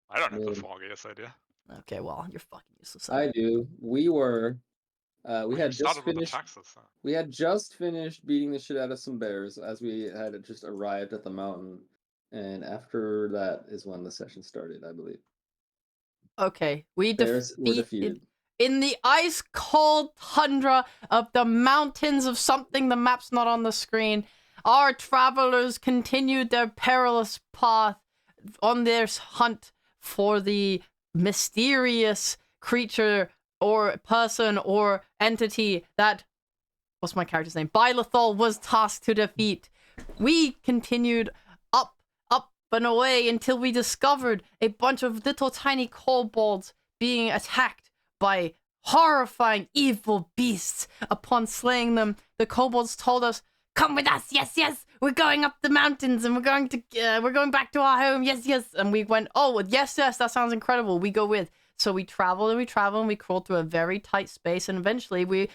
I don't have the Maybe. foggiest idea. Okay, well, you're fucking useless. I do. We were. We Well, had you just started with the finished. taxes. Huh? We had just finished beating the shit out of some bears as we had just arrived at the mountain, and after that is when the session started, I believe. Okay, we Bears were defeated defeated. in the ice-cold tundra of the mountains of something the map's not on the screen. Our travelers continued their perilous path on their hunt for the mysterious creature or person or entity that, what's my character's name? Bylethol was tasked to defeat. We continued up and away until we discovered a bunch of little tiny kobolds being attacked by horrifying evil beasts. Upon slaying them, the kobolds told us, "Come with us, yes, yes, we're going up the mountains and we're going back to our home, yes, yes." And we went, "Oh, yes, yes, that sounds incredible, we go with." So we traveled and we crawled through a very tight space, and eventually we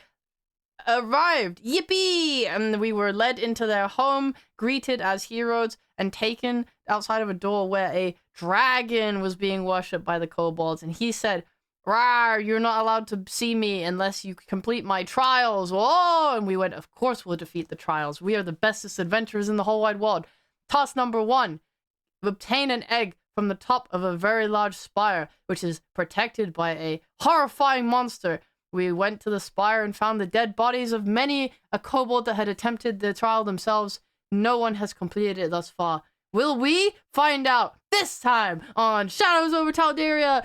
arrived. Yippee! And we were led into their home, greeted as heroes, and taken outside of a door where a dragon was being worshipped by the kobolds. And he said, "Rawr, you're not allowed to see me unless you complete my trials." Oh! And we went, "Of course we'll defeat the trials. We are the bestest adventurers in the whole wide world." Task number 1. Obtain an egg from the top of a very large spire, which is protected by a horrifying monster. We went to the spire and found the dead bodies of many a kobold that had attempted the trial themselves. No one has completed it thus far. Will we? Find out this time on Shadows over Talderia!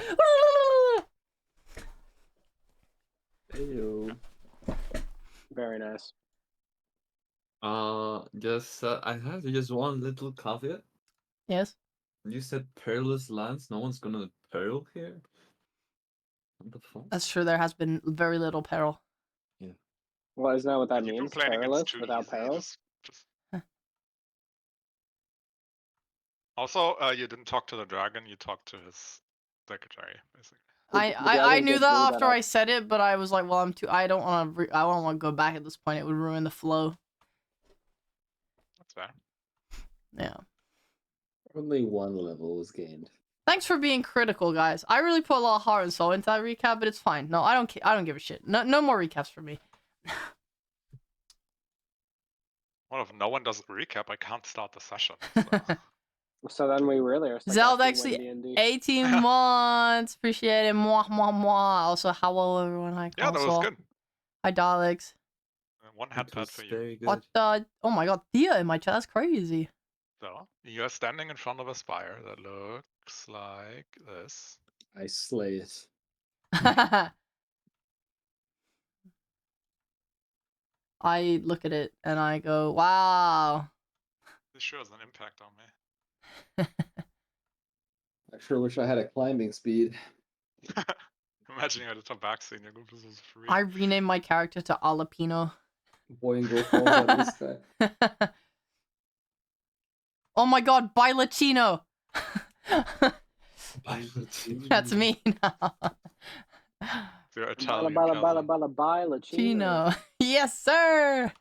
Ew. Very nice. Just I have just one little caveat. Yes? You said perilous lands. No one's gonna peril here. What the fuck? That's true, there has been very little peril. Well, isn't that what that You're means? complaining Perilous it's too without easy. perils? Just... Also, you didn't talk to the dragon. You talked to his secretary, basically. I knew did that bring that after up. I said it, but I was like, well, I don't want to go back at this point. It would ruin the flow. That's fair. Yeah. Only one level was gained. Thanks for being critical, guys. I really put a lot of heart and soul into that recap, but it's fine. No, I don't give a shit. No more recaps for me. Well, if no one does a recap, I can't start the session. So then we really are stuck Zelda actually actually win D&D. 18 months. Appreciate it. Mwah, mwah, mwah. Also, hello, everyone. Hi, Yeah, that was Console. good. Hi, Daleks. One head pad for you. Very good. What the? Oh my god, Thea in my chat. That's crazy. So, you are standing in front of a spire that looks like this. I slay it. I look at it and I go, wow. This sure has an impact on me. I sure wish I had a climbing speed. Imagine you had a tabaxi and your group was free. I renamed my character to Alapino. Boy and girl falls out of the sky. Oh my god, Bilachino! That's me now. You're Bala Italian. bala cousin. bala bala bala Chino. Yes, sir!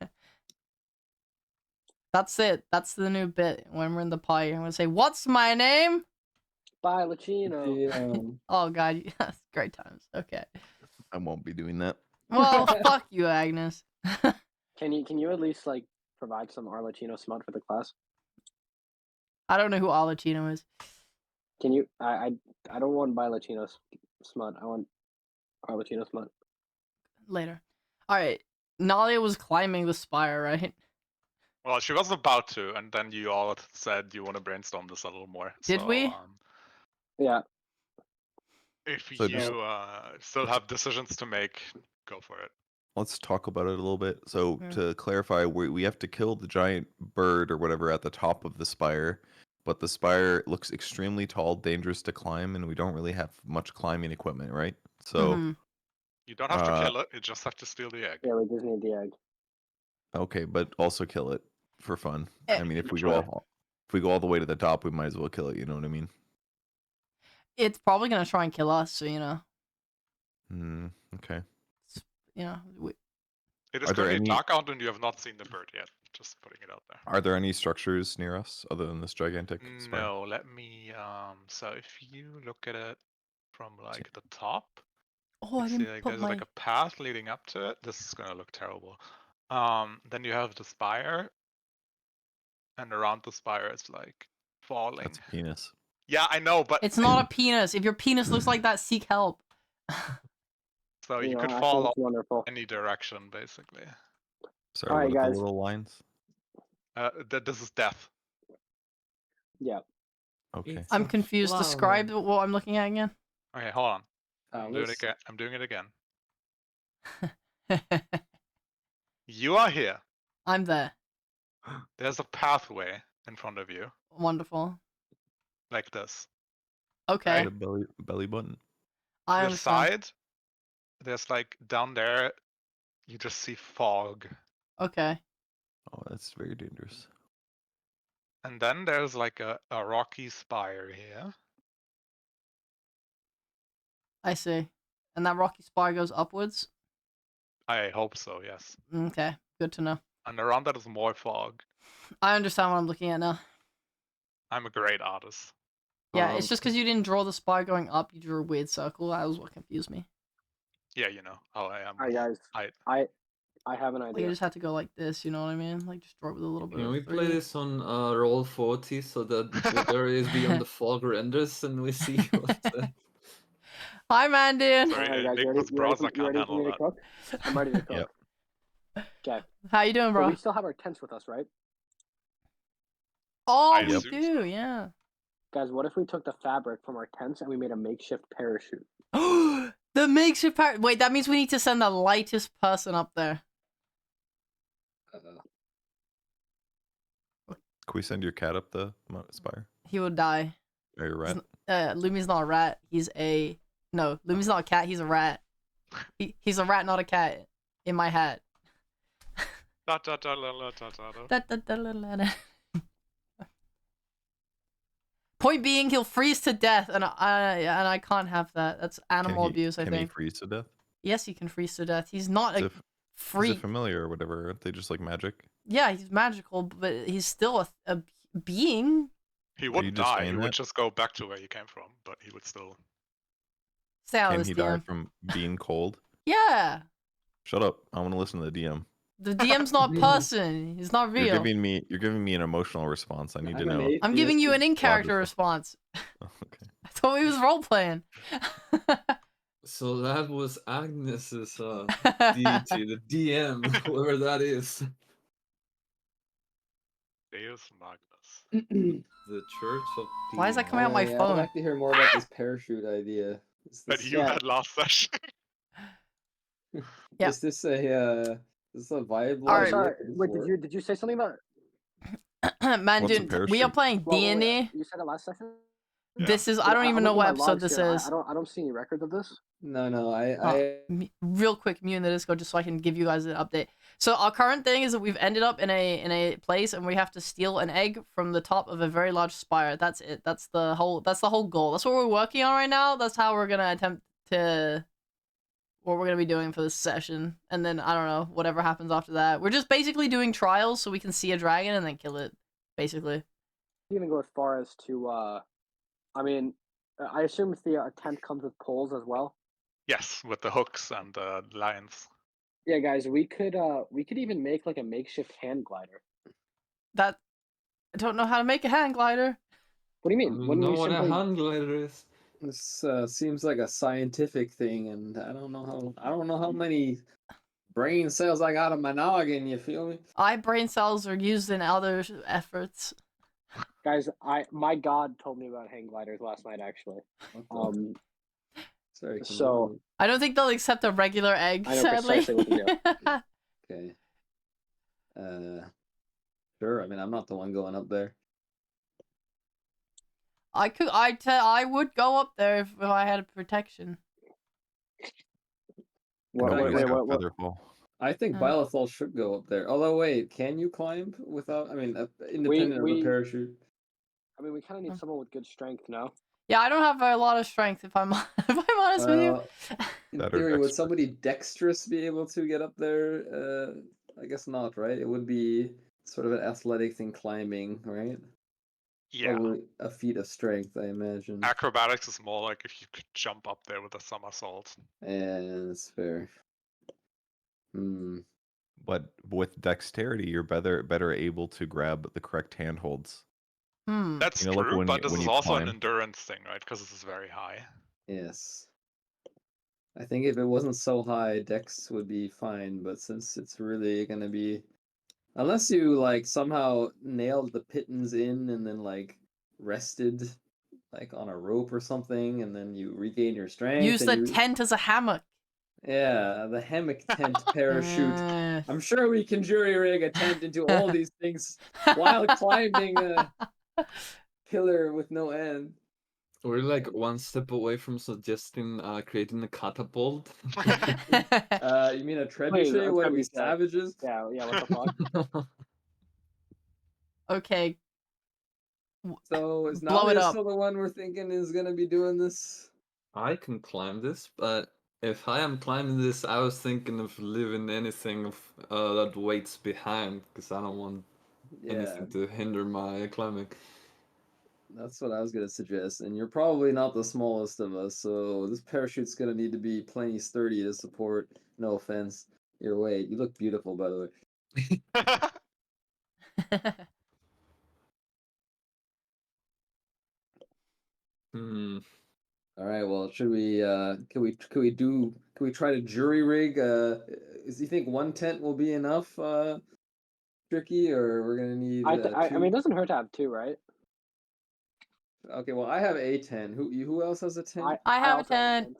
That's it. That's the new bit. When we're in the party, I'm gonna say, "What's my name?" Bilachino. Oh god, yes, great times. Okay. I won't be doing that. Well, fuck you, Agnes. Can you at least like provide some Arlecchino smut for the class? I don't know who Alachino is. Can you? I don't want Bilachino smut. I want Arlecchino smut. Later. Alright. Nalia was climbing the spire, right? Well, she was about to, and then you all said you want to brainstorm this a little more. Did we? Yeah. If So you just- still have decisions to make, go for it. Let's talk about it a little bit. So Yeah. to clarify, we have to kill the giant bird or whatever at the top of the spire, but the spire looks extremely tall, dangerous to climb, and we don't really have much climbing equipment, right? So Mhm. You don't have to kill it, you just have to steal the egg. Yeah, we just need the egg. okay, but also kill it for fun. Eh, I mean, if we Sure. go all the way to the top, we might as well kill it. You know what I mean? It's probably gonna try and kill us, so you know. Okay. You know. It is Are there currently any- dark out and you have not seen the bird yet. Just putting it out there. Are there any structures near us other than this gigantic spire? No, let me. So if you look at it from like the top, Oh, I you see didn't like put there's my. like a path leading up to it. This is gonna look terrible. Then you have the spire, and around the spire it's like falling. That's a penis. Yeah, I know, but It's not a penis. If your penis looks like that, seek help. so you You know, could I fall think off it's wonderful. any direction basically. Sorry, Alright, what are the guys. little lines? This is death. Yeah. Okay. It's I'm a confused. flower. Describe what I'm looking at again. Okay, hold on. I'm doing it Alice? again. I'm doing it again. You are here. I'm there. There's a pathway in front of you, Wonderful. like this. Okay, The belly button. I To the understand. side, there's like down there, you just see fog. Okay, Oh, that's very dangerous. And then there's like a rocky spire here. I see. And that rocky spire goes upwards. I hope so, yes. Okay, good to know. And around that is more fog. I understand what I'm looking at now. I'm a great artist. Yeah, it's just because you didn't draw the spire going up, you drew a weird circle. That was what confused me. Yeah, you know how I am. Alright, guys. I have an Like, idea. you just had to go like this, you know what I mean? Like, just draw it with a little bit Can of we play 3D. this on roll 40 so that whatever is beyond the fog renders and we see what the... Hi, Mandan! Sorry, Alright, guys, Nick's browser you can't ready for handle me to that. cook? I'm ready to cook. Yep. Okay. How you doing, So bro? we still have our tents with us, right? Oh, I we assume do, so. yeah. Guys, what if we took the fabric from our tents and we made a makeshift parachute? The makeshift part. Wait, that means we need to send the lightest person up there. Can we send your cat up the spire? He will die. Or your rat? Lumi's not a rat. He's a no. Lumi's not a cat. He's a rat. He's a rat, not a cat. In my hat. Da, da, da, la, la, da, da, da. Da, da, da, la, la, la. Point being, he'll freeze to death, and I can't have that. That's animal abuse. I Can he think. freeze to death? Yes, he can freeze to death. He's not Is a it freak. familiar or whatever? Aren't they just like magic? Yeah, he's magical, but he's still a being. He you wouldn't just die. saying He would that? just go back to where he came from, but he would still. Stay out Can of he this die DM. from being cold? Yeah. Shut up! I want to listen to the DM. The DM's not person. He's not real. You're giving me an emotional response. I need to I'm an know. atheist. I'm giving you an It's in-character logical. response. Oh, okay. I thought he was role-playing. So that was Agnes's deity, the DM, whoever that is. Deus Magnus. The Church of Why is that DM. coming out my I'd phone? like to hear more about this parachute idea. Is That this, you Yeah. had last session. Yeah. is this a viable Alright. idea? Sorry, Could this wait, work? did you say something about Man, What's a dude, we are parachute? playing D&D. you said it last session? Yeah. This is, I Yeah, don't even I'm know looking what at my episode logs this here. is. I don't see any records of this. No, Real quick, mute in the Discord just so I can give you guys an update. So our current thing is that we've ended up in a place and we have to steal an egg from the top of a very large spire. That's it. That's the whole goal. That's what we're working on right now. That's how we're gonna attempt to what we're gonna be doing for this session. And then I don't know, whatever happens after that. We're just basically doing trials so we can see a dragon and then kill it. Basically. You even go as far as to I mean, I assume the tent comes with poles as well. Yes, with the hooks and the lines. Yeah, guys, we could even make like a makeshift hand glider. That I don't know how to make a hang glider. What do you I mean? don't When know we what a simply hand glider is. This seems like a scientific thing, and I don't know how many brain cells I got in my noggin. You feel me? Brain cells are used in other efforts. guys, my god told me about hang gliders last night actually. What the- Sorry. so- I don't think they'll accept a regular egg, I know sadly. precisely what to Okay. Sure. I mean, I'm not the one going up there. I would go up there if I had a protection. What, Nobody's wait, got what? Featherfall. I think Uh. Bylethol should go up there. Although, wait, can you climb without? I mean, independent of a parachute. I mean, we kind of need someone with good strength, no? Yeah, I don't have a lot of strength if I'm if I'm honest with you. In Better theory, would dexterous. somebody dexterous be able to get up there? I guess not, right? It would be sort of an athletic thing, climbing, right? Yeah. Probably a feat of strength, I imagine. Acrobatics is more like if you could jump up there with a somersault. Yeah, that's fair. Hmm. But with dexterity, you're better able to grab the correct handholds. That's You know, like true, but this when is you also an climb. endurance thing, right? Because this is very high. Yes. I think if it wasn't so high, Dex would be fine, but since it's really gonna be, unless you like somehow nailed the pittons in and then like rested like on a rope or something, and then you regain your strength. Use and the you, tent as a hammock. Yeah, the hammock tent parachute. Uh, I'm sure we can jury rig a tent into all these things while climbing a pillar with no end. We're like one step away from suggesting creating a catapult. You mean a Please, trebuchet? a What are we, trebuchet. savages? Yeah, what the fuck? okay. So is Blow it Nalia up. still the one we're thinking is gonna be doing this? I can climb this, but if I am climbing this, I was thinking of leaving anything of that weights behind, because I don't want Yeah, anything to hinder my climbing. that's what I was gonna suggest. And you're probably not the smallest of us, so this parachute's gonna need to be plenty sturdy to support. No offense, your weight. You look beautiful, by the way. Hmm. All right. Well, should we? Can we try to jury rig? Is you think one tent will be enough? Tricky, or we're gonna need I two? mean, it doesn't hurt to have two, right? Okay. Well, I have a 10. Who else has a 10? I have a also have a tent.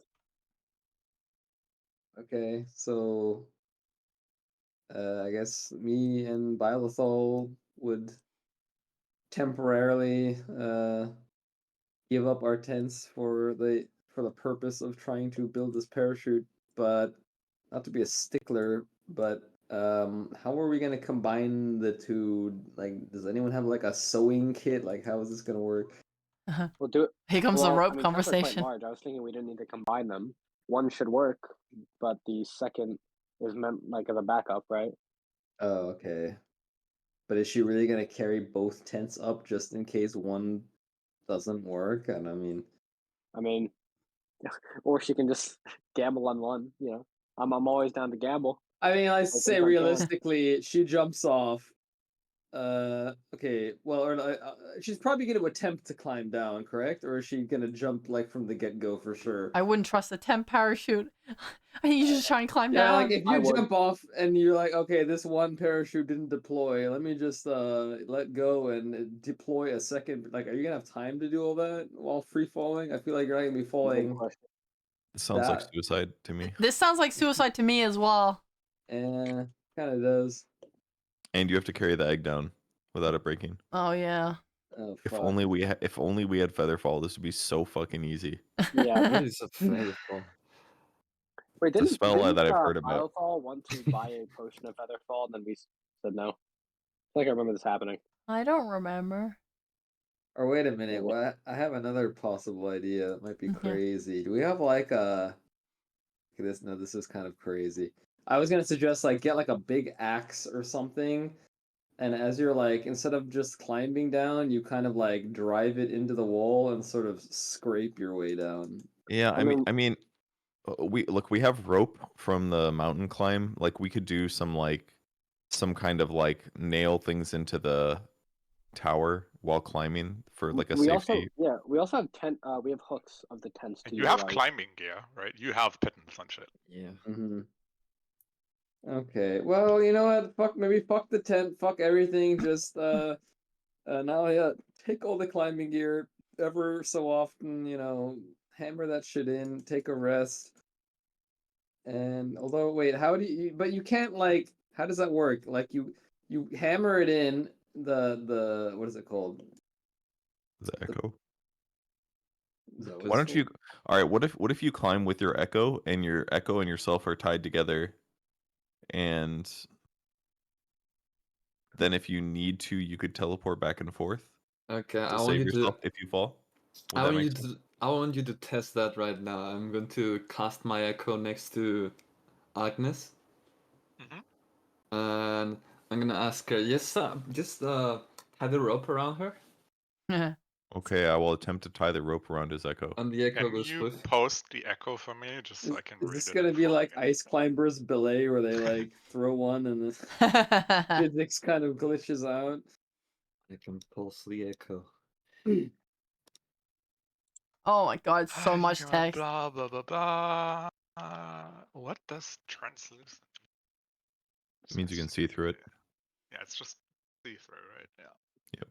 Okay. So I guess me and Bylethol would temporarily give up our tents for the purpose of trying to build this parachute, but not to be a stickler, but how are we gonna combine the two? Like, does anyone have like a sewing kit? Like, how is this gonna work? We'll do it. Here comes the Well, rope I mean, tents are quite conversation. large. I was thinking we didn't need to combine them. One should work, but the second is meant like as a backup, right? Oh, okay. But is she really gonna carry both tents up just in case one doesn't work? And I mean, or she can just gamble on one. You know, I'm always down to gamble. let's I say think I can. realistically, she jumps off. Okay. Well, or she's probably gonna attempt to climb down, correct? Or is she gonna jump like from the get go for sure? I wouldn't trust the tent parachute. You just try and climb Yeah, like down. if I you would. jump off and you're like, okay, this one parachute didn't deploy. Let me just let go and deploy a second. Like, are you gonna have time to do all that while free falling? I feel like you're not gonna be Good falling question. It sounds like that. suicide to me. This sounds like suicide to me as well. Eh, kind of does. And you have to carry the egg down without it breaking. Oh yeah. Oh If fuck. only we if only we had Featherfall, this would be so fucking easy. Yeah. What is a featherfall? Wait, The spell didn't that I've heard about. Bylethal want to buy a potion of Featherfall, and then we said no? I feel like I remember this happening. I don't remember. Or wait a minute. Yeah. What? I have another possible idea that might be Mhm. crazy. Do we have like a? This no, this is kind of crazy. I was gonna suggest like get like a big axe or something. And as you're like, instead of just climbing down, you kind of like drive it into the wall and sort of scrape your way down. Yeah, I mean, we have rope from the mountain climb. Like we could do some kind of like nail things into the tower while climbing for like a we also safety. we also have we have hooks of the tents And too. you You're have right. climbing gear, right? You have pittance and shit. Yeah. Mm-hmm. Okay. Well, you know what? Fuck the tent. Fuck everything. Just now, yeah. Take all the climbing gear ever so often. Hammer that shit in. Take a rest. And although, wait, how do you? But you can't like. How does that work? Like you hammer it in the what is it called? The echo. Is that what Why it's don't you? called? All right. What if you climb with your echo and yourself are tied together, and then if you need to, you could teleport back and forth Okay, to save yourself if you fall. Would I that want you make sense? to I want you to test that right now. I'm going to cast my echo next to Agnes, Hmm. and I'm gonna ask her. Just tie the rope around her, Okay, I will attempt to tie the rope around his echo. and the echo Can goes you with. post the echo for me just so I can Is read this it gonna in be full like again? Ice Climbers Belay where they like throw one and the physics kind of glitches out? I can pulse the echo. Oh my god, so You much can text. Blah blah blah blah. What does translucent? It means you can see through it. Yeah, it's just see through, right? Yeah. Yep.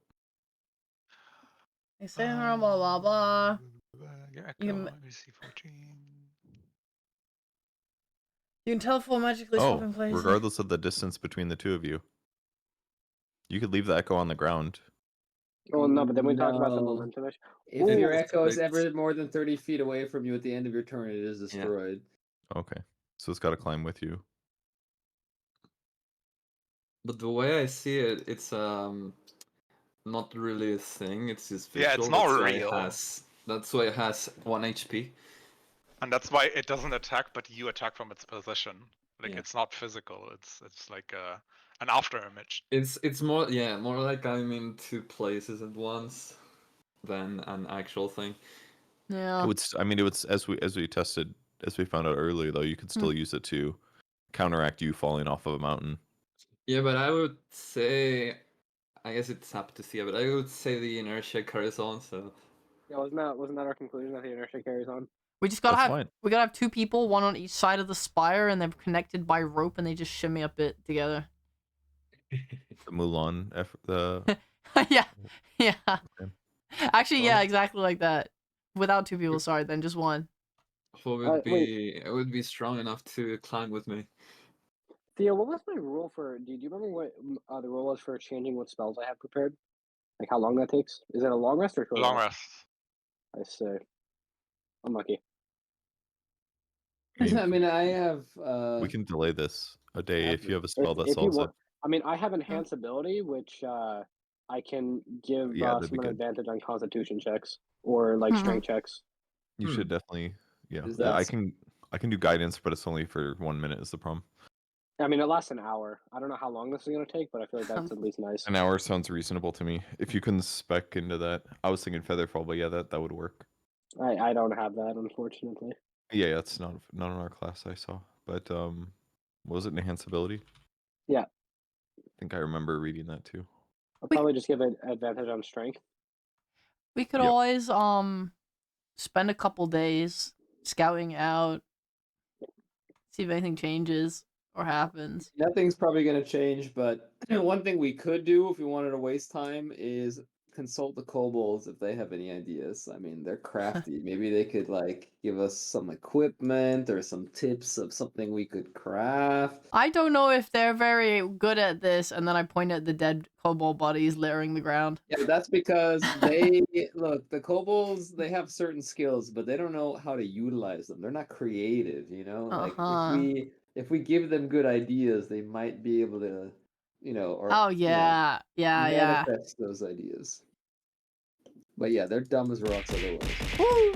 They say blah blah blah. Yeah, You echo. can- ABC14. You can teleport magically swap Oh, in places. regardless of the distance between the two of you, you could leave the echo on the ground. Oh no, but then we talked about the No. momentum issue. If your Ooh. echo is It's- ever more than 30 feet away from you at the end of your turn, it is destroyed. Okay, so it's got to climb with you. But the way I see it, it's not really a thing. It's just visual. Yeah, it's not that's real. Why it has, that's why it has 1 HP. And that's why it doesn't attack, but you attack from its position. Like Yeah. it's not physical. It's like an after image. It's more more like I'm in two places at once than an actual thing. Yeah. It would. I mean, it would. As we tested, as we found out earlier, though, you could still use it to counteract you falling off of a mountain. Yeah, but I would say, I guess it's up to see, but I would say the inertia carries on. So Yeah, wasn't that our conclusion that the inertia carries on? We just gotta That's have fine. we gotta have two people, one on each side of the spire, and they're connected by rope, and they just shimmy up it together. The Mulan. yeah, yeah. Okay. Actually, yeah, Oh. exactly like that. Without two people, sorry, then just one. who would be strong enough to climb with me? Theo, what was my rule for? Do you remember what the rule was for changing what spells I have prepared? Like how long that takes? Is it a long rest or short Long rest? rest. I say. Unlucky. I mean, I have. We can delay this a day if you have a spell that If you solves it. want, I mean, I have enhance ability, which I can give Yeah, that'd be someone an good. advantage on Constitution checks or like strength checks. You should definitely. Yeah, Is I that- can do guidance, but it's only for 1 minute. Is the problem? I mean, it lasts an hour. I don't know how long this is going to take, but I feel like that's at least nice. An hour sounds reasonable to me. If you can spec into that, I was thinking Featherfall, but yeah, that would work. I don't have that, unfortunately. Yeah, that's not in our class I saw. But what was it, enhance ability? Yeah. I think I remember reading that too. I'll probably just give it advantage on strength. We could Yep. always spend a couple days scouting out, see if anything changes or happens. Nothing's probably going to change, but one thing we could do if we wanted to waste time is consult the kobolds if they have any ideas. I mean, they're crafty. Maybe they could like give us some equipment or some tips of something we could craft. I don't know if they're very good at this, and then I point at the dead kobold bodies littering the ground. Yeah, that's because they look, the kobolds, they have certain skills, but they don't know how to utilize them. They're not creative, you know? Like if we give them good ideas, they might be able to, or Oh you know, yeah, yeah. manifest those ideas. But yeah, they're dumb as rocks otherwise. Woo!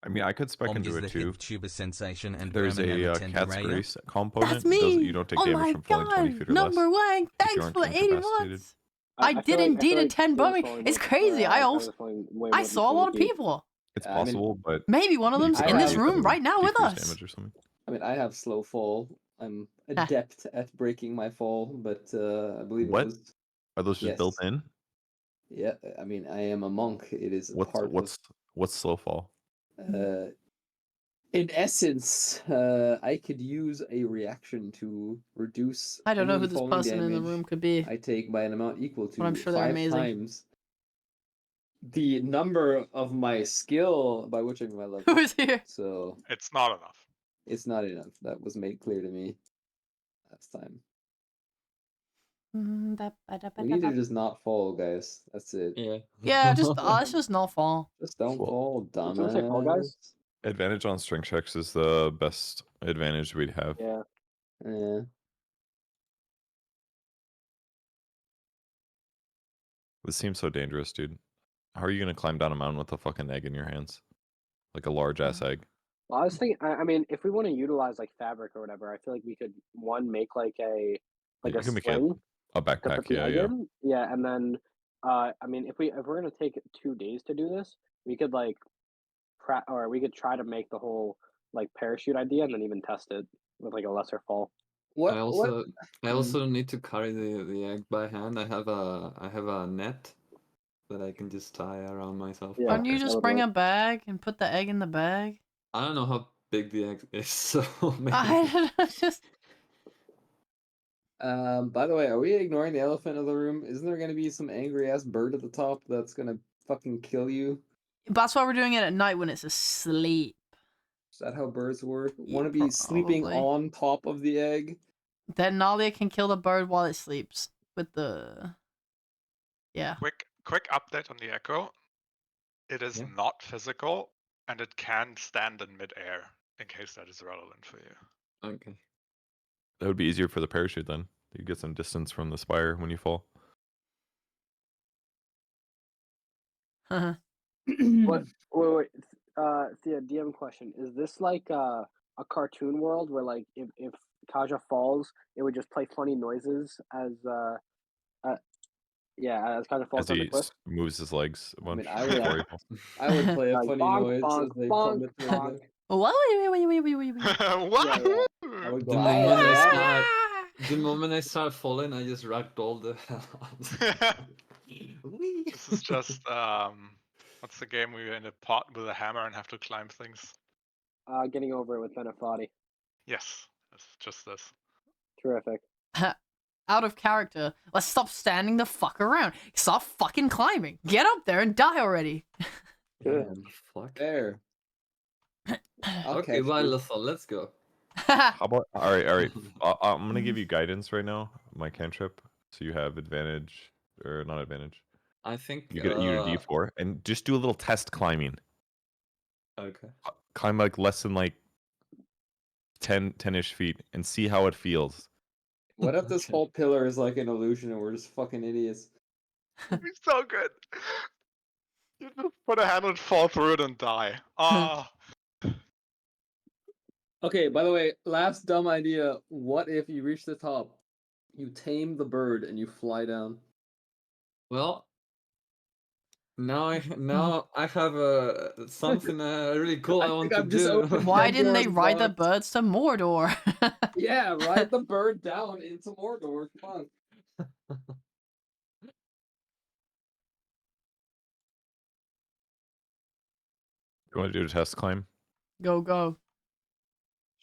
I mean, I could spec Om into is it the too. hip tuber sensation and There's vermin a and Cat's Talderia. Grace component. That's me. You don't take Oh damage my from falling 20 feet god, or number less. one. if you Thanks aren't for the 80 incapacitated. months. I feel did like indeed Theo's attend falling Birmingham. It's with, crazy. I Tyler's also falling way I more than saw a lot of 20 feet. people. It's I mean, possible, but Maybe one of you them's could in this have room them right now with decrease us. damage or something. I mean, I have slow fall. I'm adept at breaking my fall, but I believe What? it was. Are those just built in? Yeah, I mean, I am a monk. It is a part What's slow fall? of. In essence, I could use a reaction to reduce. I don't know any who this falling person in the damage room could be, I take by an amount equal but I'm to sure they're 5 amazing. times the number of my skill by which I mean my level. Who is here? So It's not enough. it's not enough. That was made clear to me last time. We need to just not fall, guys. That's it. Yeah. Yeah, just let's just not fall. Just don't Well, fall, Did someone say Fall Guys? dumbass. Advantage on strength checks is the best advantage we'd have. Yeah. Yeah. This seems so dangerous, dude. How are you gonna climb down a mountain with a fucking egg in your hands? Like a large ass egg. Well, I was thinking. I mean, if we want to utilize like fabric or whatever, I feel like we could make like a You can make sling a to put backpack. the Yeah, egg yeah. in. Yeah, and then I mean, if we're gonna take 2 days to do this, we could like or we could try to make the whole like parachute idea and then even test it with like a lesser fall. I What? also need to carry the egg by hand. I have a net that I can just tie around myself. Yeah, Don't you Okay. that just would bring work. a bag and put the egg in the bag? I don't know how big the egg is, so maybe. I don't know, just By the way, are we ignoring the elephant in the room? Isn't there gonna be some angry ass bird at the top that's gonna fucking kill you? that's why we're doing it at night when it's asleep. Is that how birds work? Yeah, Want to be sleeping probably. on top of the egg? Then Nalia can kill the bird while it sleeps with the. Yeah. Quick update on the Echo. It is Yeah. not physical, and it can stand in midair, in case that is relevant for you. Okay. That would be easier for the parachute then. You get some distance from the spire when you fall. What? Wait. Thea, DM question: is this like a cartoon world where like if Kaja falls, it would just play funny noises as yeah, as Kaja falls As down the he cliff? moves his legs a I mean, bunch I would, Yeah, before he falls. I would play a like funny bonk, noise bonk, as they bonk, plummet toward bonk. the. What? What? Yeah. I would The go. moment I "Ah!" start, the moment I start falling, I just ragdoll the hell out. Whee! This is just what's the game where you're in a pot with a hammer and have to climb things? Getting over it with Benefati. Yes, it's just this. Terrific. Out of character. Let's stop standing the fuck around. Stop fucking climbing. Get up there and die already. Good. Man, fuck. There. I'll Okay, catch you. Lethal, let's go. How about all right. I'm gonna give you guidance right now, my cantrip, so you have advantage or not advantage. I think. You get a D4 and just do a little test climbing. Okay. Climb like less than like 10-ish feet and see how it feels. What if this Okay. whole pillar is like an illusion and we're just fucking idiots? It'd be so good. You just put a hand and fall through it and die. Ah, Okay, by the way, last dumb idea. What if you reach the top, you tame the bird, and you fly down? Well, now I have something really cool I want think to I've just do. opened Why didn't they Pandora's ride the box. birds to Mordor? Yeah, ride the bird down into Mordor. Come on. You want to do a test climb? Go.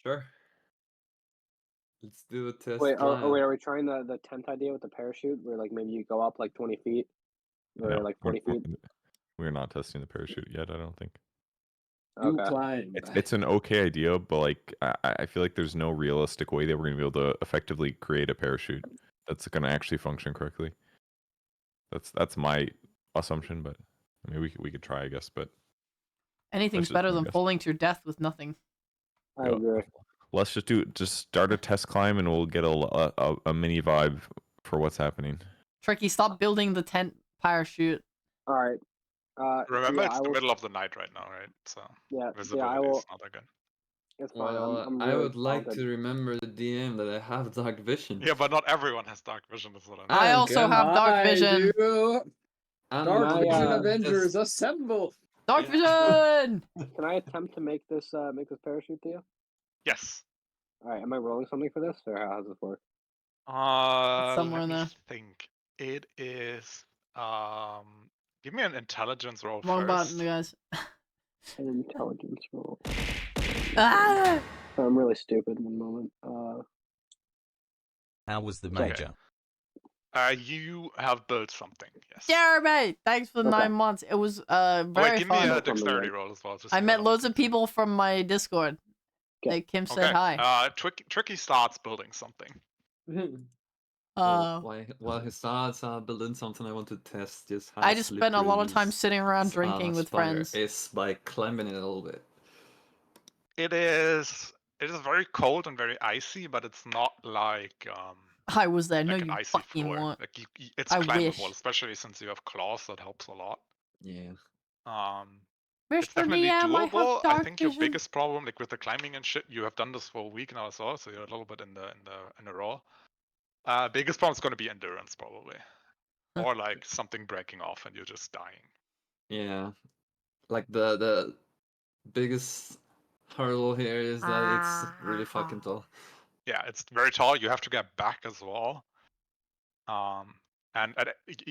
Sure. Let's do a test Wait, climb. are we trying the tent idea with the parachute, where like maybe you go up like 20 feet or No, like 40 feet? we're not testing the parachute yet. I don't think. You Okay. climb. It's an okay idea, but like I feel like there's no realistic way that we're gonna be able to effectively create a parachute that's gonna actually function correctly. That's my assumption, but I mean we could try, I guess. But Anything's just better my than guess. falling to your death with nothing. I Yeah. agree. Let's just start a test climb and we'll get a mini vibe for what's happening. Tricky, stop building the tent parachute. All right. remember yeah, it's I the will. middle of the night right now, right? So Yeah, I visibility is will. not that good. It's fine. I'm I really would like talented. to remember the DM that I have dark vision. Yeah, but not everyone has dark vision. Is what I'm I I don't also care. have dark I vision. do. I'm Dark Can I, Vision uh, Avengers, assemble! Dark Yeah. vision! Can I attempt to make this parachute, Theo? Yes. All right. Am I rolling something for this, or how does this work? Somewhere Let in me there. think. It is give me an intelligence roll Wrong first. button, guys. An intelligence roll. Ah! I'm really stupid. One moment. How was the Okay. major? You have built something. Yes. Jeremy, thanks for the Okay. 9 months. It was Oh, very wait, give me fun. a That's something dexterity good. roll as well. Just I so met that loads I'm of people from my Discord. Okay. Like Kim said Okay. hi. Tricky starts building something. While he starts building something, I want to test just how I just spent a lot of time slippery sitting around this, drinking with spire friends. is by climbing it a little bit. It is very cold and very icy, but it's not like I was there. No, like an you icy fucking floor. weren't. Like it's I climbable, wish. especially since you have claws. That helps a lot. Yeah. Um, It's Mr. definitely DM, I have doable. I dark think your vision. biggest problem, like with the climbing and shit, you have done this for a week now as well, so you're a little bit in the raw. Biggest problem is going to be endurance probably, or like something breaking off and you're just dying. Yeah, like the biggest hurdle here is that it's really fucking tall. Yeah, it's very tall. You have to get back as well. And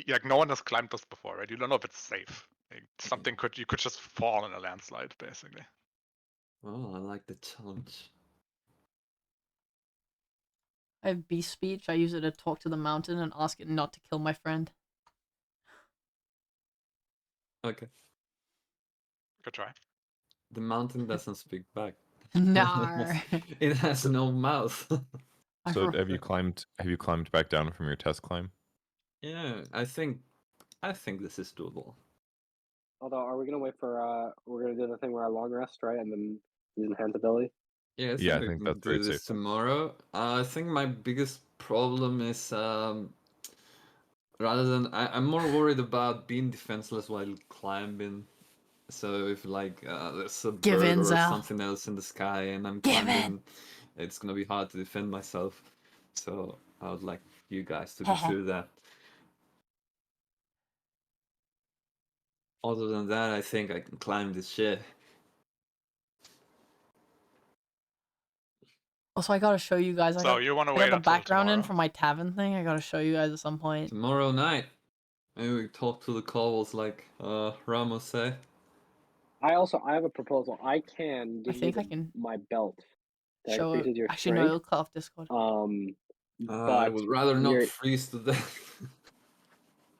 like no one has climbed this before, right? You don't know if it's safe. Like, you could just fall in a landslide basically. Oh, I like the challenge. I have beast speech. I use it to talk to the mountain and ask it not to kill my friend. Okay. Good try. The mountain doesn't speak back. No. It has no mouth. So have you climbed back down from your test climb? Yeah, I think this is doable. Although, are we gonna wait for we're gonna do the thing where I long rest, right, and then use enhanced ability? Yeah, Yeah, I we think can that's do very this safe. tomorrow. I think my biggest problem is rather than I'm more worried about being defenseless while climbing. So if like there's a Give bird in, or Zal. something else in the sky and I'm Give in. climbing, it's gonna be hard to defend myself. So I would like you guys to consider that. Other than that, I think I can climb this shit. Also, I gotta show you guys. So you want to I got wait the until background in tomorrow? for my tavern thing. I gotta show you guys at some point. Tomorrow night, maybe we talk to the cobbles like Ramos say. I have a proposal. I can I give you think I can my belt that show it. increases your Actually, no, strength. it'll cut off Discord. I But would rather not you're freeze to death.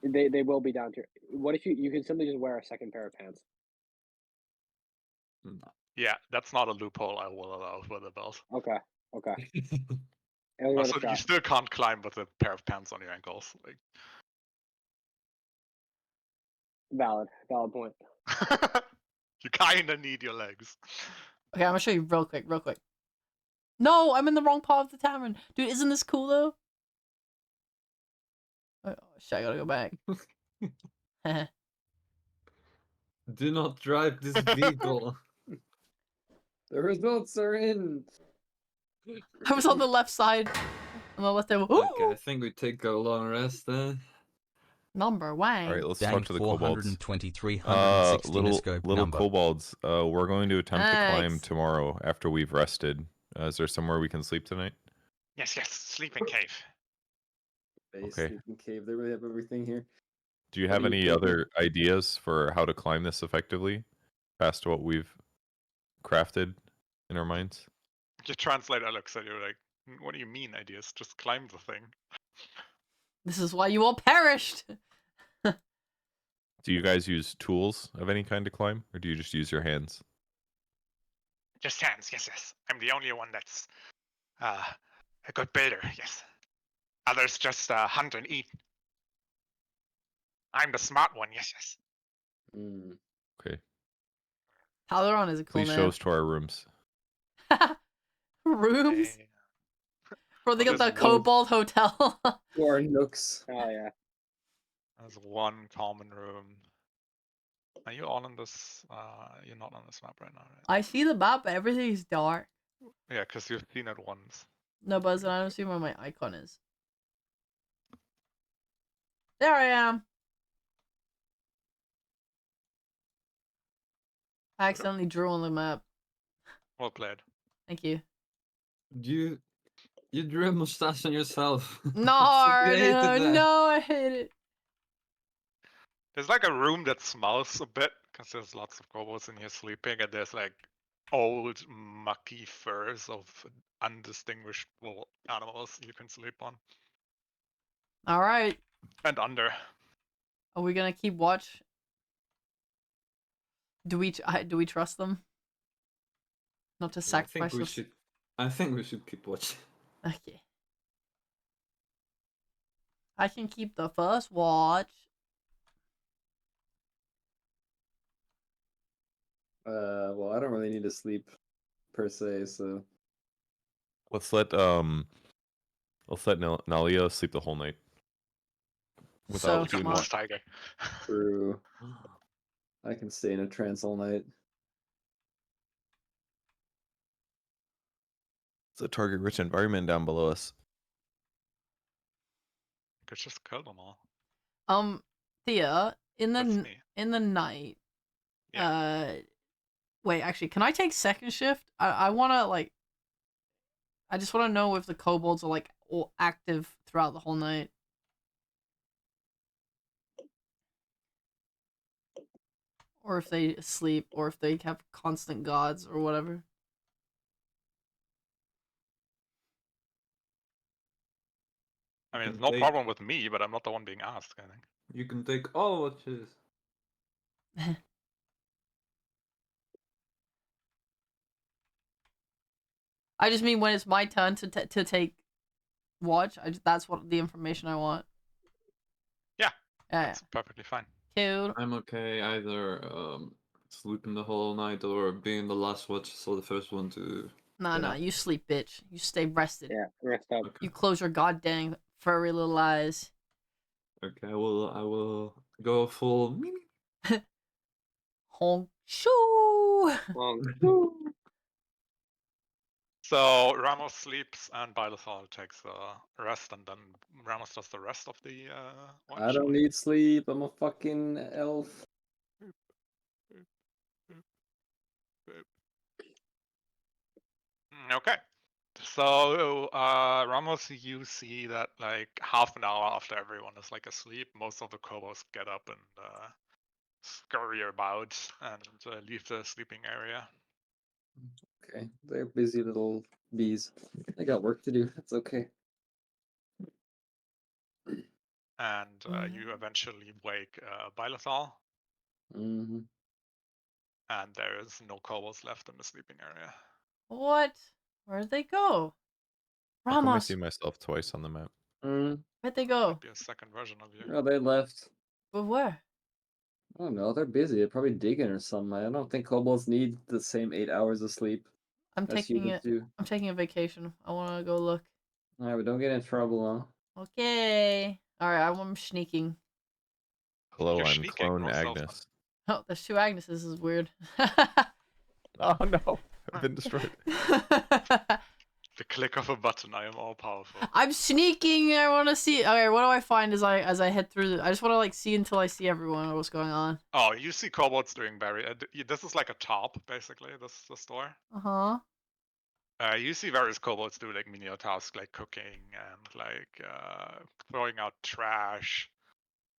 they will be down to. What if you can simply just wear a second pair of pants? Yeah, that's not a loophole I will allow for the belt. Okay. It was worth Also, a you shot. still can't climb with a pair of pants on your ankles. Like, Valid point. you kinda need your legs. Okay, I'm gonna show you real quick. No, I'm in the wrong part of the tavern. Dude, isn't this cool though? Oh, shit, I gotta go back. Do not drive this vehicle. The results are in. I was on the left side. On the left there. Okay, I think we take a long rest then. Number Wang. All right, let's Dang, talk to the kobolds. 423, 160 Little scope little number. kobolds. We're going to attempt to climb Thanks. tomorrow after we've rested. Is there somewhere we can sleep tonight? Yes, sleeping cave. Base, Okay. sleeping cave. They really have everything here. Do you What have are you any thinking? other ideas for how to climb this effectively, past what we've crafted in our minds? Your translator looks at you like, what do you mean ideas? Just climb the thing. This is why you all perished. Do you guys use tools of any kind to climb, or do you just use your hands? Just hands, yes. I'm the only one that's a good builder, yes. Others just hunt and eat. I'm the smart one, yes. Mm. Okay. Talderon is a cool Please show name. us to our rooms. Rooms? Hey. Bro, they Well, got the there's one- Kobold Hotel. To our nooks. Oh yeah. There's one common room. Are you all on this? You're not on this map right now, right? I see the map, but everything's dark. Yeah, because you've seen it once. No, Buzz, I don't see where my icon is. There I am. I accidentally drew on the map. Well played. Thank you. You drew a mustache on yourself. No, You hated that. no, I hate it. There's like a room that smells a bit because there's lots of kobolds in here sleeping, and there's like old mucky furs of undistinguishable animals you can sleep on All right. and under. Are we gonna keep watch? Do we trust them? Not to sacrifice us? I think we should keep watching. Okay. I can keep the first watch. Well, I don't really need to sleep per se, so Let's let Nalia sleep the whole night So without doing smart. much. Tiger. true. I can stay in a trance all night. It's a target-rich environment down below us. Could just kill them all. Thea, in That's the me. night. Yeah. Wait, actually, can I take second shift? I wanna like. I just want to know if the kobolds are like all active throughout the whole night. Or if they sleep, or if they have constant gods, or whatever. I mean, You it's can no take- problem with me, but I'm not the one being asked, I think. You can take all watches. I just mean when it's my turn to take watch. That's what the information I want. Yeah, Yeah. that's perfectly fine. Cool. I'm okay either sleeping the whole night or being the last watch, so the first one to. Nah, you sleep, bitch. You stay rested. Yeah, rest up. Okay. You close your goddamn furry little eyes. Okay, I will go full. Honk shoo. So Ramos sleeps and Bylethal takes a rest, and then Ramos does the rest of the watch. I don't need sleep. I'm a fucking elf. Okay. So Ramos, you see that like half an hour after everyone is like asleep, most of the kobolds get up and scurry about and leave the sleeping area. Okay, they're busy little bees. I got work to do. That's okay. And you eventually wake Bylethal, Mm-hmm. and there is no kobolds left in the sleeping area. What? Where'd they go? How come I Ramos. see myself twice on the map? Where'd they go? Might be a second version of you. Oh, they left. But where? I don't know. They're busy. They're probably digging or something. I don't think kobolds need the same 8 hours of sleep I'm as taking humans it. do. I'm taking a vacation. I want to go look. All right, but don't get in trouble, huh? Okay. All right. I'm sneaking. Hello, You're I'm sneaking, Clone roll stealth Agnes. Oh, there's two Agneses. This is weird. Oh no, I've been destroyed. The click of a button, I am all powerful. I'm sneaking. I want to see. Okay, what do I find as I head through? I just want to like see until I see everyone or what's going on. Oh, you see kobolds doing this is like a top, basically, the store. You see various kobolds do like menial tasks like cooking and like throwing out trash,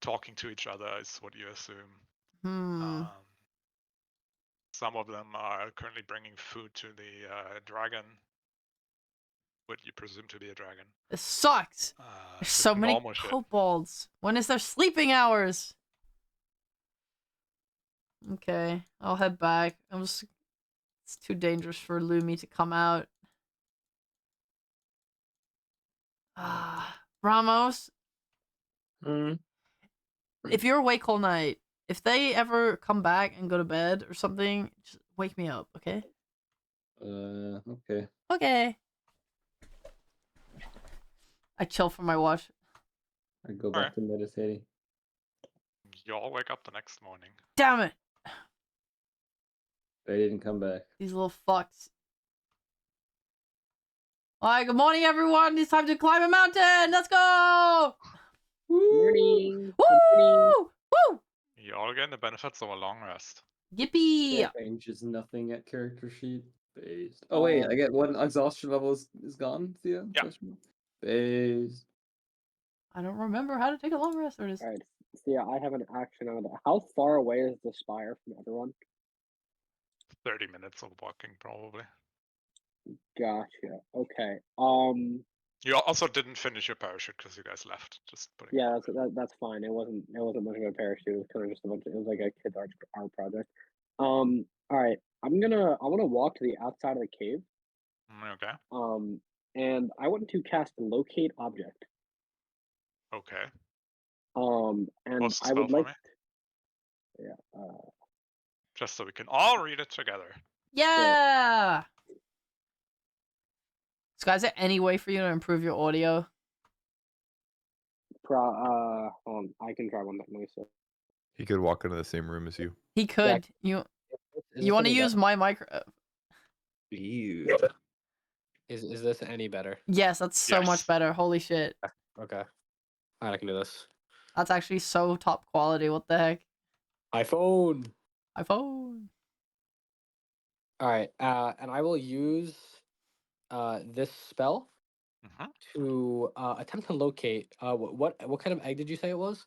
talking to each other is what you assume. Some of them are currently bringing food to the dragon, what you presume to be a dragon. This sucks. There's so many normal shit. kobolds. When is their sleeping hours? Okay, I'll head back. It's too dangerous for Lumi to come out. Ramos, if you're awake all night, if they ever come back and go to bed or something, just wake me up, okay? Okay. Okay. I chill for my watch. I go back to meditating. You all wake up the next morning. Damn it! They didn't come back. These little fucks. Alright, good morning everyone! It's time to climb a mountain! Let's go! Morning. Woo! Woo! You all get the benefits of a long rest. Yippee! Changes nothing at character sheet. Based. Oh wait, I get one exhaustion level is gone, Thea? Yeah. Based. I don't remember how to take a long rest. Or just... Alright, so yeah, I have an action on that. How far away is the spire from everyone? 30 minutes of walking, probably. Gotcha. Okay. You also didn't finish your parachute because you guys left. Just putting. Yeah, that's fine. It wasn't much of a parachute. It was kind of just a bunch. It was like a kid's art project. All right. I want to walk to the outside of the cave. Okay. And I want to cast locate object. Okay. And What's the I would spell like. For me? Yeah. Just so we can all read it together. Yeah! So guys, is there any way for you to improve your audio? Hold on, I can try one. Let me see. He could walk into the same room as you. He could. You want to use my micro? Ew. Is this any better? Yes, that's so much Yes. better. Holy shit. Okay. Alright, I can do this. That's actually so top quality. What the heck? iPhone. iPhone. Alright, and I will use this spell Mhm. to attempt to locate what kind of egg did you say it was?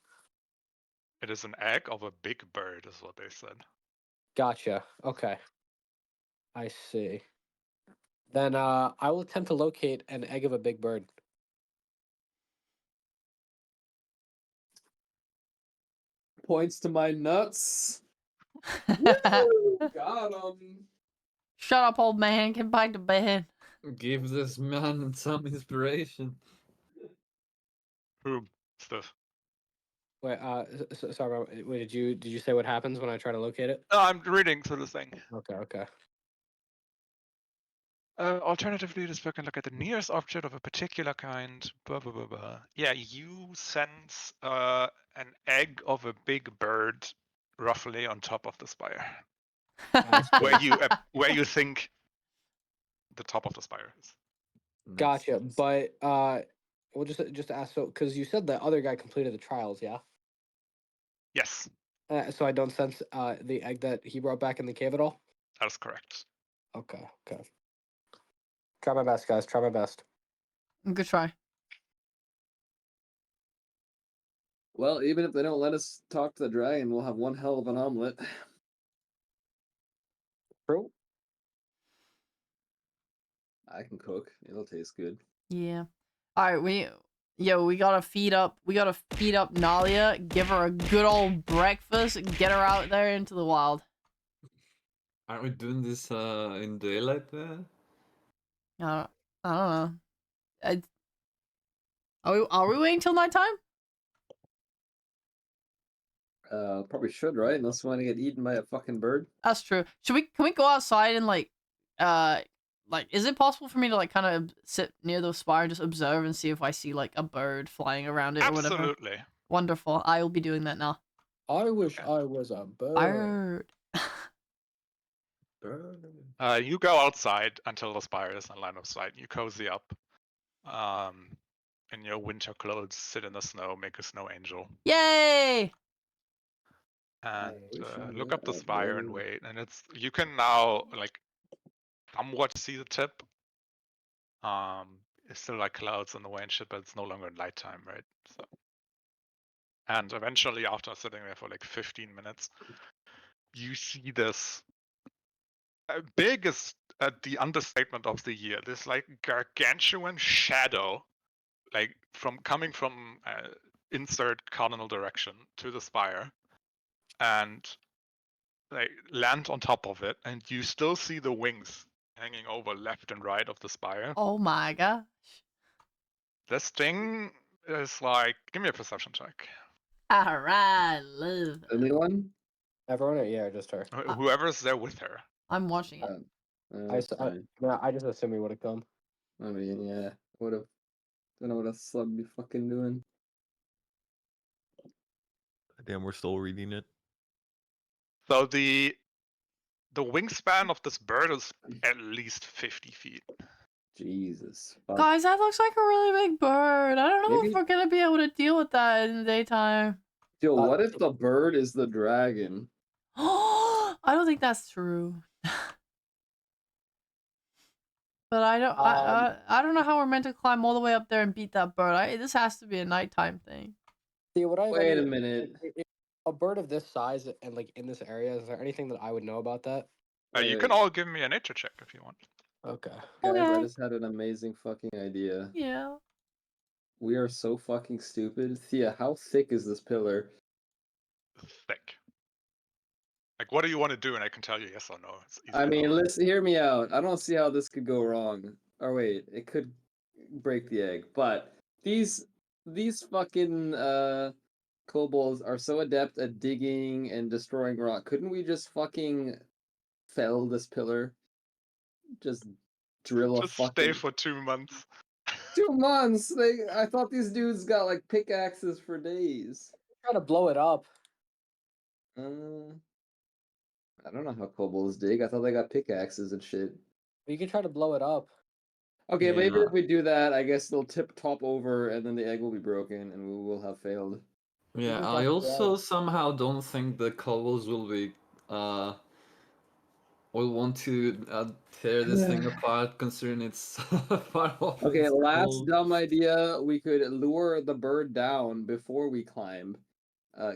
It is an egg of a big bird, is what they said. Gotcha. Okay. I see. Then I will attempt to locate an egg of a big bird. Points to my nuts. Woo! Got him. Shut up, old man. Get back to bed. Give this man some inspiration. Whom? Stuff. Wait, sorry. Wait, did you say what happens when I try to locate it? No, I'm reading through the thing. Okay. Alternatively, this book can look at the nearest object of a particular kind. Blah, blah, blah, blah. Yeah, you sense an egg of a big bird roughly on top of the spire. Where you think the top of the spire is. Gotcha. But we'll just ask, so because you said the other guy completed the trials, yeah. Yes, So I don't sense the egg that he brought back in the cave at all. that is correct. Okay. Try my best, guys. Try my best. Good try. Well, even if they don't let us talk to the dragon, we'll have one hell of an omelet. True. I can cook. It'll taste good. Yeah. All right, we gotta feed up. We gotta feed up Nalia. Give her a good old breakfast. Get her out there into the wild. Aren't we doing this in daylight there? I don't know. Are we waiting till nighttime? Probably should, right? Unless we want to get eaten by a fucking bird. That's true. Can we go outside and like is it possible for me to like kind of sit near the spire and just observe and see if I see like a bird flying around it or whatever? Absolutely. Wonderful. I will be doing that now. I wish Okay. I was a bird. Bird. You go outside until the spire is in line of sight. You cozy up. In your winter clothes, sit in the snow, make a snow angel, Yay! and wish I look were up the a spire and bird. wait. And you can now like somewhat see the tip. It's still like clouds in the way and shit, but it's no longer nighttime, right? So, and eventually, after sitting there for like 15 minutes, you see this big is the understatement of the year. This like gargantuan shadow, like coming from insert cardinal direction to the spire, and like land on top of it, and you still see the wings hanging over left and right of the spire. Oh my gosh. This thing is like, give me a perception check. Alright, love. Anyone? Everyone, yeah, just her. Whoever's there with her. I'm watching it. That's fine. I just assume he would have come. I mean, yeah. Would have. Don't know what a slug be fucking doing. Damn, we're still reading it. So the wingspan of this bird is at least 50 feet. Jesus. Fuck. Guys, that looks like a really big bird. I don't know Maybe- if we're gonna be able to deal with that in the daytime. Yo, what if the bird is the dragon? I don't think that's true. But I don't know how we're meant to climb all the way up there and beat that bird. This has to be a nighttime thing. See, would I have Wait any- a minute. A bird of this size and like in this area, is there anything that I would know about that? You can all give me a nature check if you want. Okay. Guys, I Okay. just had an amazing fucking idea. Yeah. We are so fucking stupid. Thea, how thick is this pillar? Thick. Like, what do you want to do? And I can tell you yes or no. It's easy I mean, enough. listen, hear me out. I don't see how this could go wrong. Or wait, it could break the egg. But these fucking kobolds are so adept at digging and destroying rock. Couldn't we just fucking fell this pillar? Just drill Just a stay fucking for 2 months. 2 months. I thought these dudes got like pickaxes for days. Try to blow it up. I don't know how kobolds dig. I thought they got pickaxes and shit. You can try to blow it up. Okay, but even Yeah. if we do that, I guess they'll tip top over, and then the egg will be broken, and we will have failed. Yeah, just I drop the also egg. somehow don't think the kobolds will be will want to tear this thing apart, considering it's far off. Okay, It's last cold. dumb idea. We could lure the bird down before we climb,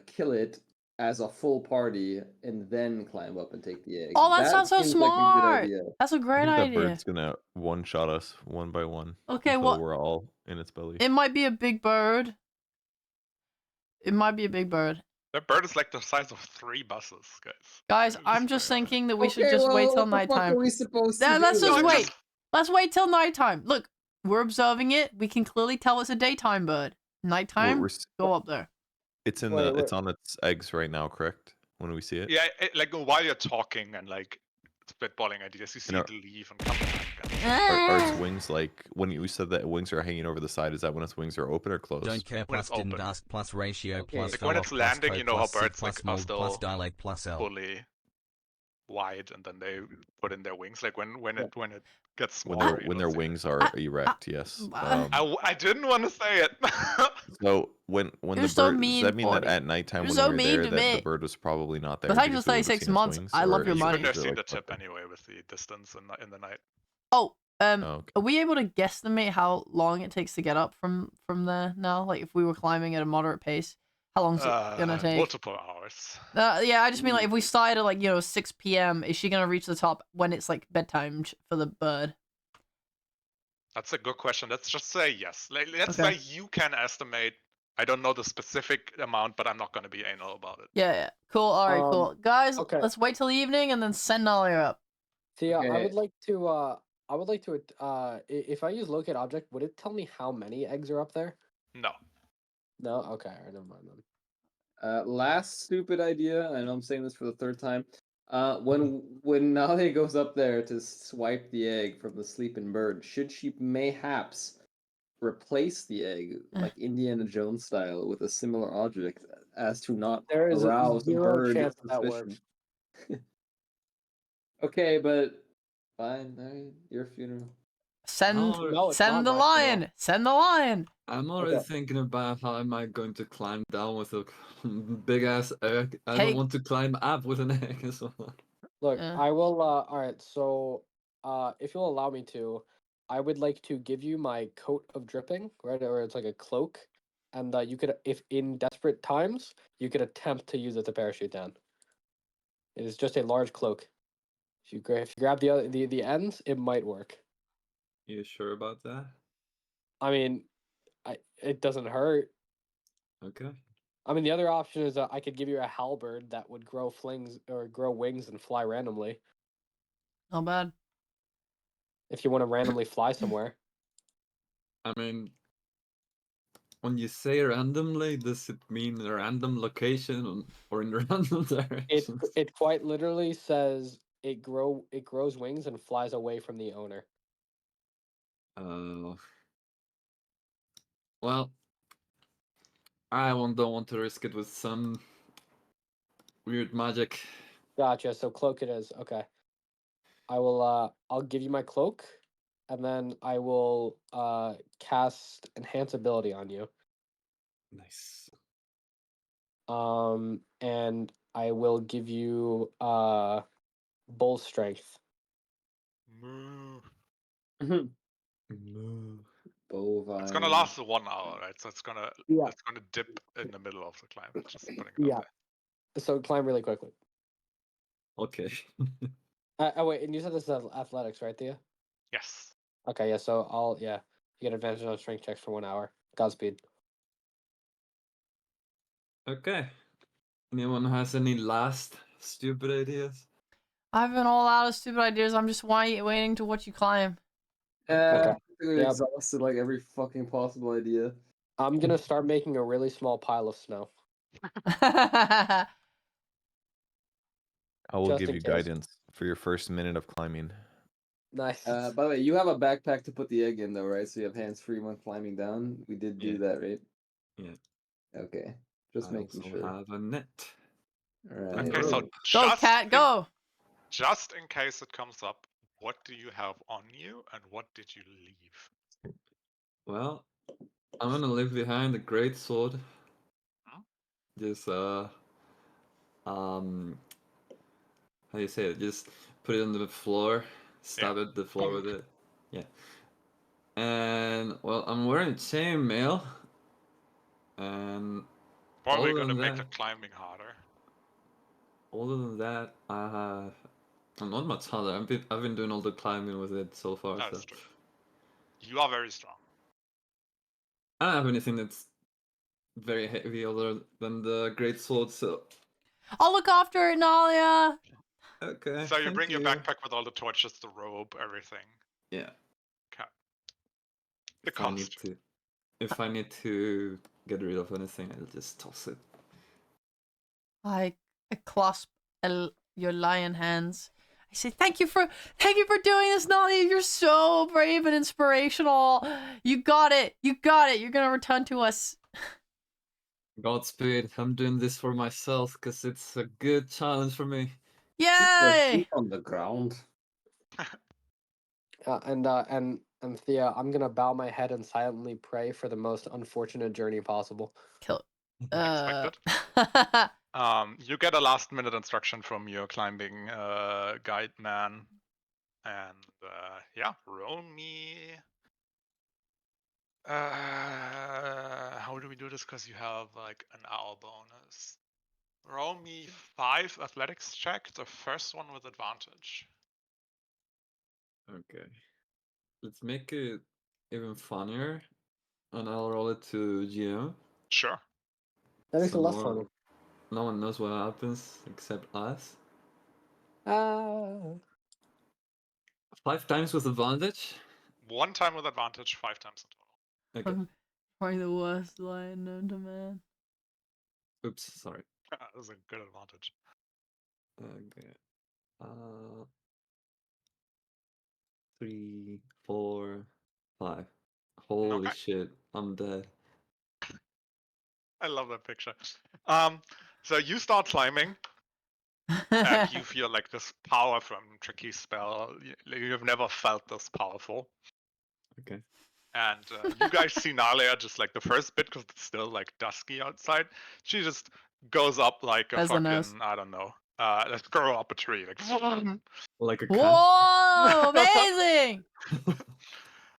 kill it as a full party, and then climb up and take the egg. Oh, that sounds so seems like a good smart. idea. That's a I great think that idea. bird's gonna one-shot us one by one Okay, until well, we're all in its belly. it might be a big bird. It might be a big bird. That bird is like the size of 3 buses, guys. Guys, I'm just going on. thinking that we should Okay, just wait well, till what the fuck nighttime. are we supposed to Yeah, do? let's just then? wait. Let's wait till nighttime. Look, we're observing it. We can clearly tell it's a daytime bird. Nighttime, go up there. It's in Wait, it's on its eggs right now, correct? When we see it. Yeah, like while you're talking and like spitballing ideas, you see know- it leave and come back. Are its wings like when you said that wings are hanging over the side? Is that when its wings are open or closed? Don't care When plus it's didn't open. ask plus ratio Okay. plus Like fell when off it's plus landing, code you know how plus sig birds plus like are mold plus still dilate plus L. fully wide, and then they put in their wings. Like when it gets When smaller, you when don't their see it. wings are erect, yes. I didn't want to say it. So when You're the so bird, does mean, that mean that Forty. at nighttime You're when so we were mean there to that the me. bird was probably not there? But thanks because for we would've 36 seen its months. wings, I love or your is You it- money. couldn't have is it, seen like, the tip perfect? anyway with the distance in the night. Oh, Oh, okay. are we able to guesstimate how long it takes to get up from there now? Like if we were climbing at a moderate pace, how long is it gonna take? Multiple hours. Yeah, I just mean like if we started at like 6 p.m., is she gonna reach the top when it's like bedtime for the bird? That's a good question. Let's just say yes. Let's Okay. say you can estimate. I don't know the specific amount, but I'm not going to be anal about it. Yeah. Cool. All right. Cool. Guys, okay. let's wait till the evening and then send Nalia up. See, I Okay. would like to. If I use locate object, would it tell me how many eggs are up there? No. No. Okay. All right, never mind then. Last stupid idea. I know I'm saying this for the third time. When Nalia goes up there to swipe the egg from the sleeping bird, should she mayhaps replace the egg like Indiana Jones style with a similar object as to not There is arouse the zero bird chance that suspicion? works. Okay, but fine. All right, your funeral. Send No, it's send not the my lion. funeral. Send the lion. I'm already Okay. thinking about how am I going to climb down with a big ass egg. I Hey. don't want to climb up with an egg as well. Look, Yeah. I will. All right. So, if you'll allow me to, I would like to give you my coat of dripping, right? Or it's like a cloak, and you could, if in desperate times, you could attempt to use it to parachute down. It is just a large cloak. If you grab the ends, it might work. You sure about that? I mean, it doesn't hurt. Okay. I mean, the other option is I could give you a halberd that would grow grow wings and fly randomly. Not bad. If you want to randomly fly somewhere. I mean, when you say randomly, does it mean a random location or in random directions? It quite literally says it grows wings and flies away from the owner. Well, don't want to risk it with some weird magic. Gotcha. So cloak it is. Okay. I will I'll give you my cloak, and then I will cast enhance ability on you. Nice. And I will give you bull strength. Moo. Bovine. It's gonna last 1 hour, right? So it's gonna dip in the middle of the climb. Just putting it out there. So climb really quickly. Okay. Oh wait, and you said this is athletics, right, Thea? Yes. Okay, yeah. So you get advantage on strength checks for 1 hour. Godspeed. Okay. Anyone has any last stupid ideas? I've been all out of stupid ideas. I'm just waiting to watch you climb. Yeah, Okay. Yep. exhausted like every fucking possible idea. I'm gonna start making a really small pile of snow. I will Just give in you case. guidance for your first minute of climbing. Nice. By the way, you have a backpack to put the egg in, though, right? So you have hands free when climbing down. We did do Yeah. that, right? Yeah. Okay, just I making also sure. have a net. Alright. Okay, so Go. Go, cat, go! just in case it comes up, what do you have on you and what did you leave? Well, I'm gonna leave behind the great sword. Hmm? Just how do you say it? Just put it on the floor, stab it the floor with it. Yeah. And well, I'm wearing chainmail, and Probably other gonna than make that, the climbing harder. I'm not much harder. I've been doing all the climbing with it so far, so That's true. You are very strong. I don't have anything that's very heavy other than the great sword. So I'll look after it, Nalia! okay, So you thank bring your you. backpack with all the torches, the rope, everything. Yeah. Okay. The If I need costume. to, if I need to get rid of anything, I'll just toss it. I clasp your lion hands. I say, thank you for doing this, Nalia. You're so brave and inspirational. You got it. You got it. You're gonna return to us. Godspeed. I'm doing this for myself because it's a good challenge for me. Keep your Yay! feet on the ground. And Thea, I'm gonna bow my head and silently pray for the most unfortunate journey possible. Kill. Expected. You get a last minute instruction from your climbing guide man. And yeah, roll me. How do we do this? Because you have like an hour bonus. Roll me 5 athletics check, the first one with advantage. Okay. Let's make it even funnier, and I'll roll it to GM. Sure. That makes So it less funny. no one knows what happens except us. 5 times with advantage. 1 time with advantage, 5 times in total. Okay. Probably the worst lion known to man. Oops, sorry. That was a good advantage. Okay. 3, 4, 5. Holy Okay. shit, I'm dead. I love that picture. So you start climbing, and you feel like this power from Tricky's spell. You've never felt this powerful. Okay. And you guys see Nalia just like the first bit because it's still like dusky outside. She just goes up like a As a fucking, nose. I don't know, let's grow up a tree. Like, Like a cat. Whoa! Amazing!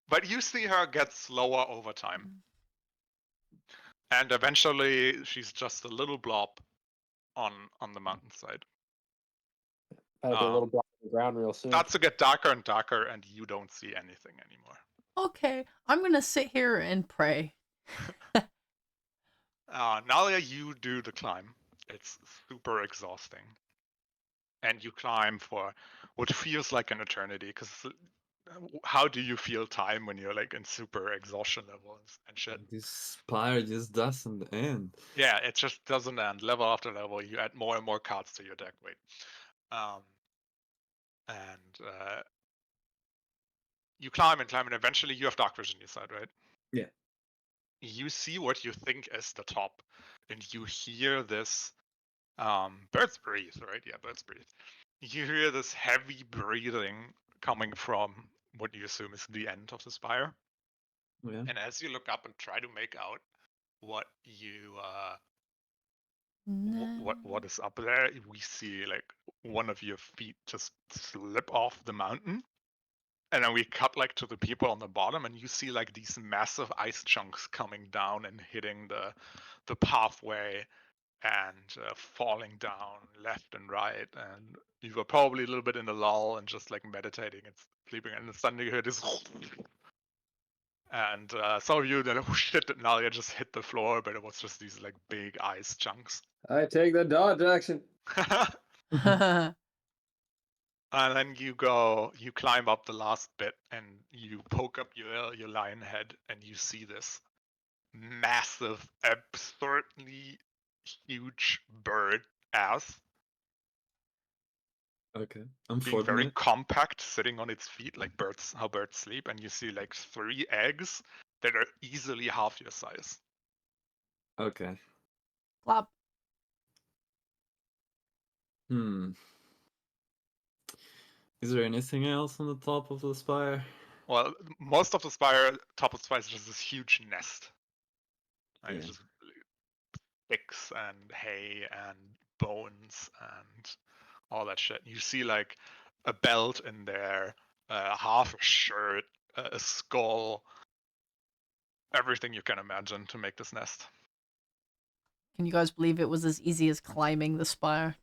but you see her get slower over time. And eventually she's just a little blob on the mountainside. I'll be a little block on the ground real soon. Starts to get darker and darker, and you don't see anything anymore. Okay, I'm gonna sit here and pray. Nalia, you do the climb. It's super exhausting. And you climb for what feels like an eternity, because how do you feel time when you're like in super exhaustion levels and shit? This spire just doesn't end. Yeah, it just doesn't end. Level after level, you add more and more cards to your deck weight. And you climb and climb, and eventually you have dark vision on your side, right? Yeah. You see what you think is the top, and you hear this birds breathe, right? Yeah, birds breathe. You hear this heavy breathing coming from what you assume is the end of the spire. Yeah. And as you look up and try to make out what you what is up there, we see like one of your feet just slip off the mountain. And then we cut like to the people on the bottom, and you see like these massive ice chunks coming down and hitting the pathway and falling down left and right. And you were probably a little bit in a lull and just like meditating and sleeping, and then suddenly you hear this. And some of you then, oh shit, Nalia just hit the floor, but it was just these like big ice chunks. I take the dodge action. And then you climb up the last bit, and you poke up your lion head, and you see this massive, absurdly huge bird ass Okay. being very Unfortunate. compact, sitting on its feet like birds, how birds sleep, and you see like 3 eggs that are easily half your size. Okay. Clap. Hmm. Is there anything else on the top of the spire? Well, most of the spire, top of the spire is just this huge nest. Like, Yeah. it's just sticks and hay and bones and all that shit. You see like a belt in there, half a shirt, a skull, everything you can imagine to make this nest. Can you guys believe it was as easy as climbing the spire?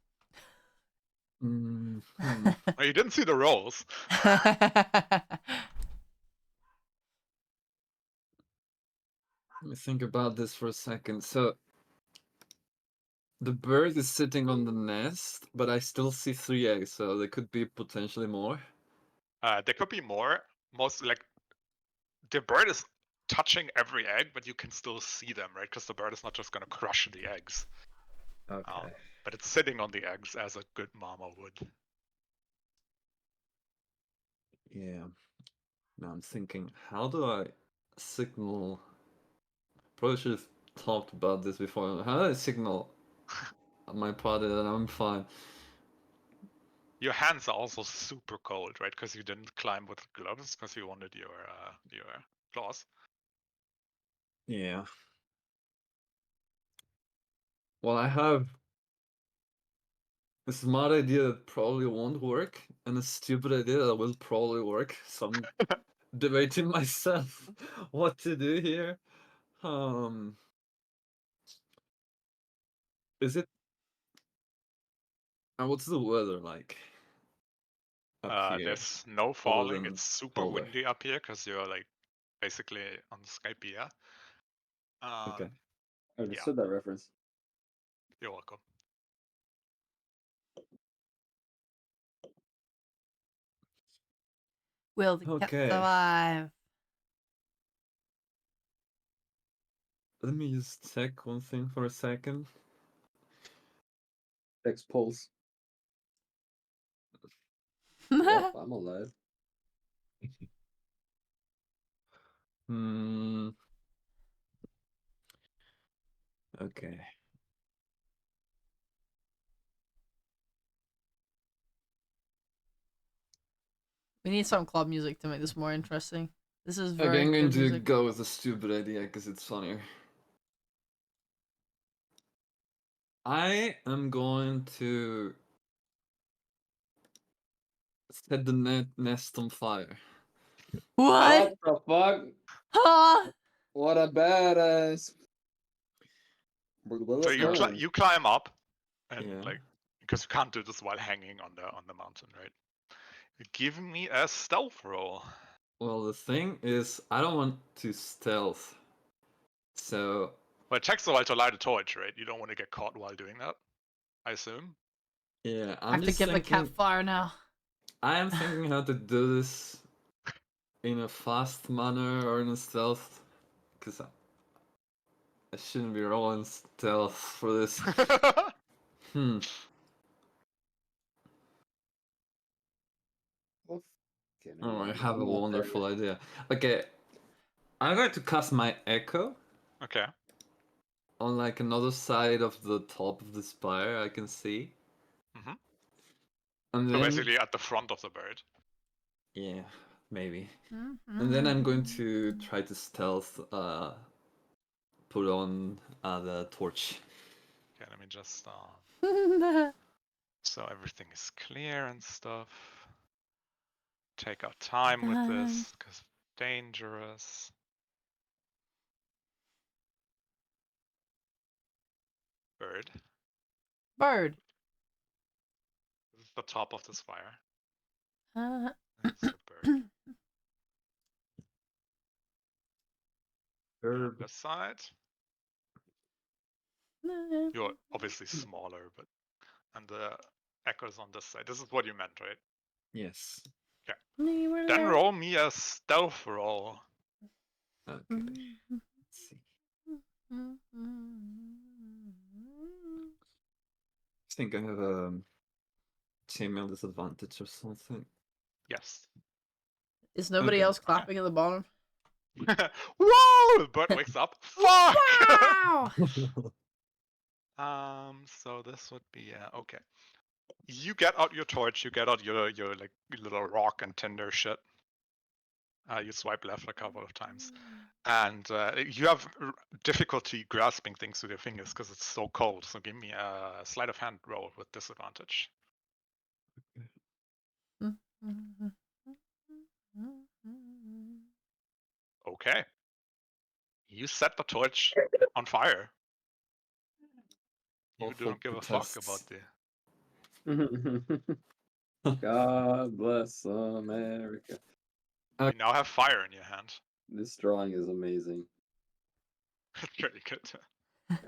Hmm. Well, you didn't see the rolls. Let me think about this for a second. So the bird is sitting on the nest, but I still see 3 eggs, so there could be potentially more. There could be more. Most like the bird is touching every egg, but you can still see them, right? Because the bird is not just gonna crush the eggs. Okay. But it's sitting on the eggs as a good mama would. Yeah. Now I'm thinking, how do I signal? Probably should have talked about this before. How do I signal my party that I'm fine? Your hands are also super cold, right? Because you didn't climb with gloves because you wanted your claws. Yeah. Well, I have a smart idea that probably won't work, and a stupid idea that will probably work. So I'm debating myself what to do here. Is it? What's the weather like up here? There's snow Other falling. than It's super colder. windy up here because you're like basically on Skype. Okay. I understood that reference. You're welcome. Will the cat Okay. survive? Let me just check one thing for a second. Expulse. Yep, I'm alive. Hmm. Okay. We need some club music to make this more interesting. This is Okay, very I'm going good to music. go with a stupid idea because it's funnier. I am going to set the nest on fire. What? What the fuck? Huh? What a badass. Well, So let's go. you climb up, and Yeah. like because you can't do this while hanging on the mountain, right? Give me a stealth roll. Well, the thing is, I don't want to stealth. So. Well, it takes a while to light a torch, right? You don't want to get caught while doing that, I assume. Yeah, I I'm have to just give the thinking. cat fire now. I am thinking how to do this in a fast manner or in a stealth, because I shouldn't be rolling stealth for this. Hmm. Well, Oh, I I'm have a not there wonderful yet. idea. Okay, I'm going to cast my echo Okay. on like another side of the top of the spire I can see. Mm-hmm. And So then, basically at the front of the bird. yeah, maybe. Mm-hmm. And then I'm going to try to stealth, put on the torch. Okay, let me just so everything is clear and stuff. Take our time with this because dangerous. Bird. Bird. This is the top of this fire. Uh, This is the bird. You're on Herb. this side. You're obviously smaller, but and the echo's on this side. This is what you meant, right? Yes. Okay. Then roll me a stealth roll. Okay. Let's see. I think I have a chainmail disadvantage or something. Yes. Is nobody Okay. else clapping at the bottom? Whoa! The bird wakes up. Fuck! Wow! So this would be okay. you get out your torch, you get out your like little rock and tinder shit. You swipe left a couple of times, and you have difficulty grasping things with your fingers because it's so cold. So give me a sleight of hand roll with disadvantage. Okay. You set the torch on fire. You Awful don't give a fuck about protests. the. God bless America. You now have fire in your hand. This drawing is amazing. It's really good.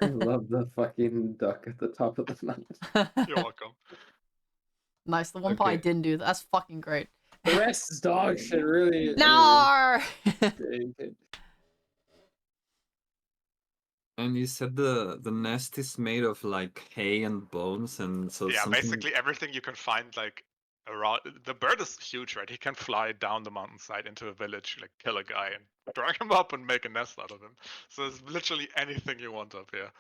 I love the fucking duck at the top of the mountain. You're welcome. Nice. The one part I Okay. didn't do. That's fucking great. The rest is dog shit, really. No. Okay. And you said the nest is made of like hay and bones, and so Yeah, something. basically everything you can find like around. The bird is huge, right? He can fly down the mountainside into a village, like kill a guy and drag him up and make a nest out of him. So there's literally anything you want up here.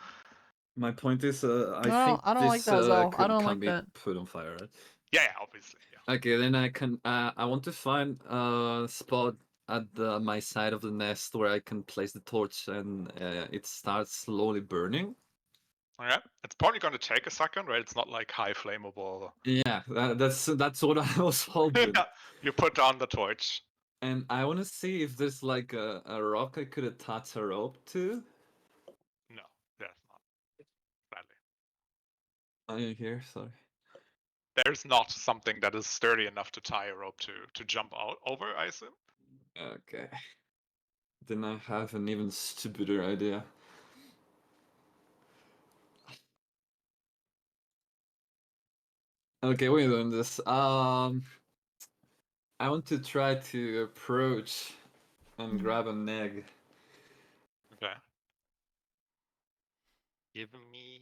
My point is, I No, think I don't like this that, Zell. I don't can like be that. put on fire, right? Yeah, obviously. Yeah. Okay, then I can. I want to find a spot at my side of the nest where I can place the torch, and it starts slowly burning. Okay. It's probably going to take a second, right? It's not like high flammable. Yeah, that's what I was hoping. You put down the torch. And I want to see if there's like a rock I could attach a rope to. No, there's not. Sadly. Are you here? Sorry. There's not something that is sturdy enough to tie a rope to jump out over, I assume. Okay. Then I have an even stupider idea. Okay, we're doing this. I want to try to approach and grab an egg. Okay. Give me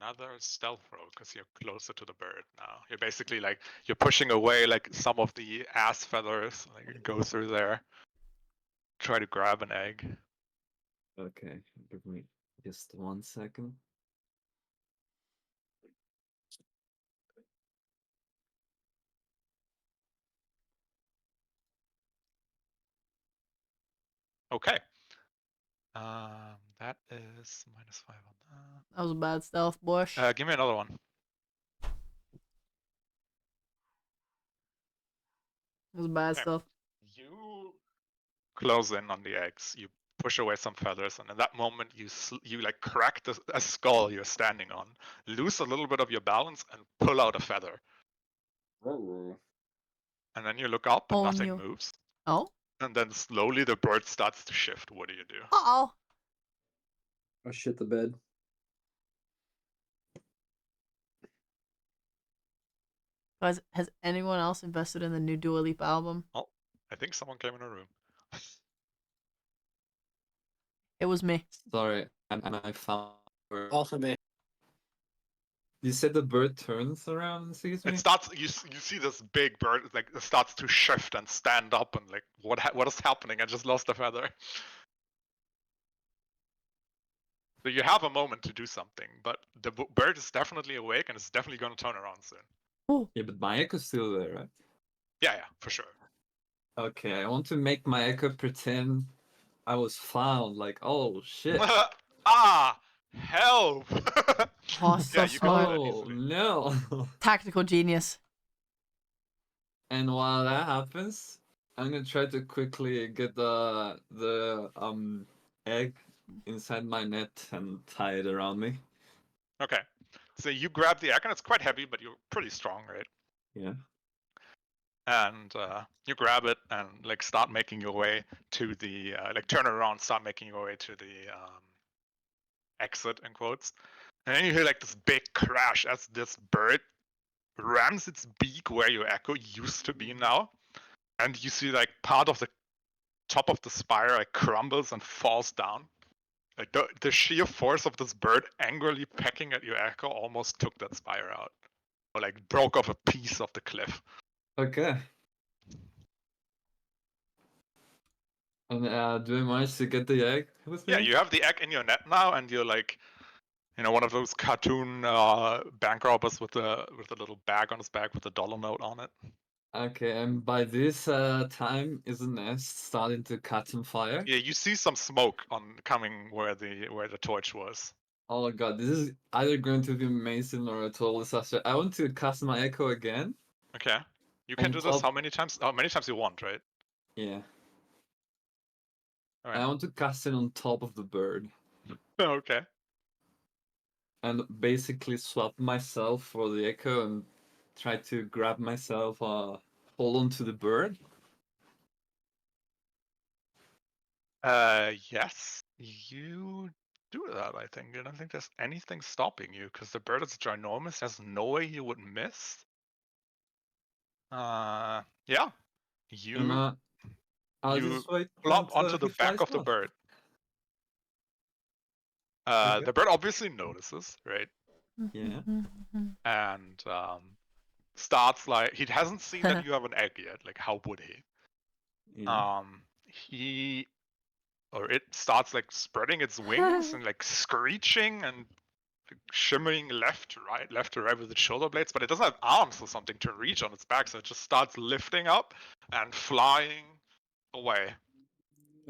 another stealth roll because you're closer to the bird now. You're basically like you're pushing away like some of the ass feathers. Like you go through there. Try to grab an egg. Okay, give me just 1 second. Okay. That is -5 on That was a bad stealth, Bush. that. Give me another one. That was bad Okay. stuff. You close in on the eggs. You push away some feathers, and in that moment, you like crack a skull you're standing on, lose a little bit of your balance, and pull out a feather. Oh. And then you look up, and Oh, nothing no. moves. Oh? And then slowly the bird starts to shift. What do you do? Uh-oh. Oh shit, the bed. Guys, has anyone else invested in the new Dua Lipa album? Oh, I think someone came in the room. It was me. Sorry, and I found. Also me. You said the bird turns around and sees me? It starts. You see this big bird like it starts to shift and stand up and like what is happening? I just lost a feather. So you have a moment to do something, but the bird is definitely awake and it's definitely going to turn around soon. Oh. Yeah, but my echo's still there, right? Yeah, for sure. Okay, I want to make my echo pretend I was found. Like, oh shit. Ah, help! Oh, so Yeah, you can do that smart. Oh easily. no. Tactical genius. And while that happens, I'm gonna try to quickly get the egg inside my net and tie it around me. Okay, so you grab the egg and it's quite heavy, but you're pretty strong, right? Yeah. And you grab it and like start making your way to the like turn around, start making your way to the exit in quotes, and then you hear like this big crash as this bird rams its beak where your echo used to be now, and you see like part of the top of the spire like crumbles and falls down. Like the sheer force of this bird angrily pecking at your echo almost took that spire out, or like broke off a piece of the cliff. Okay. And do I manage to get the egg with me? Yeah, you have the egg in your net now, and you're like, You know, one of those cartoon bank robbers with a little bag on his back with a dollar note on it. Okay, and by this time, is the nest starting to catch on fire? Yeah, you see some smoke on coming where the torch was. Oh my god, this is either going to be amazing or a total disaster. I want to cast my echo again. Okay. You can On do this top- how many times? How many times you want, right? Yeah. Alright. I want to cast it on top of the bird Okay. and basically swap myself for the echo and try to grab myself, hold on to the bird. Yes, you do that, I think. I don't think there's anything stopping you, because the bird is ginormous. There's no way you would miss. Yeah. You I'll you just wait plop until onto the he back flies of the past. bird. Okay. The bird obviously notices, right? Yeah. And starts like he hasn't seen that you have an egg yet. Like, how would he? Yeah. He or it starts like spreading its wings and like screeching and shimmering left to right with its shoulder blades, but it doesn't have arms or something to reach on its back, so it just starts lifting up and flying away.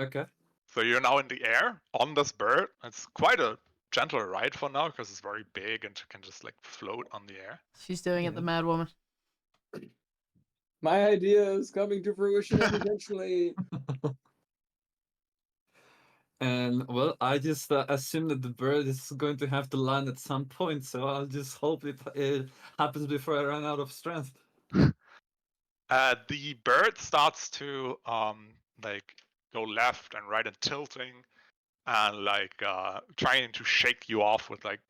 Okay. So you're now in the air on this bird. It's quite a gentle ride for now because it's very big and can just like float on the air. She's doing it, the mad woman. My idea is coming to fruition eventually. And well, I just assume that the bird is going to have to land at some point, so I'll just hope it happens before I run out of strength. The bird starts to like go left and right and tilting and like trying to shake you off with like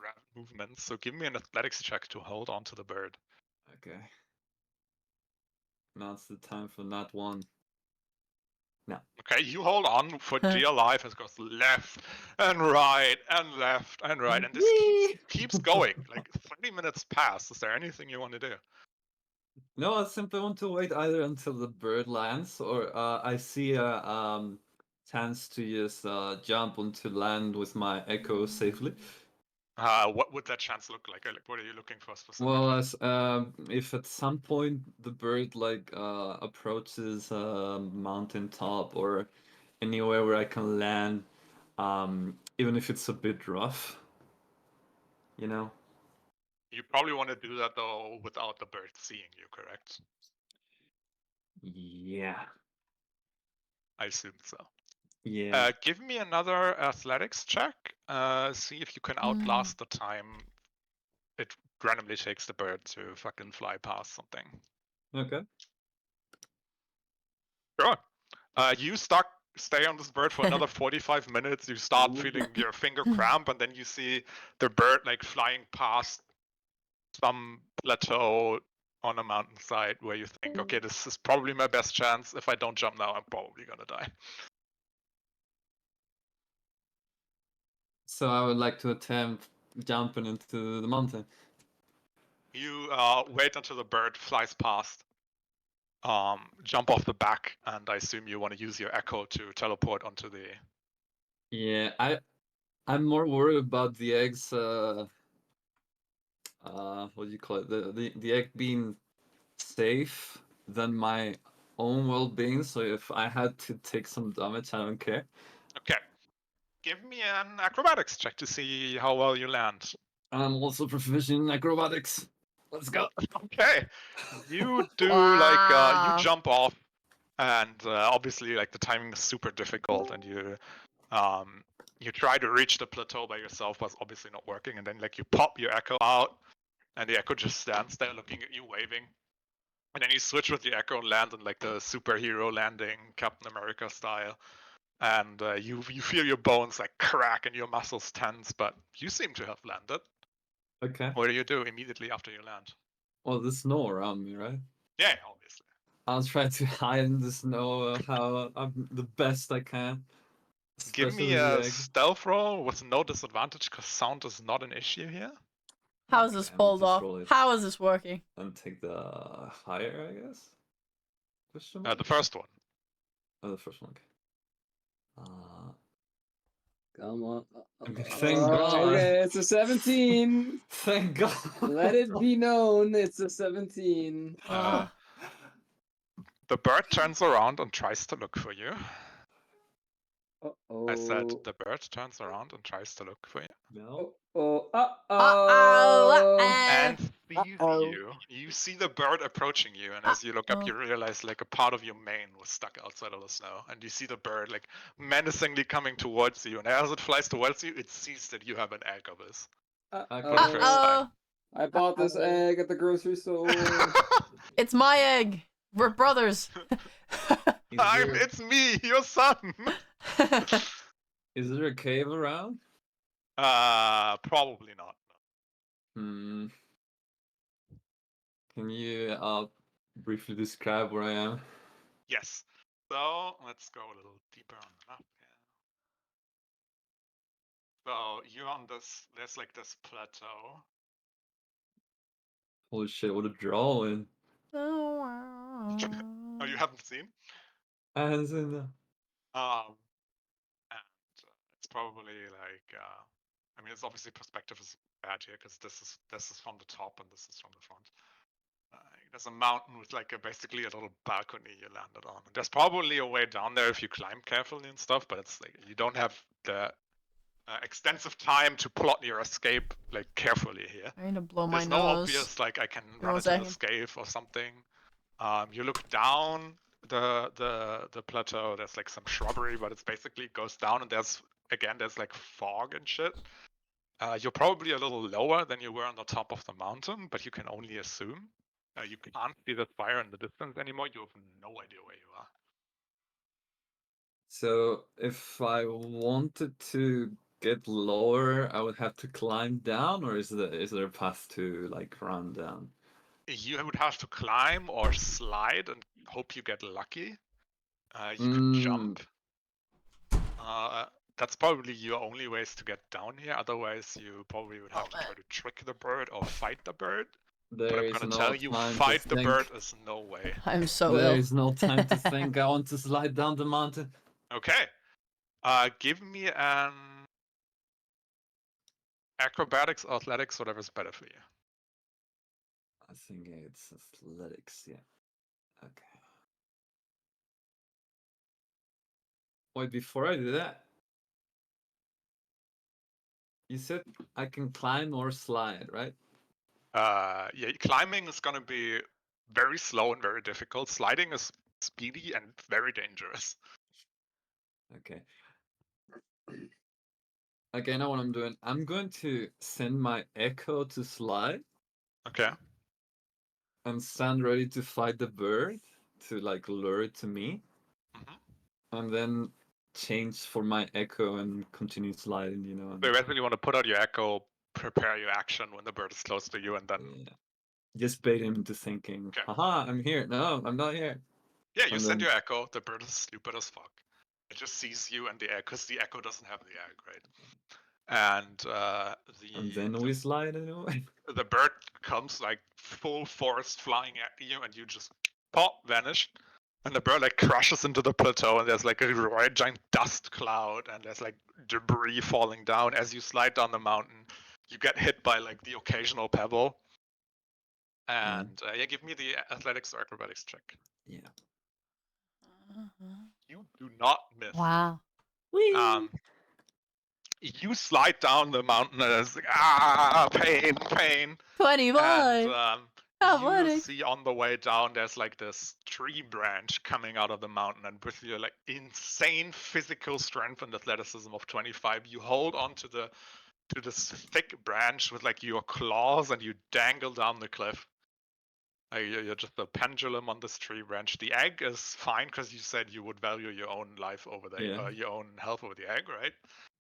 rapid movements. So give me an athletics check to hold on to the bird. Okay. Now's the time for that one. No. Okay, you hold on for dear life as it goes left and right and left and right, and this keeps going. Like 30 minutes pass. Is there anything you want to do? No, I simply want to wait either until the bird lands or I see a chance to just jump onto land with my echo safely. What would that chance look like? Like, what are you looking for specifically? Well, as if at some point the bird like approaches a mountain top or anywhere where I can land, even if it's a bit rough, you know. You probably want to do that though without the bird seeing you, correct? Yeah. I assume so. Yeah. Give me another athletics check. See if you can outlast the time it randomly takes the bird to fucking fly past something. Okay. Sure. You stay on this bird for another 45 minutes. You start feeling your finger cramp, and then you see the bird like flying past some plateau on a mountainside where you think, okay, this is probably my best chance. If I don't jump now, I'm probably gonna die. So I would like to attempt jumping into the mountain. You wait until the bird flies past. Jump off the back, and I assume you want to use your echo to teleport onto the. Yeah, I'm more worried about the eggs. What do you call it? The egg being safe than my own well-being. So if I had to take some damage, I don't care. Okay. Give me an acrobatics check to see how well you land. I'm also proficient in acrobatics. Let's go. Okay. You do Wow. you jump off, and obviously like the timing is super difficult, and you try to reach the plateau by yourself, but it's obviously not working. And then like you pop your echo out, and the echo just stands there looking at you, waving. And then you switch with the echo and land in like the superhero landing, Captain America style. And you feel your bones like crack and your muscles tense, but you seem to have landed. Okay. What do you do immediately after you land? Well, there's snow around me, right? Yeah, obviously. I'll try to hide in the snow how I'm the best I can. Give me Especially the a egg. stealth roll with no disadvantage because sound is not an issue here. How is this Okay, pulled just off? roll it. How is this working? And take the higher, I guess. Question The mark? first one. Oh, the first one. Okay. Come on. Thank God. Okay, it's a 17. Thank God. Let it be known, it's a 17. The bird turns around and tries to look for you. Uh-oh. I said the bird turns around and tries to look for you. No. And sees Uh-oh. you. You see the bird approaching you, and as you look up, you realize like a part of your mane was stuck outside of the snow, and you see the bird like menacingly coming towards you. And as it flies towards you, it sees that you have an egg of this Okay. for the first time. I bought this egg at the grocery store. It's my egg. We're brothers. It's me, your son. Is there a cave around? Probably not. Hmm. Can you briefly describe where I am? Yes. So let's go a little deeper on the map here. So you're on this. There's like this plateau. Holy shit! What a drawing! Oh, you haven't seen? I haven't seen that. And it's probably like. I mean, it's obviously perspective is bad here because this is from the top and this is from the front. There's a mountain with like basically a little balcony you landed on. There's probably a way down there if you climb carefully and stuff, but it's like you don't have the extensive time to plot your escape like carefully here. I need to blow my There's no nose. obvious like I can Give me run one into the second. escape or something. You look down the plateau. There's like some shrubbery, but it's basically goes down and there's like fog and shit. You're probably a little lower than you were on the top of the mountain, but you can only assume. You can't see the fire in the distance anymore. You have no idea where you are. So if I wanted to get lower, I would have to climb down, or is there a path to like run down? You would have to climb or slide and hope you get lucky. You could jump. That's probably your only ways to get down here. Otherwise, you probably would have to try to trick the bird or fight the bird. But There I'm is gonna no tell you, time fight to the think. bird is no way. I'm so There ill. is no time to think. I want to slide down the mountain. Okay. Give me an acrobatics, athletics, whatever's better for you. I think it's athletics, yeah. Okay. Wait, before I do that, you said I can climb or slide, right? Yeah, climbing is gonna be very slow and very difficult. Sliding is speedy and very dangerous. Okay. Okay, I know what I'm doing. I'm going to send my echo to slide Okay. and stand ready to fight the bird to like lure it to me. And then change for my echo and continue sliding, you know. So you basically want to put out your echo, prepare your action when the bird is close to you, and then just bait him into thinking, okay. haha, I'm here. No, I'm not here. Yeah, you And send then- your echo. The bird is stupid as fuck. It just sees you and the egg, because the echo doesn't have the egg, right? And then we slide anyway. the bird comes like full force flying at you, and you just pop, vanish. And the bird like crashes into the plateau, and there's like a giant dust cloud, and there's like debris falling down. As you slide down the mountain, you get hit by like the occasional pebble. And yeah, give me the athletics or acrobatics check. Yeah. You do not miss. Wow. You slide down the mountain, and it's like pain, pain. 25. And you Athletics. see on the way down, there's like this tree branch coming out of the mountain, and with your like insane physical strength and athleticism of 25, you hold on to this thick branch with like your claws, and you dangle down the cliff. You're just a pendulum on this tree branch. The egg is fine because you said you would value your own life over your own health over the egg, right?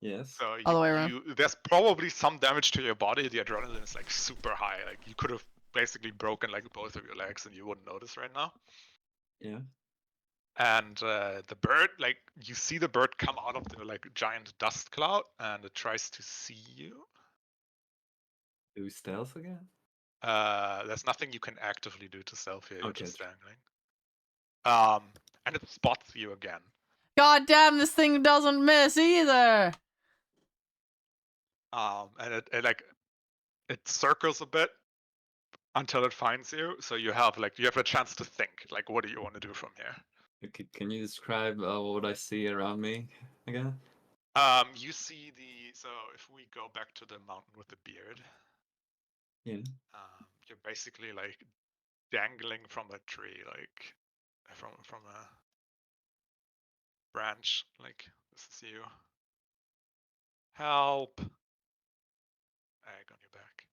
Yes. So All the way around. there's probably some damage to your body. The adrenaline is like super high. Like you could have basically broken like both of your legs and you wouldn't notice right now. Yeah. And the bird, like you see the bird come out of the like giant dust cloud, and it tries to see you. Do we stealth again? There's nothing you can actively do to stealth here. You're Okay. just dangling. And it spots you again. God damn, this thing doesn't miss either. and it circles a bit until it finds you. So you have a chance to think. Like, what do you want to do from here? Can you describe what I see around me again? You see so if we go back to the mountain with the beard, Yeah. you're basically like dangling from a tree, like from a branch. Like, this is you. Help! Egg on your back.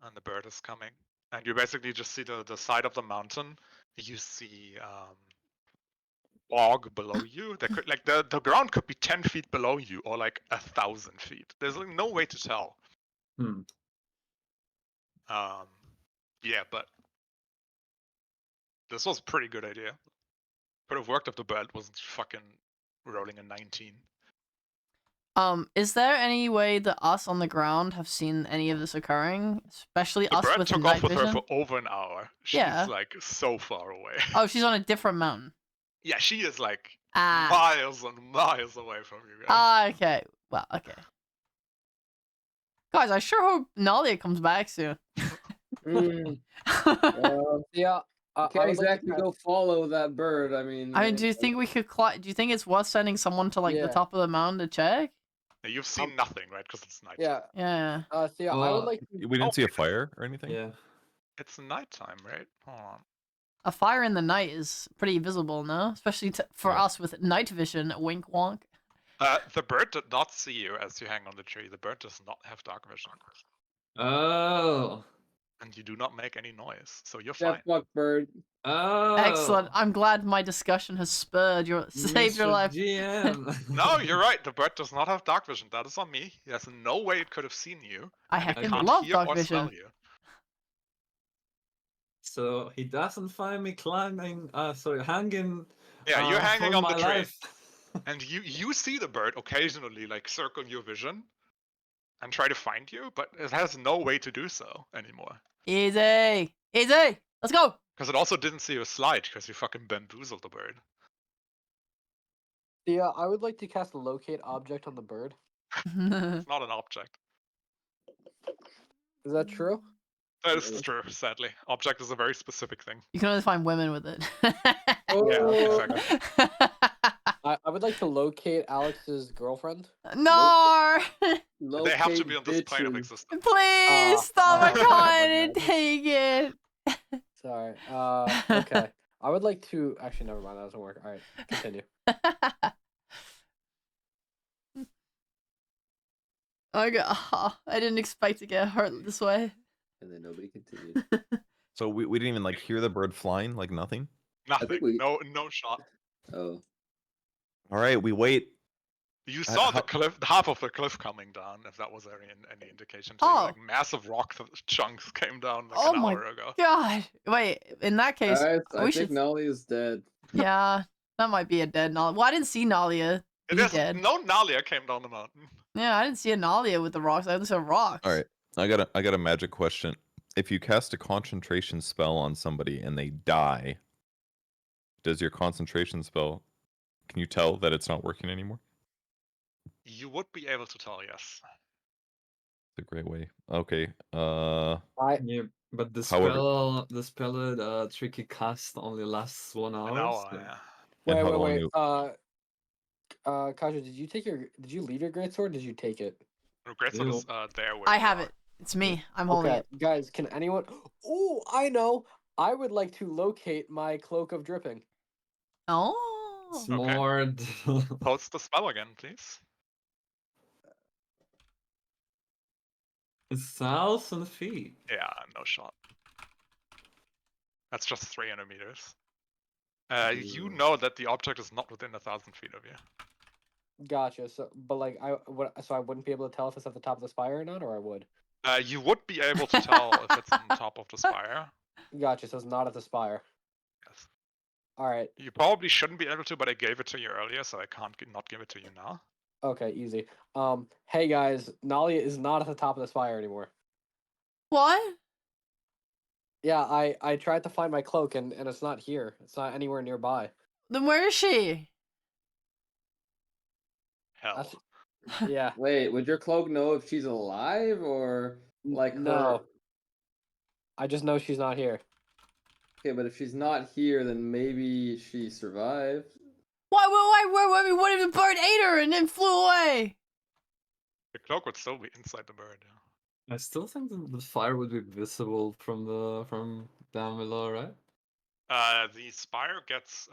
And the bird is coming. And you basically just see the side of the mountain. You see bog below you. There could the ground could be 10 feet below you or like 1,000 feet. There's like no way to tell. Hmm. Yeah, but this was a pretty good idea. Could have worked if the bird wasn't fucking rolling a 19. Is there any way that us on the ground have seen any of this occurring? Especially The us bird with took night off with vision? her for over an hour. She's Yeah. like so far away. Oh, she's on a different mountain. Yeah, she is like Ah. miles and miles away from you guys. Ah, okay. Well, okay. Guys, I sure hope Nalia comes back soon. Yeah, I can't would like to exactly go follow that bird. I mean, I mean, do you think we could do you think it's worth sending someone to like the Yeah. top of the mountain to check? You've seen nothing, right? Because it's night. Yeah. Yeah. Thea, I Well, would like to. We didn't see a fire or anything. Yeah. It's nighttime, right? Hold on. A fire in the night is pretty visible, no? Especially for Yeah. us with night vision. Wink, wonk. The bird did not see you as you hang on the tree. The bird does not have dark vision. Oh. And you do not make any noise, so you're that fine. fuck bird. Oh. Excellent. I'm glad my discussion has saved your Mr. life. GM. No, you're right. The bird does not have dark vision. That is on me. There's no way it could have seen you. I And it heckin' can't love hear dark or vision. smell you. So he doesn't find me climbing. Hanging. Yeah, you're hanging for on my the tree. life. And you see the bird occasionally like circle your vision and try to find you, but it has no way to do so anymore. Easy. Easy. Let's go. Because it also didn't see you slide because you fucking bamboozled the bird. Thea, I would like to cast a locate object on the bird. It's not an object. Is that true? That is true, sadly. Object is a very specific thing. You can only find women with it. Oh, exactly. I would like to locate Alex's girlfriend. No. They have to be on this plane of bitches. existence. Please stop recording and take it. Sorry. Okay. I would like to. Actually, never mind. That doesn't work. All right. Continue. I didn't expect to get hurt this way. And then nobody continued. So we didn't even like hear the bird flying, like nothing. Nothing. we- No shot. Oh, All right, we wait. You saw the how- cliff, half of the cliff coming down, if that was any indication to you. Like massive rock chunks came down like an hour ago. God. Wait, in that case, guys, I we think should. Nolly is dead. Yeah, that might be a dead Nalia. Well, I didn't see Nalia. It He's is dead. no Nalia came down the mountain. Yeah, I didn't see a Nalia with the rocks. I just saw rocks. All right, I got a magic question. If you cast a concentration spell on somebody and they die, does your concentration spell? Can you tell that it's not working anymore? You would be able to tell, yes. It's a great way. Okay. Yeah, but the However- spell tricky cast only lasts 1 hour. An hour, so- yeah. And how long Wait. you- Kasha, did you leave your greatsword? Or did you take it? Greatsword is there. Where I you have are. it. It's me. I'm holding Okay, it. guys, can anyone? Oh, I know. I would like to locate my cloak of dripping. Oh. It's Okay. more. Post the spell again, please. It's 1,000 feet. Yeah, no shot. That's just 300 meters. You know that the object is not within 1,000 feet of you. Gotcha. So, but like, I wouldn't be able to tell if it's at the top of the spire or not, or I would. You would be able to tell if it's on top of the spire. Gotcha. So it's not at the spire. Yes. All right. You probably shouldn't be able to, but I gave it to you earlier, so I can't not give it to you now. Okay, easy. Hey guys, Nalia is not at the top of the spire anymore. What? Yeah, I tried to find my cloak and it's not here. It's not anywhere nearby. Then where is she? Hell. That's- Yeah. Wait, would your cloak know if she's alive or like her? No. I just know she's not here. Okay, but if she's not here, then maybe she survived. What if the bird ate her and then flew away? The cloak would still be inside the bird. Yeah. I still think that the fire would be visible from down below, right? The spire gets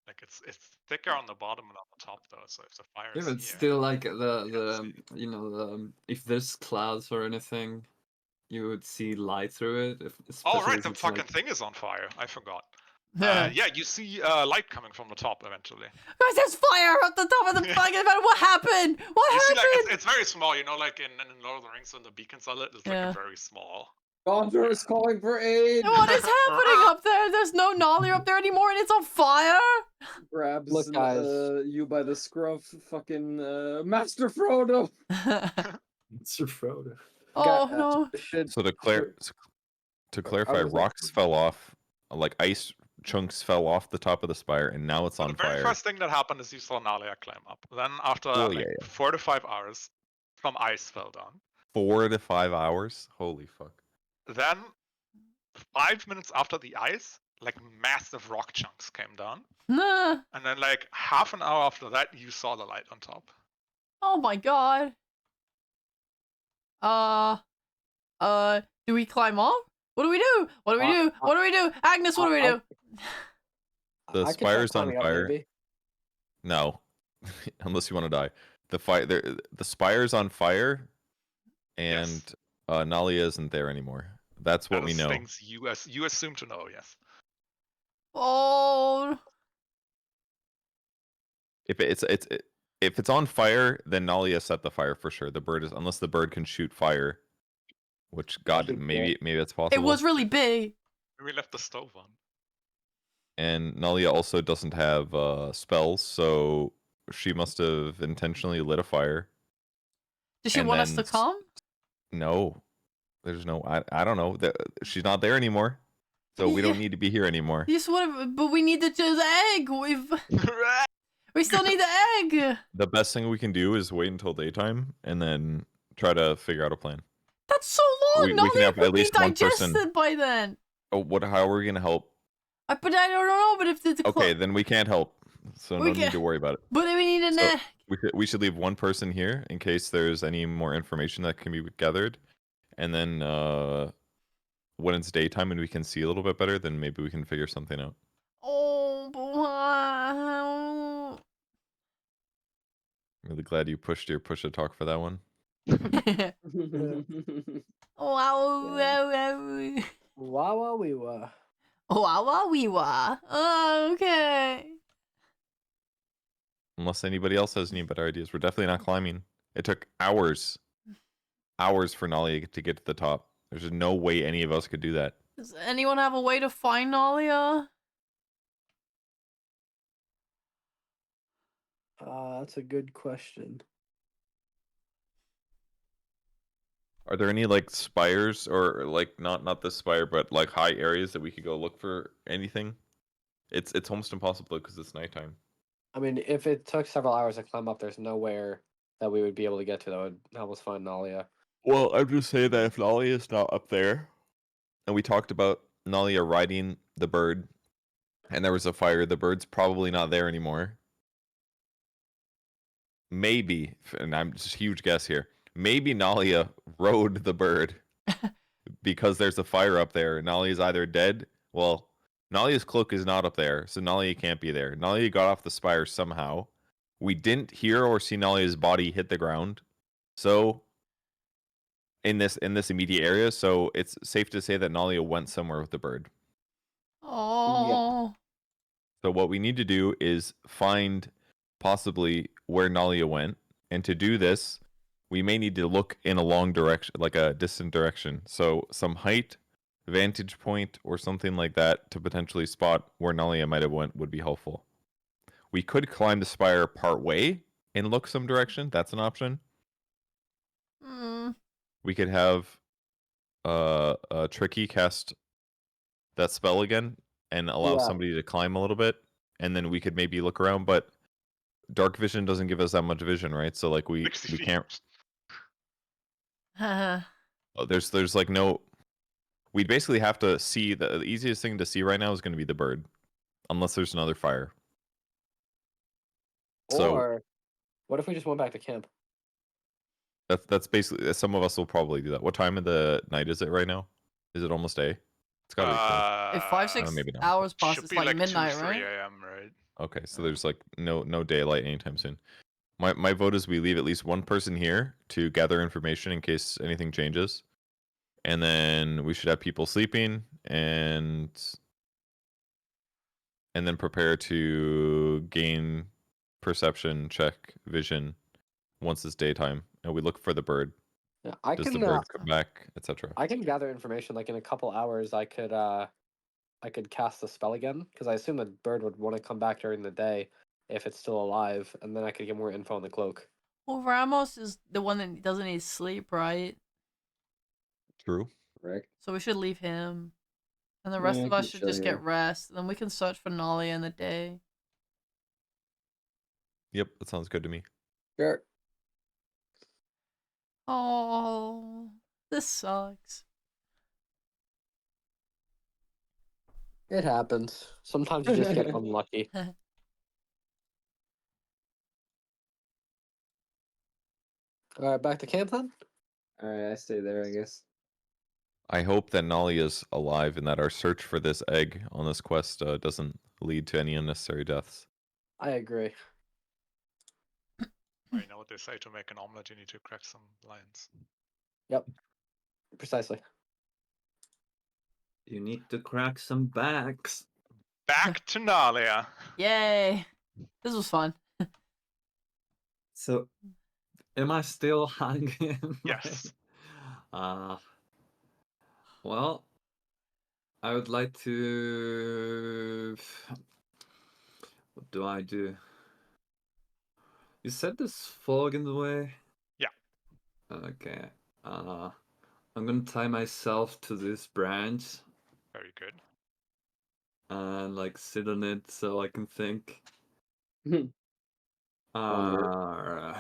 like it's thicker on the bottom and on the top though. So if the fire Yeah, is but here, still, like can't see. you know if there's clouds or anything, you would see light through it. Oh Especially right, if the it's fucking like thing is on fire. I forgot. Yeah. Yeah, you see light coming from the top eventually. Guys, there's fire at the top of the fucking bed. What happened? What You see, like happened? it's very small. You know, like in Lord of the Rings when the beacons are lit, it's like Yeah. a very small. Gondor is calling for aid. What is happening up there? There's no Nolly up there anymore and it's on fire? Grabs Look, guys. you by the scruff, fucking Master Frodo. Mr. Frodo. Oh Guy- no. Should So to clarify, was like- rocks fell off, like ice chunks fell off the top of the spire, and now it's So on the very fire. first thing that happened is you saw Nalia climb up. Then after Well, like yeah. 4 to 5 hours, some ice fell down. 4 to 5 hours. Holy fuck. Then 5 minutes after the ice, like massive rock chunks came down. Nah. And then like half an hour after that, you saw the light on top. Oh my god. Do we climb off? What do we do? What do we do? What do we do? Agnes, what do we do? The I could try spire's on climbing up, fire. maybe. No, unless you want to die. The spire's on fire, and Yes. Nalia isn't there anymore. That's what That we is know. things you assume to know, yes. Oh. If it's on fire, then Nalia set the fire for sure. The bird is, unless the bird can shoot fire, which God, think maybe that's possible. It was really big. We left the stove on. And Nalia also doesn't have spells, so she must have intentionally lit a fire. Does she And want us to then come? No, there's no. I don't know. She's not there anymore, so we don't Yeah. need to be here anymore. Yes, but we need the egg. We still need the egg. The best thing we can do is wait until daytime and then try to figure out a plan. That's so long. We Nolly can have would at least be one digested person. by then. Oh, how are we gonna help? But I don't know. But if the Okay, then we can't help. So We no need can- to worry about it. but we need an So- egg. We should leave one person here in case there's any more information that can be gathered, and then when it's daytime and we can see a little bit better, then maybe we can figure something out. Oh, wow. Really glad you pushed your push to talk for that one. Wow. Wow, we were. Wow, wee wah. Oh, okay. Unless anybody else has any better ideas, we're definitely not climbing. It took hours for Nolly to get to the top. There's just no way any of us could do that. Does anyone have a way to find Nalia? That's a good question. Are there any like spires or like not this spire, but like high areas that we could go look for anything? It's almost impossible because it's nighttime. I mean, if it took several hours to climb up, there's nowhere that we would be able to get to that would help us find Nalia. Well, I'm just saying that if Nalia is not up there, and we talked about Nalia riding the bird, and there was a fire, the bird's probably not there anymore. Maybe, and I'm just a huge guess here, maybe Nalia rode the bird because there's a fire up there. Nalia's either dead. Well, Nalia's cloak is not up there, so Nalia can't be there. Nalia got off the spire somehow. We didn't hear or see Nalia's body hit the ground. So in this immediate area, so it's safe to say that Nalia went somewhere with the bird. Oh. So what we need to do is find possibly where Nalia went, and to do this, we may need to look in a long direction, like a distant direction. So some height, vantage point, or something like that to potentially spot where Nalia might have went would be helpful. We could climb the spire part way and look some direction. That's an option. Mm. We could have Tricky cast that spell again and allow Yeah. somebody to climb a little bit, and then we could maybe look around. But dark vision doesn't give us that much vision, right? So like we 60 feet. can't. There's like no. We'd basically have to see the easiest thing to see right now is going to be the bird, unless there's another fire. So Or what if we just went back to camp? that's basically some of us will probably do that. What time of the night is it right now? Is it almost day? It's gotta be close. If 5-6 maybe not. hours pass, should it's be like like midnight, 2, 3 right? a.m., right? Okay, so there's like no daylight anytime soon. My vote is we leave at least one person here to gather information in case anything changes, and then we should have people sleeping and then prepare to gain perception, check vision once it's daytime, and we look for the bird. Yeah, I Does can. the bird come back, etc.? I can gather information. Like in a couple hours, I could cast the spell again because I assume the bird would want to come back during the day if it's still alive, and then I could get more info on the cloak. Well, Ramos is the one that doesn't need sleep, right? True. Correct. So we should leave him. And the rest Yeah, of I us can should chill just here. get rest. Then we can search for Nolly in the day. Yep, that sounds good to me. Sure. Oh, this sucks. It happens. Sometimes you just get unlucky. All right, back to camp then. All right, I stay there, I guess. I hope that Nolly is alive and that our search for this egg on this quest doesn't lead to any unnecessary deaths. I agree. Well, you know what they say, to make an omelet, you need to crack some lions. Yep. Precisely. You need to crack some backs. Back to Nalia. Yay. This was fun. So, am I still hanging? Yes. Well, I would like to. What do I do? You said there's fog in the way? Yeah. Okay. I'm gonna tie myself to this branch Very good. and like sit on it so I can think. Onward.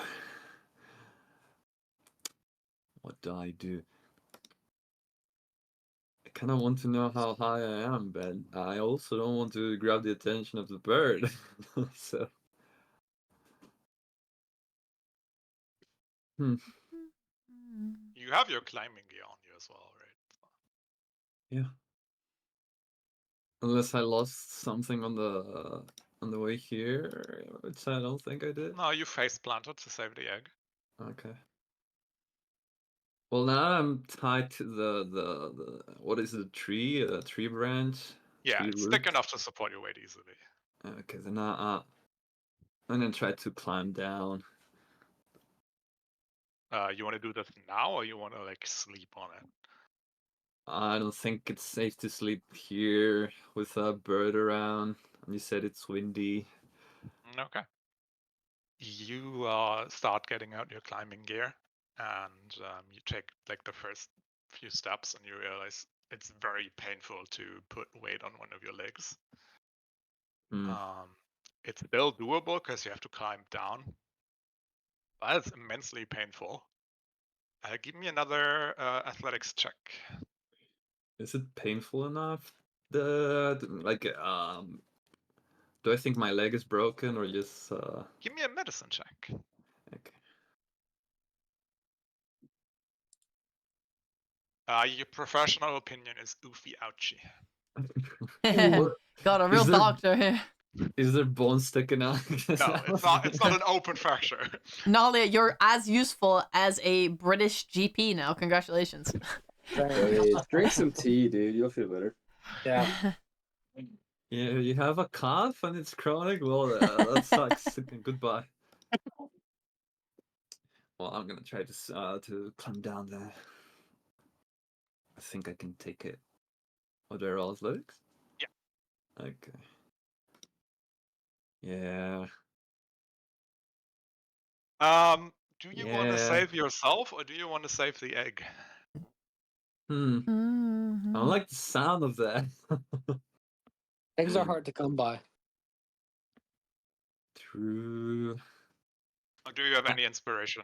What do I do? I kind of want to know how high I am, but I also don't want to grab the attention of the bird. So. You have your climbing gear on you as well, right? Yeah. Unless I lost something on the way here, which I don't think I did. No, you face planted to save the egg. Okay. Well, now I'm tied to the what is it, a tree branch? Yeah, Tree it's root? thick enough to support your weight easily. Okay, then I'm gonna try to climb down. You want to do that now, or you want to like sleep on it? I don't think it's safe to sleep here with a bird around. And you said it's windy. Okay. You start getting out your climbing gear, and you take like the first few steps, and you realize it's very painful to put weight on one of your legs. It's still doable because you have to climb down, but it's immensely painful. Give me another athletics check. Is it painful enough? Like do I think my leg is broken or just Give me a medicine check. okay. Your professional opinion is oofy ouchie. Got a real there- doctor here. Is there bone sticking out? No, it's not. It's not an open fracture. Nolly, you're as useful as a British GP now. Congratulations. Hey, drink some tea, dude. You'll feel better. Yeah. Yeah, you have a cough and it's chronic. Well, that sucks. Goodbye. Well, I'm gonna try to climb down there. I think I can take it. Are there all athletics? Yeah. Okay. Yeah. Do you want to Yeah. save yourself, or do you want to save the egg? I don't like the sound of that. Eggs are hard to come by. true. Or do you have any inspiration?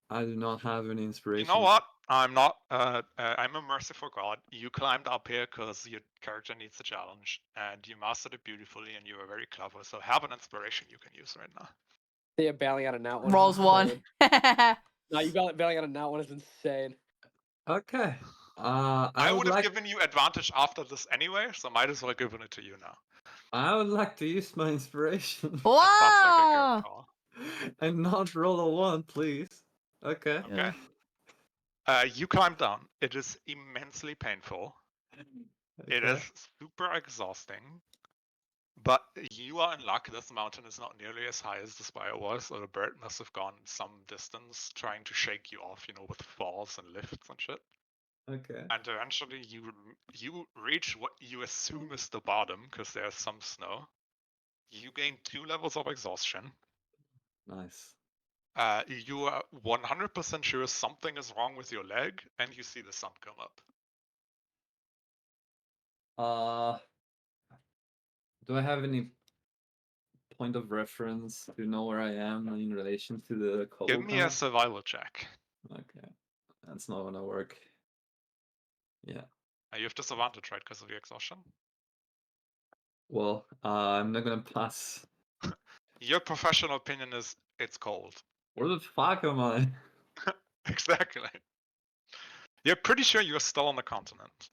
I do not have any You inspiration. know what? I'm not. I'm a merciful god. You climbed up here because your character needs a challenge, and you mastered it beautifully, and you were very clever. So have an inspiration you can use right now. Yeah, bailing out a nat one. Rolls is one. insane. No, you bailing out a nat one is insane. Okay. I would have like given you advantage after this anyway, so might as well give it to you now. I would like to use my inspiration That sounds like a Wow. good call. and not roll a 1, please. Okay. Okay. You climb down. It is immensely painful. It Okay. is super exhausting. But you are in luck. This mountain is not nearly as high as the spire was, so the bird must have gone some distance trying to shake you off, with falls and lifts and shit. Okay. And eventually you reach what you assume is the bottom, because there's some snow. You gain 2 levels of exhaustion. Nice. You are 100% sure something is wrong with your leg, and you see the sun come up. Do I have any point of reference to know where I am in relation to the cold? Give me a survival check. Okay. That's not gonna work. Yeah. You have disadvantage, right, because of the exhaustion? Well, I'm not gonna pass. Your professional opinion is it's cold. Where the fuck am I? Exactly. You're pretty sure you're still on the continent.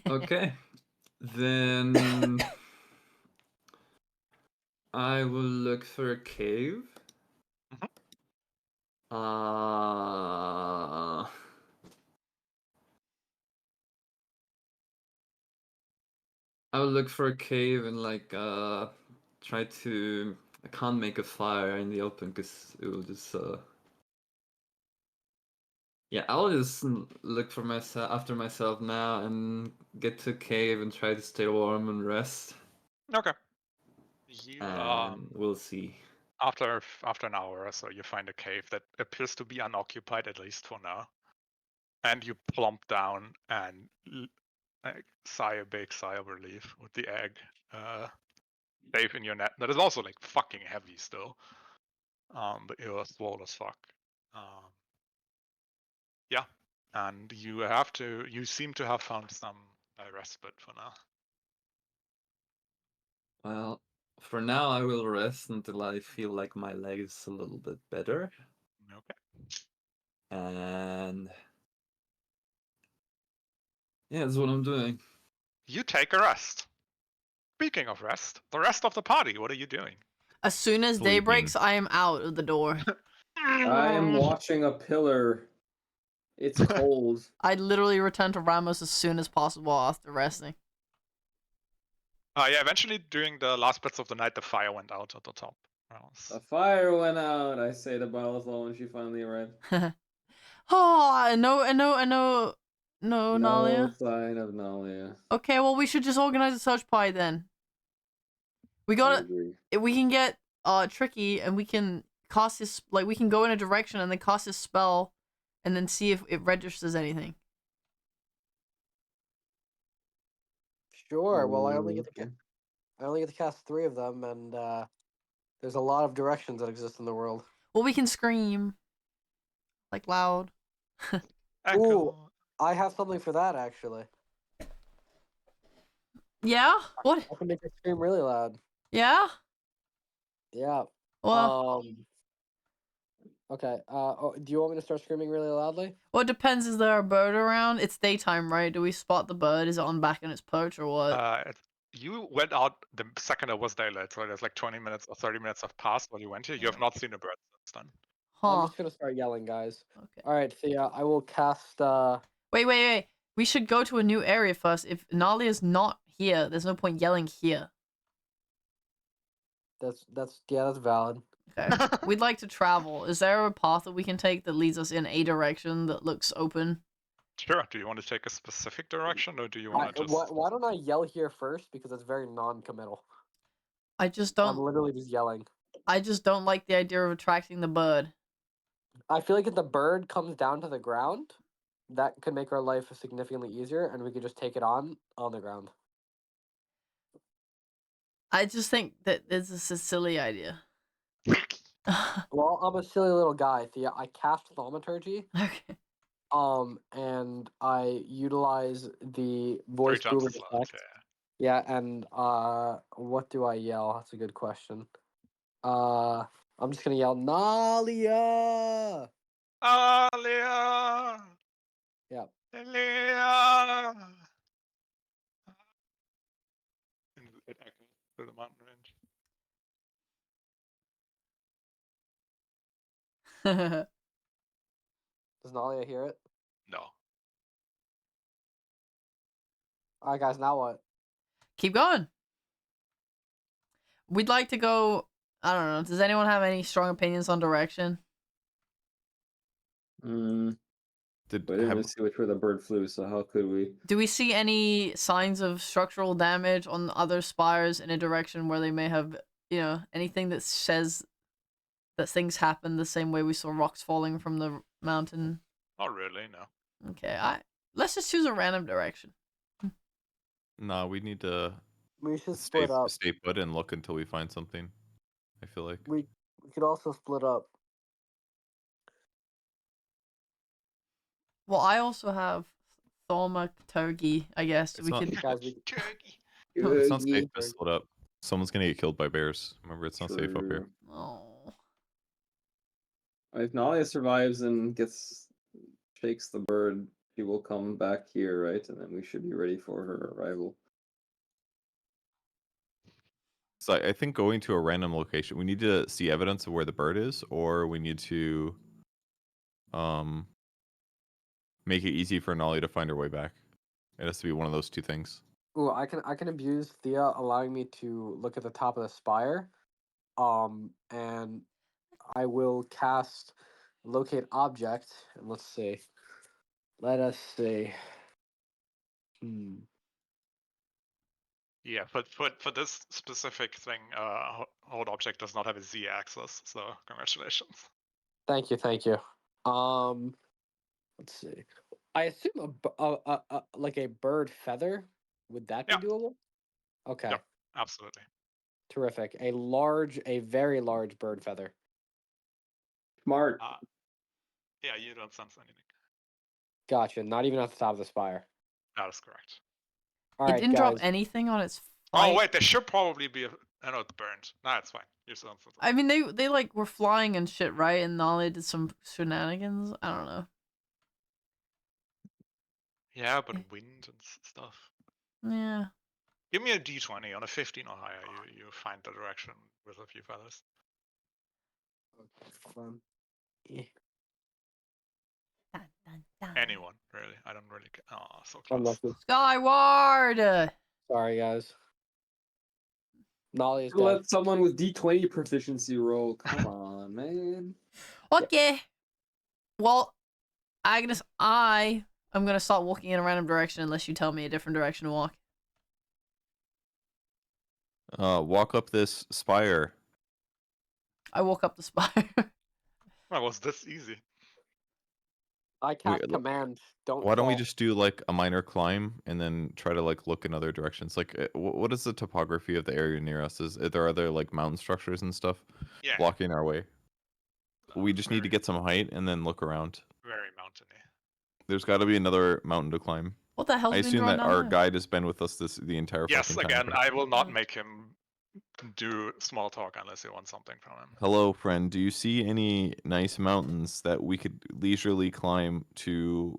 Okay. Then I will look for a cave. Mhm. I will look for a cave and try to. I can't make a fire in the open because it will just. Yeah, I'll just look for myself after myself now and get to a cave and try to stay warm and rest. Okay. You And we'll see. after an hour or so, you find a cave that appears to be unoccupied, at least for now. And you plump down and sigh a big sigh of relief with the egg safe in your net. That is also like fucking heavy still. But you're swole as fuck. Yeah. And you seem to have found some respite for now. Well, for now I will rest until I feel like my leg is a little bit better. Okay. And yeah, that's what I'm doing. You take a rest. Speaking of rest, the rest of the party, what are you doing? As soon as day Sleeping. breaks, I am out of the door. I am watching a pillar. It's cold. I literally return to Ramos as soon as possible after resting. Yeah, eventually during the last bits of the night, the fire went out at the top. The fire went out, I say to Balazar when she finally arrived. Oh, I know, no, No Nalia. sign of Nalia. Okay, well, we should just organize a search party then. We I gotta, agree. we can get Tricky, and we can cast his, we can go in a direction and then cast his spell, and then see if it registers anything. Sure. Well, I only get to cast 3 of them, and there's a lot of directions that exist in the world. Well, we can scream, like loud. Ooh, I have something for that actually. Yeah? What? I can make it scream really loud. Yeah? Yeah. Well, Okay. Do you want me to start screaming really loudly? well, it depends. Is there a bird around? It's daytime, right? Do we spot the bird? Is it on back in its perch or what? You went out the second it was daylight, so there's like 20 minutes or 30 minutes have passed while you went here. You have not seen a bird since then. I'm Huh. just gonna start yelling, guys. Okay. All right, Thea. I will cast. Wait. We should go to a new area first. If Nalia's not here, there's no point yelling here. That's valid. Okay. We'd like to travel. Is there a path that we can take that leads us in a direction that looks open? Sure. Do you want to take a specific direction, or do you want to just? Why don't I yell here first, because it's very non-committal. I just I'm don't. literally just yelling. I just don't like the idea of attracting the bird. I feel like if the bird comes down to the ground, that could make our life significantly easier, and we could just take it on the ground. I just think that this is a silly idea. Well, I'm a silly little guy, Thea. I cast thaumaturgy, Okay. and I utilize the 3 voice times boomer as loud. effect. Yeah, and what do I yell? That's a good question. I'm just gonna yell Nalia. Alia! Yeah. Alia! And it echoes through the mountain range. Does Nalia hear it? No. All right, guys. Now what? Keep going. We'd like to go. I don't know. Does anyone have any strong opinions on direction? We Did didn't have even see which way the bird flew, so how could we? Do we see any signs of structural damage on other spires in a direction where they may have, anything that says that things happen the same way we saw rocks falling from the mountain? Not really, no. Okay, let's just choose a random direction. no, we need to We should stay split up. stay put and look until we find something. I feel like. We could also split up. Well, I also have thaumaturgy, I guess. It's we not- could. Guys, we Turkey. It's not Turkey. safe to split up. Someone's gonna get killed by bears. Remember, it's not safe up here. True. Oh. If Nalia survives and shakes the bird, she will come back here, right? And then we should be ready for her arrival. So I think going to a random location, we need to see evidence of where the bird is, or we need to make it easy for Nolly to find her way back. It has to be one of those two things. Ooh, I can abuse Thea allowing me to look at the top of the spire. And I will cast locate object, and let's see. Let us see. Yeah, but for this specific thing, hold object does not have a Z axis, so congratulations. Thank you. Let's see. I assume like a bird feather. Would that be Yeah. doable? Okay. Yep. Absolutely. Terrific. A very large bird feather. Smart. Yeah, you don't sense anything. Gotcha. Not even at the top of the spire. That is correct. All It right, didn't guys. drop anything on its flight. Oh wait, there should probably be no, it's burned. Nah, it's fine. You still don't sense it. I mean, they like were flying and shit, right? And Nolly did some shenanigans. I don't know. Yeah, but wind and stuff. Yeah. Give me a D20 on a 15 or higher. You find the direction with a few feathers. Anyone really? I don't really. Oh, so I'm close. lucky. Skyward. Sorry, guys. Nolly is Let dead. someone with D20 proficiency roll. Come on, man. Okay. Well, Agnes, I am gonna start walking in a random direction unless you tell me a different direction to walk. Walk up this spire. I walk up the spire. Well, was this easy? I cast look, command. Don't. Why don't we fall. just do like a minor climb and then try to like look in other directions? Like, what is the topography of the area near us? Are there other like mountain structures and stuff Yeah. blocking our way? We just need to Very- get some height and then look around. Very mountainy. There's got to be another mountain to climb. What the hell's I been assume drawn that down our there? guide has been with us the entire Yes, fucking time. again, I will not make him do small talk unless you want something from him. Hello, friend. Do you see any nice mountains that we could leisurely climb to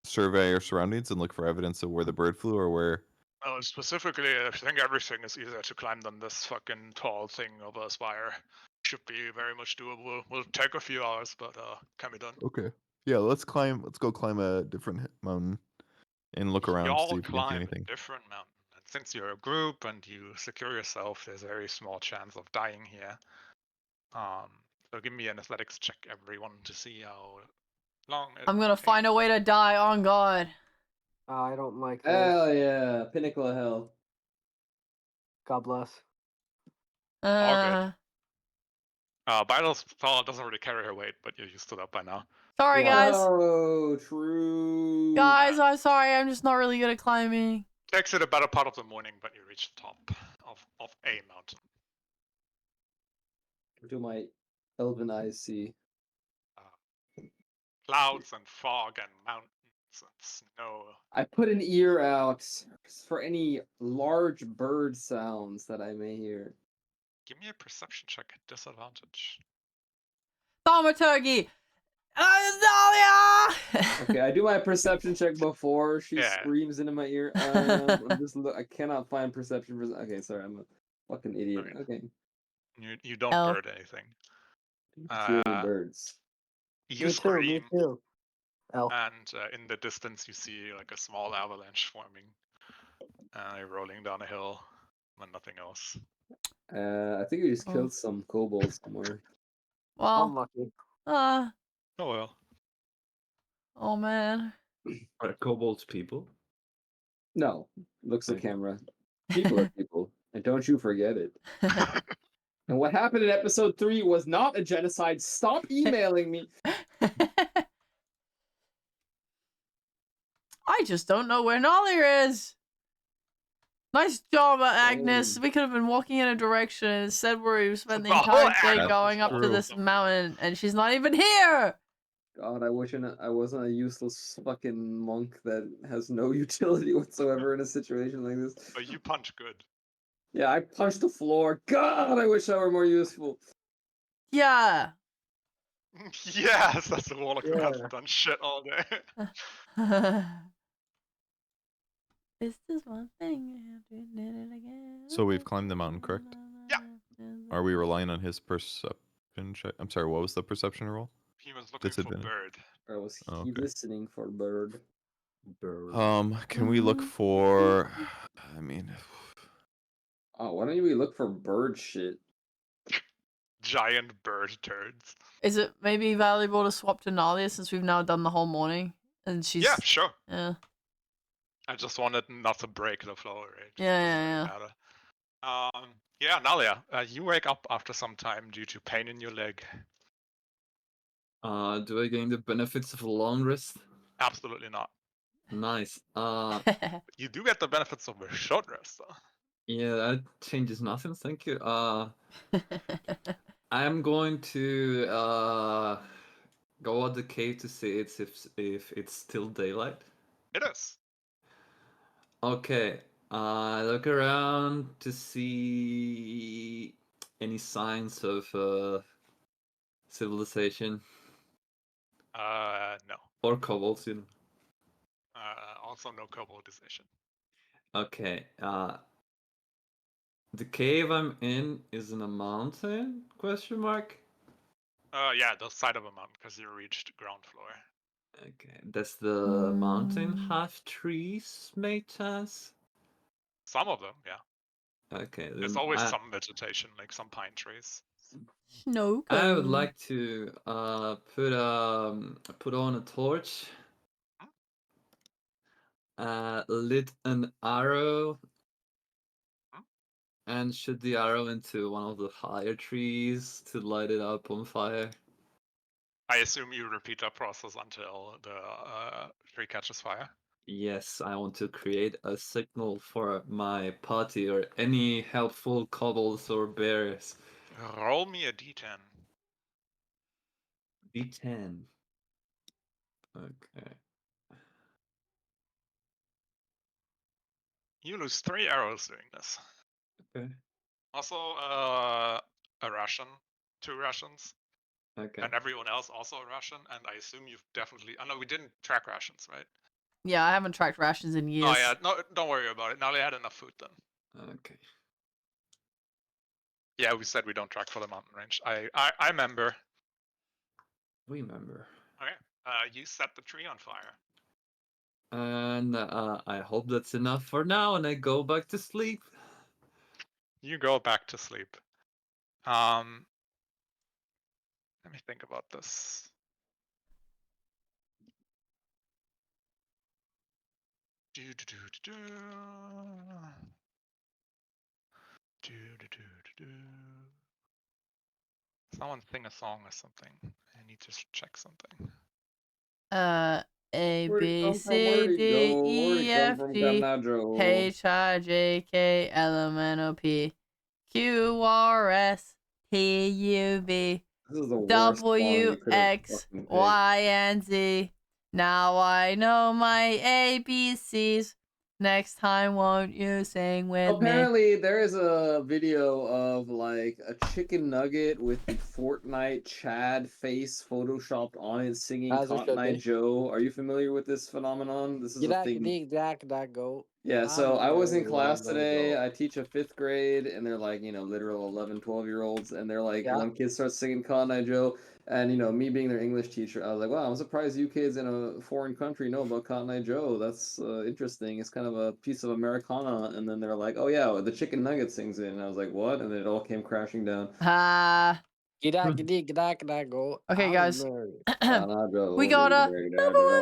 survey our surroundings and look for evidence of where the bird flew or where? Oh, specifically, I think everything is easier to climb than this fucking tall thing over a spire. Should be very much doable. Will take a few hours, but can be done. Okay. Yeah, let's go climb a different mountain and look around to see Y'all if we can see climb anything. a different mountain. And since you're a group and you secure yourself, there's a very small chance of dying here. So give me an athletics check, everyone, to see how long. I'm gonna find a way to die on God. I don't like this. Hell yeah. Pinnacle of hell. God bless. All Battle's fall doesn't really carry her weight, but you're used to that by now. Sorry, Yeah. guys. Oh, true. Guys, I'm sorry. I'm just not really good at climbing. Takes it a better part of the morning, but you reach the top of a mountain. What do my elven eyes see? Clouds and fog and mountains and snow. I put an ear out for any large bird sounds that I may hear. Give me a perception check at disadvantage. Thaumaturgy! Dahlia! Okay, I do my perception check before she Yeah. screams into my ear. I'm just I cannot find perception. Okay, sorry, I'm a fucking idiot. Okay. Okay, You don't Oh. bird anything. hear any birds. You Me scream, too. L. and in the distance you see like a small avalanche forming, rolling down a hill, but nothing else. I think we just Oh. killed some kobolds somewhere. Well, Unlucky. Oh well. oh man. Are kobolds people? No, looks at Okay. camera. People are people, and don't you forget it. And what happened in episode 3 was not a genocide. Stop emailing me. I just don't know where Nollier is. Nice job, Agnes. Same. We could have been walking in a direction and instead we spent the The whole entire day act going is up to true. this mountain and she's not even here. God, I wish I wasn't a useless fucking monk that has no utility whatsoever in a situation like this. But you punch good. Yeah, I punched the floor. God, I wish I were more useful. Yeah. Yes, that's the warlock who Yeah. hasn't done shit all day. This is one thing I have to admit it again. So we've climbed the mountain, correct? Yeah. Are we relying on his perception check? I'm sorry, what was the perception roll? He was looking for Disadvantage. bird. Or was he Oh, okay. listening for bird? Can we look for? I mean, Oh, why don't we look for bird shit? Giant bird turds. Is it maybe valuable to swap to Nalia since we've now done the whole morning and she's Yeah, sure. yeah. I just wanted not to break the flow rate. Yeah, Doesn't really matter. Yeah, Nalia, you wake up after some time due to pain in your leg. Do I gain the benefits of a long rest? Absolutely not. Nice. You do get the benefits of a short rest, though. Yeah, that changes nothing. Thank you. I'm going to go at the cave to see if it's still daylight. It is. Okay. Look around to see any signs of civilization No. or kobolds, you know. Also no koboldization. Okay. The cave I'm in is in a mountain? Question mark. Yeah, the side of a mountain, because you reached ground floor. Okay. Does the mountain have trees, made chance? Some of them, yeah. Okay. There's Then always some vegetation, like some pine trees. Snow I would cone. like to put on a torch, lit an arrow, and shoot the arrow into one of the higher trees to light it up on fire. I assume you repeat that process until the tree catches fire. Yes, I want to create a signal for my party or any helpful kobolds or bears. Roll me a d10. D10. Okay. You lose 3 arrows doing this. Okay. Also, a ration, 2 rations, Okay. and everyone else also a ration. And I assume you've definitely. Oh no, we didn't track rations, right? Yeah, I haven't tracked rations in years. Oh yeah, no, don't worry about it. Now they had enough food then. Okay. Yeah, we said we don't track for the mountain range. I remember. Remember. Okay. You set the tree on fire. And I hope that's enough for now, and I go back to sleep. You go back to sleep. Let me think about this. Someone sing a song or something. I need to check something. A Where'd he B come from? C Where'd he D go? Where'd E he come F from, G Canajo? H I J K L M N O P Q R S T U V This is the worst spawner W you could have X fucking picked. Y and Z. Now I know my ABCs. Next time, won't you sing with me? Apparently, there is a video of like a chicken nugget with the Fortnite Chad face photoshopped on it singing As it Cotton should Eye be. Joe. Are you familiar with this phenomenon? This is a thing. Go. Yeah, so I'm I was in very class gonna today. go. I teach a fifth grade, and they're like, literal 11, 12-year-olds. And they're like, Yeah. one kid starts singing Cotton Eye Joe. And, me being their English teacher, I was like, wow, I'm surprised you kids in a foreign country know about Cotton Eye Joe. That's interesting. It's kind of a piece of Americana. And then they're like, oh, yeah, the chicken nugget sings it. And I was like, what? And then it all came crashing down. Go. Okay, I'm guys. very- Cotton Eye Joe. We got a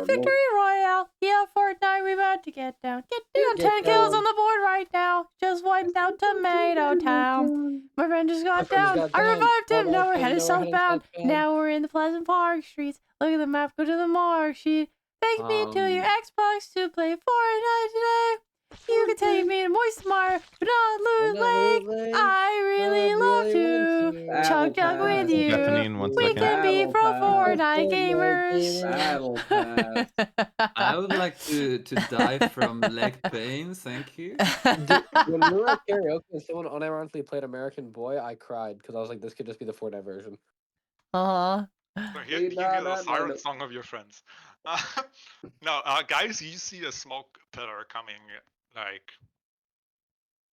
victory royale. Yeah, Fortnite, we about to get down. Get down. Get 10 kills down. on the board right now. Just wiped out Tomato Town. My friend just got friend just down. got I down. revived him. Now we're Now headed we're heading southbound. southbound. Now we're in the Pleasant Park streets. Look at the map. Go to the mark sheet. Thanks me to your Xbox to play Fortnite today. You can take me to Moist Mire, but not Loot Lake. I really love to chug jug with you. Bethany, 1 We second. can be pro Fortnite gamers. Battle Pass. I would like to die from leg pain, thank you. When we were at karaoke and someone unironically played American Boy, I cried because I was like, this could just be the Fortnite version. Uh-huh. So here the siren song of your friends. No, guys, you see a smoke pillar coming like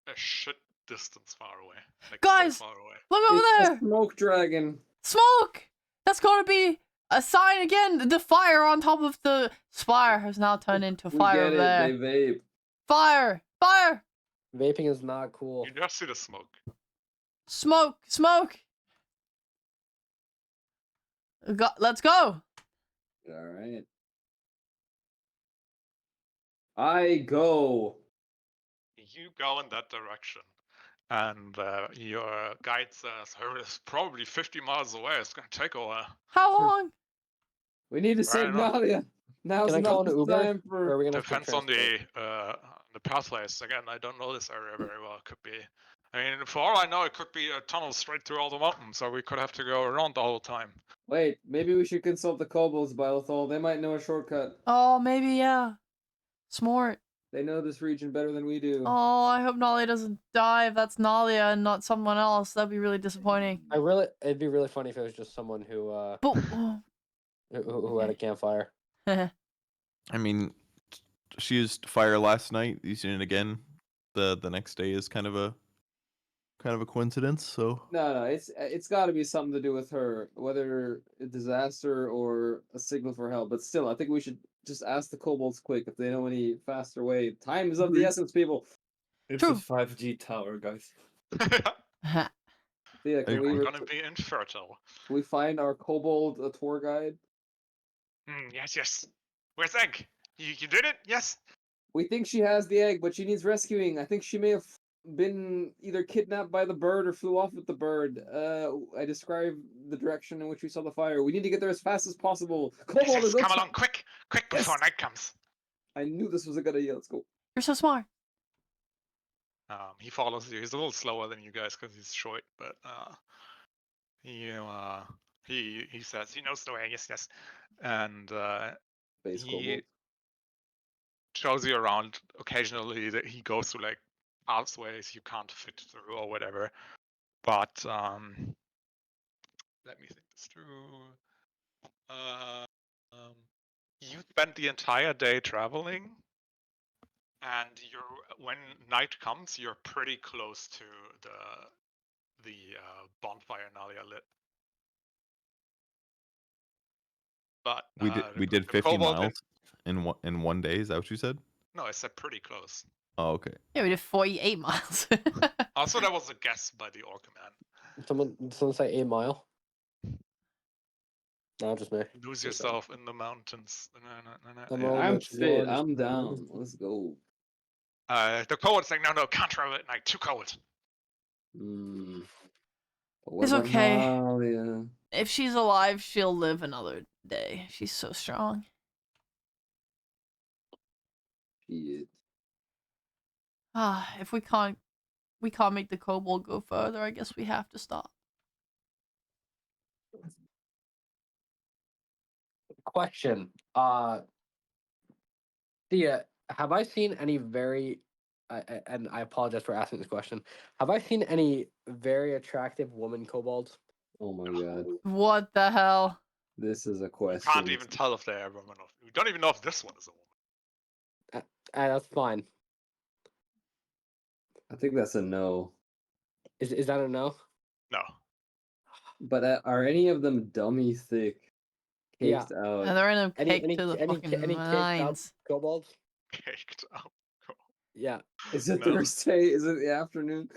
a shit distance far away. Like Guys, so far away. Look over It's there! a smoke dragon. Smoke! That's gonna be a sign again. The fire on top of the spire has now turned into We fire get over it. there. They vape. Fire! Fire! Vaping is not cool. You just see the smoke. Smoke! Smoke! Let's go! All right. I go. You go in that direction. And your guide says, it's probably 50 miles away. It's going to take a while. How long? We need to save Nadia. Now's Can I call not an the Uber? time Or are for. we gonna have to Depends on transport? the pathways. Again, I don't know this area very well. It could be, I mean, for all I know, it could be a tunnel straight through all the mountains, so we could have to go around the whole time. Wait, maybe we should consult the kobolds, Bylethol. They might know a shortcut. Oh, maybe, yeah. Smart. They know this region better than we do. Oh, I hope Nalia doesn't die if that's Nalia and not someone else. That'd be really disappointing. It'd be really funny if it was just someone who had a campfire. I mean, she used fire last night. Using it again the next day is kind of a coincidence. So No, it's got to be something to do with her, whether a disaster or a signal for help. But still, I think we should just ask the kobolds quick if they know any faster way. Time is of the essence, people. It's True. a 5G tower, guys. Yeah, Are We're gonna be infertile. can we find our kobold tour guide? Yes. Where's Egg? You did it? Yes. We think she has the egg, but she needs rescuing. I think she may have been either kidnapped by the bird or flew off with the bird. I described the direction in which we saw the fire. We need to get there as fast as possible. Kobold Yes, is come along, quick before Yes. night comes. I knew this was a good idea. Let's go. You're so smart. He follows you. He's a little slower than you guys because he's short, but he says he knows the way. Yes, and Base he kobold. shows you around. Occasionally, that he goes through like pathways you can't fit through or whatever. But let me think this through. You spent the entire day traveling, and when night comes, you're pretty close to the bonfire Nalia lit. But we did 50 miles in 1 day. Is that what you said? No, I said pretty close. Oh, okay. Yeah, we did 48 miles. Also, that was a guess by the orc man. Someone say 8 Mile. No, just me. Lose yourself in the mountains. I'm fit. I'm down. Let's go. The cold's like, no, can't travel at night. Too cold. It's okay. Nalia? If she's alive, she'll live another day. She's so strong. Shit. If we can't make the kobold go further, I guess we have to stop. Question. Thea, have I seen any very and I apologize for asking this question. Have I seen any very attractive woman kobolds? Oh my god. What the hell? This is a You question. can't even tell if they're a woman or we don't even know if this one is a woman. That's fine. I think that's a no. Is that a no? No. But are any of them dummy thick? Yeah. Caked out. And they're in a Any cake to the fucking caked up mines. kobolds? Caked up. Yeah. Is it No. Thursday? Is it the afternoon?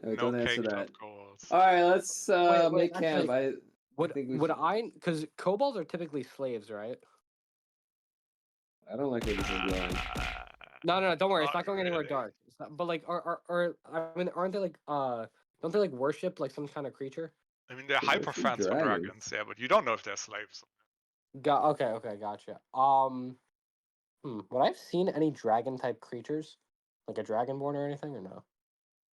No don't answer caked that. up goals. Alright, let's Wait, make camp. actually, I think we would should... I? Because kobolds are typically slaves, right? I don't like where this is going. No, don't worry. It's Not not going anywhere really. dark. It's not, but like, I mean, aren't they like don't they like worship like some kind of creature? I mean, they're They hyper worship fans for dragons. dragons, yeah, but you don't know if they're slaves. Okay, gotcha. Would I've seen any dragon type creatures, like a dragonborn or anything, or no?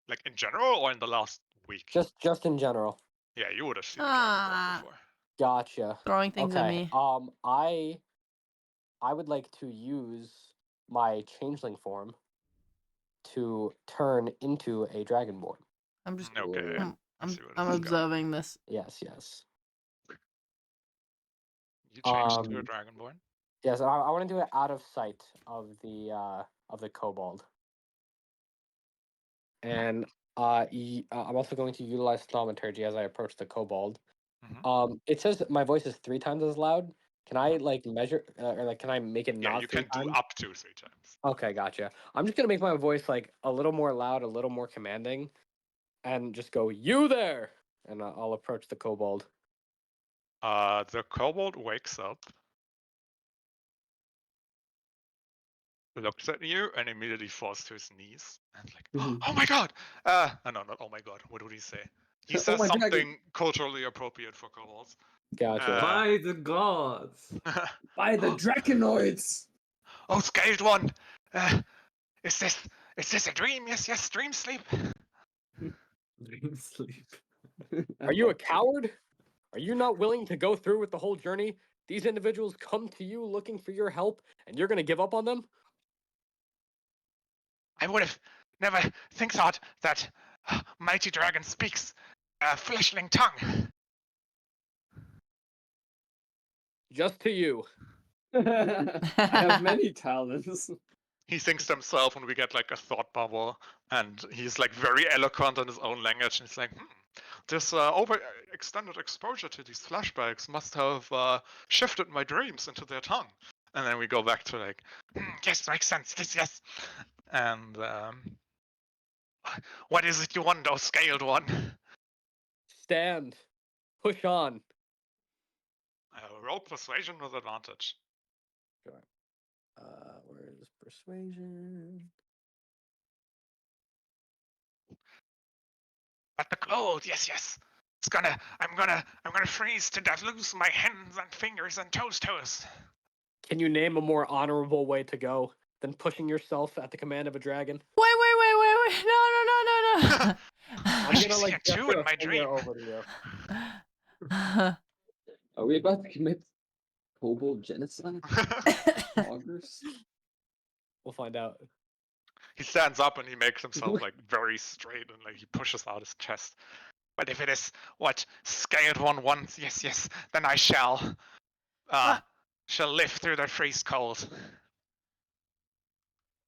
Like in general or in the last week? Just in general. Yeah, you would have seen a dragonborn before. Gotcha. Throwing things at me. I would like to use my changeling form to turn into a dragonborn. I'm just Okay. Whoa. I see where I'm this is going. observing this. Yes. You changed to a dragonborn? Yes, I want to do it out of sight of the kobold. And I'm also going to utilize thaumaturgy as I approach the kobold. Mhm. It says that my voice is 3 times as loud. Can I like measure or like can I make it Yeah, not you 3 can do times? up to 3 times. Okay, gotcha. I'm just gonna make my voice like a little more loud, a little more commanding, and just go, "You there!" And I'll approach the kobold. The kobold wakes up, looks at you, and immediately falls to his knees. And like, oh my god! No, not oh my god. What would he say? He Oh says my dragon. something culturally appropriate for kobolds. Gotcha. By the gods! By the Draconoids! Oh, scaled one! Is this a dream? Yes, dream sleep. Dream sleep. Are you a coward? Are you not willing to go through with the whole journey? These individuals come to you looking for your help, and you're gonna give up on them? I would have never thought that mighty dragon speaks a fleshling tongue. Just to you. I have many talents. He thinks to himself when we get like a thought bubble, and he's like very eloquent in his own language, and he's like, this extended exposure to these flashbacks must have shifted my dreams into their tongue. And then we go back to like, yes, makes sense, yes. And what is it you want, oh scaled one? Stand. Push on. Roll persuasion with advantage. Sure. Where is persuasion? But the cold, yes. I'm gonna freeze to death, lose my hands and fingers and toes. Can you name a more honorable way to go than pushing yourself at the command of a dragon? Wait. No. I'm She's gonna like here too gesture in a my finger dream. over to you. Are we about to commit kobold genocide? Augers? We'll find out. He stands up and he makes himself like very straight and like he pushes out his chest. But if it is what scaled one wants, yes, then I shall live through the freeze cold.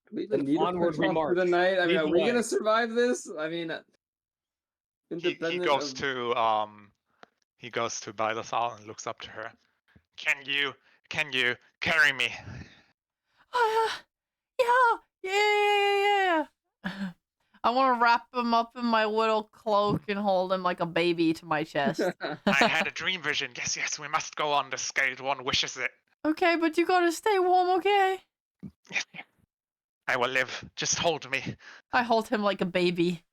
Do we even Then need to onward push we off for march. the night? I mean, Lead are the we way. gonna survive this? I mean, He goes to Bylethal and looks up to her. Can you carry me? Yeah. I want to wrap him up in my little cloak and hold him like a baby to my chest. I had a dream vision. Yes, we must go on. The scaled one wishes it. Okay, but you gotta stay warm, okay? Yes. I will live. Just hold me. I hold him like a baby.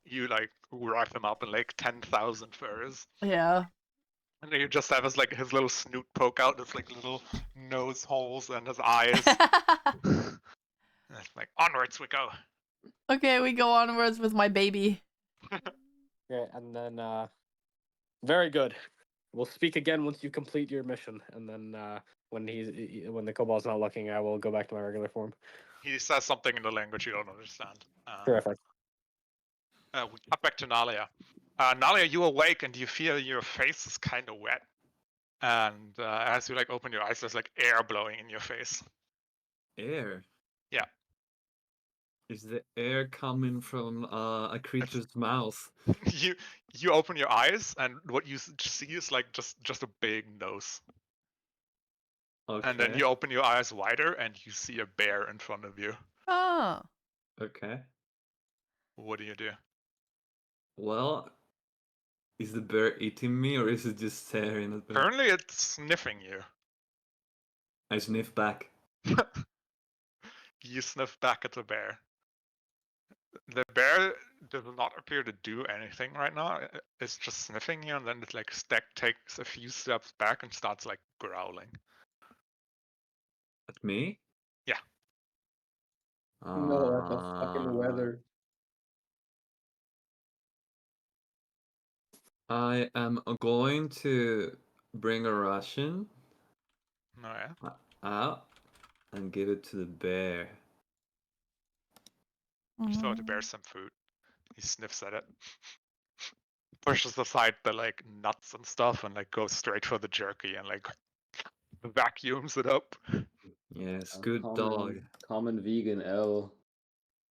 You like wrap him up in like 10,000 furs. Yeah. And then you just have his little snoot poke out, his like little nose holes and his eyes. And it's like onwards we go. Okay, we go onwards with my baby. Okay, and then very good. We'll speak again once you complete your mission, and then when the kobold's not looking, I will go back to my regular form. He says something in the language you don't understand. Terrific. We cut back to Nalia. Nalia, you awake and you feel your face is kind of wet. And as you like open your eyes, there's like air blowing in your face. Air. Yeah. Is the air coming from a creature's mouth? you open your eyes and what you see is like just a big nose. Okay. And then you open your eyes wider and you see a bear in front of you. Oh. Okay. What do you do? Well, is the bear eating me or is it just staring at me? Currently, it's sniffing you. I sniff back. You sniff back at the bear. The bear does not appear to do anything right now. It's just sniffing you, and then it like takes a few steps back and starts like growling. At me? Yeah. No, at the fucking weather. I am going to bring a ration Oh yeah. out and give it to the bear. You throw the bear some food. He sniffs at it. Pushes aside the like nuts and stuff and like goes straight for the jerky and like vacuums it up. Yes, A good dog. Common vegan L.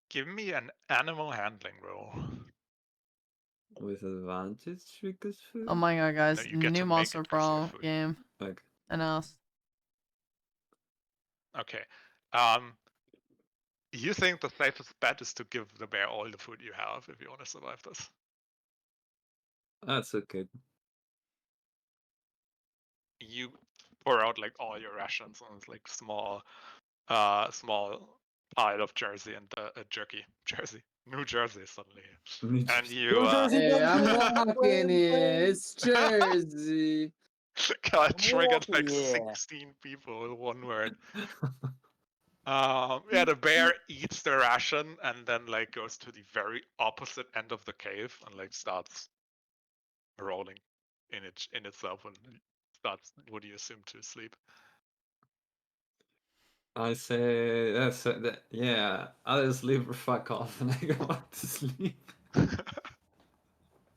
Give me an animal handling roll. With advantage because food? Oh my god, guys. No, you get New to make Monster it 'cause you have Pro food. game Okay. announced. Okay. You think the safest bet is to give the bear all the food you have if you want to survive this. That's okay. You pour out like all your rations on this like small pile of jersey and jerky. New Jersey suddenly. And you Hey, I'm walking here. It's Jersey. got triggered like Yeah. 16 people with one word. Yeah, the bear eats the ration and then like goes to the very opposite end of the cave and like starts rolling in itself and starts, what do you assume, to sleep. I say yeah, I'll just leave or fuck off and I go back to sleep.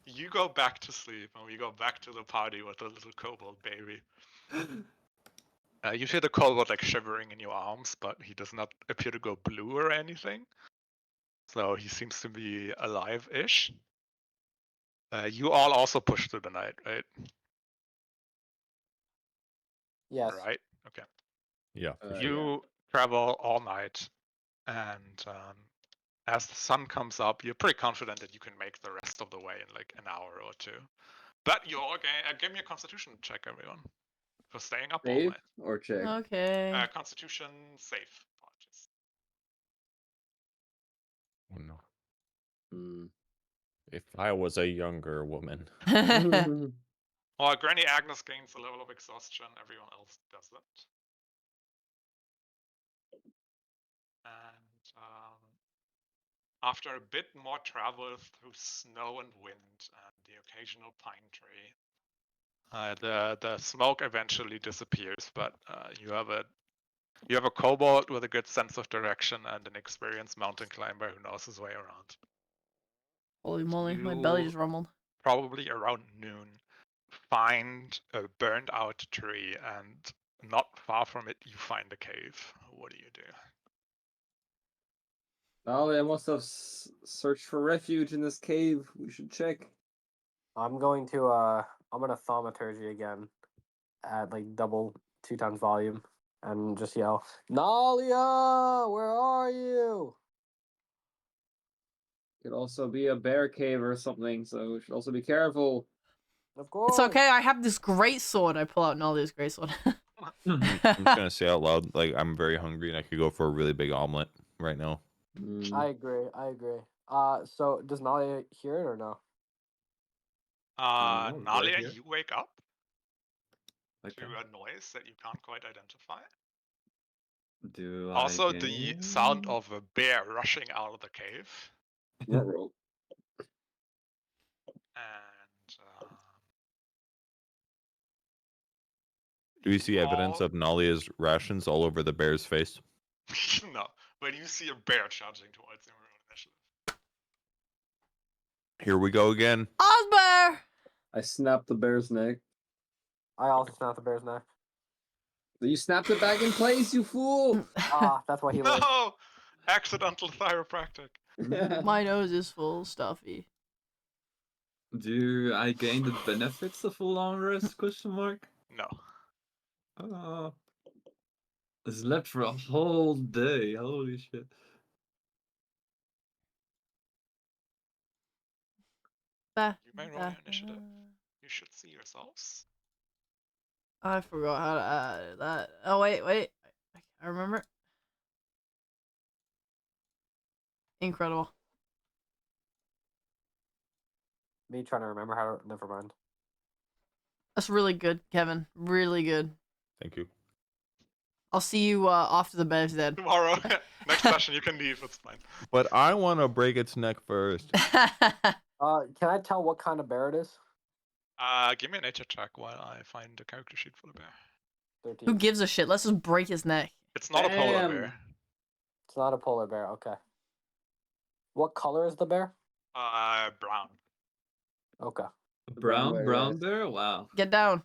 You go back to sleep and we go back to the party with the little kobold baby. You feel the kobold like shivering in your arms, but he does not appear to go blue or anything. So he seems to be alive-ish. You all also push through the night, right? Yes. Right? Okay. Yeah. You travel all night, and as the sun comes up, you're pretty confident that you can make the rest of the way in like an hour or two. But you all give me a constitution check, everyone, for staying up all Save night. or check? Okay. Constitution safe. Apologies. Oh, no. Hmm. If I was a younger woman. Well, Granny Agnes gains a level of exhaustion, everyone else doesn't. And after a bit more travel through snow and wind and the occasional pine tree, the smoke eventually disappears. But you have a kobold with a good sense of direction and an experienced mountain climber who knows his way around. Holy moly, my belly just rumbled. Probably around noon, find a burned out tree, and not far from it you find a cave. What do you do? Oh, I must have searched for refuge in this cave. We should check. I'm gonna thaumaturgy again at like double 2 times volume and just yell, Nalia, where are you? Could also be a bear cave or something, so we should also be careful. Of course. It's okay, I have this great sword. I pull out Nolly's great sword. I'm just gonna say out loud, like I'm very hungry and I could go for a really big omelet right now. I agree. So does Nalia hear it or no? Nalia, you wake up Okay. to a noise that you can't quite identify. Do I Also, the sound gain? of a bear rushing out of the cave. What rope? And Do you see evidence all- of Nalia's rations all over the bear's face? no, but you see a bear charging towards you. Initiative. Here we go again. Osbear! I snapped the bear's neck. I also snapped the bear's neck. You snapped it back in place, you fool! Ah, that's why he lives. No, accidental chiropractic. My nose is full stuffy. Do I gain the benefits of a long rest? Question mark. No. Oh, I slept for a whole day. Holy shit. You may roll your initiative. You should see yourselves. I forgot how to add that. Oh, wait. I remember. Incredible. Me trying to remember how to. Never mind. That's really good, Kevin. Really good. Thank you. I'll see you after the bed's dead. Tomorrow, next session, you can leave. It's fine. But I want to break its neck first. Can I tell what kind of bear it is? Give me a nature check while I find the character sheet for the bear. 13. Who gives a shit? Let's just break his neck. It's not a polar Bam. bear. It's not a polar bear. Okay. What color is the bear? Brown. Okay. Brown Brown bear. Wow. Get down.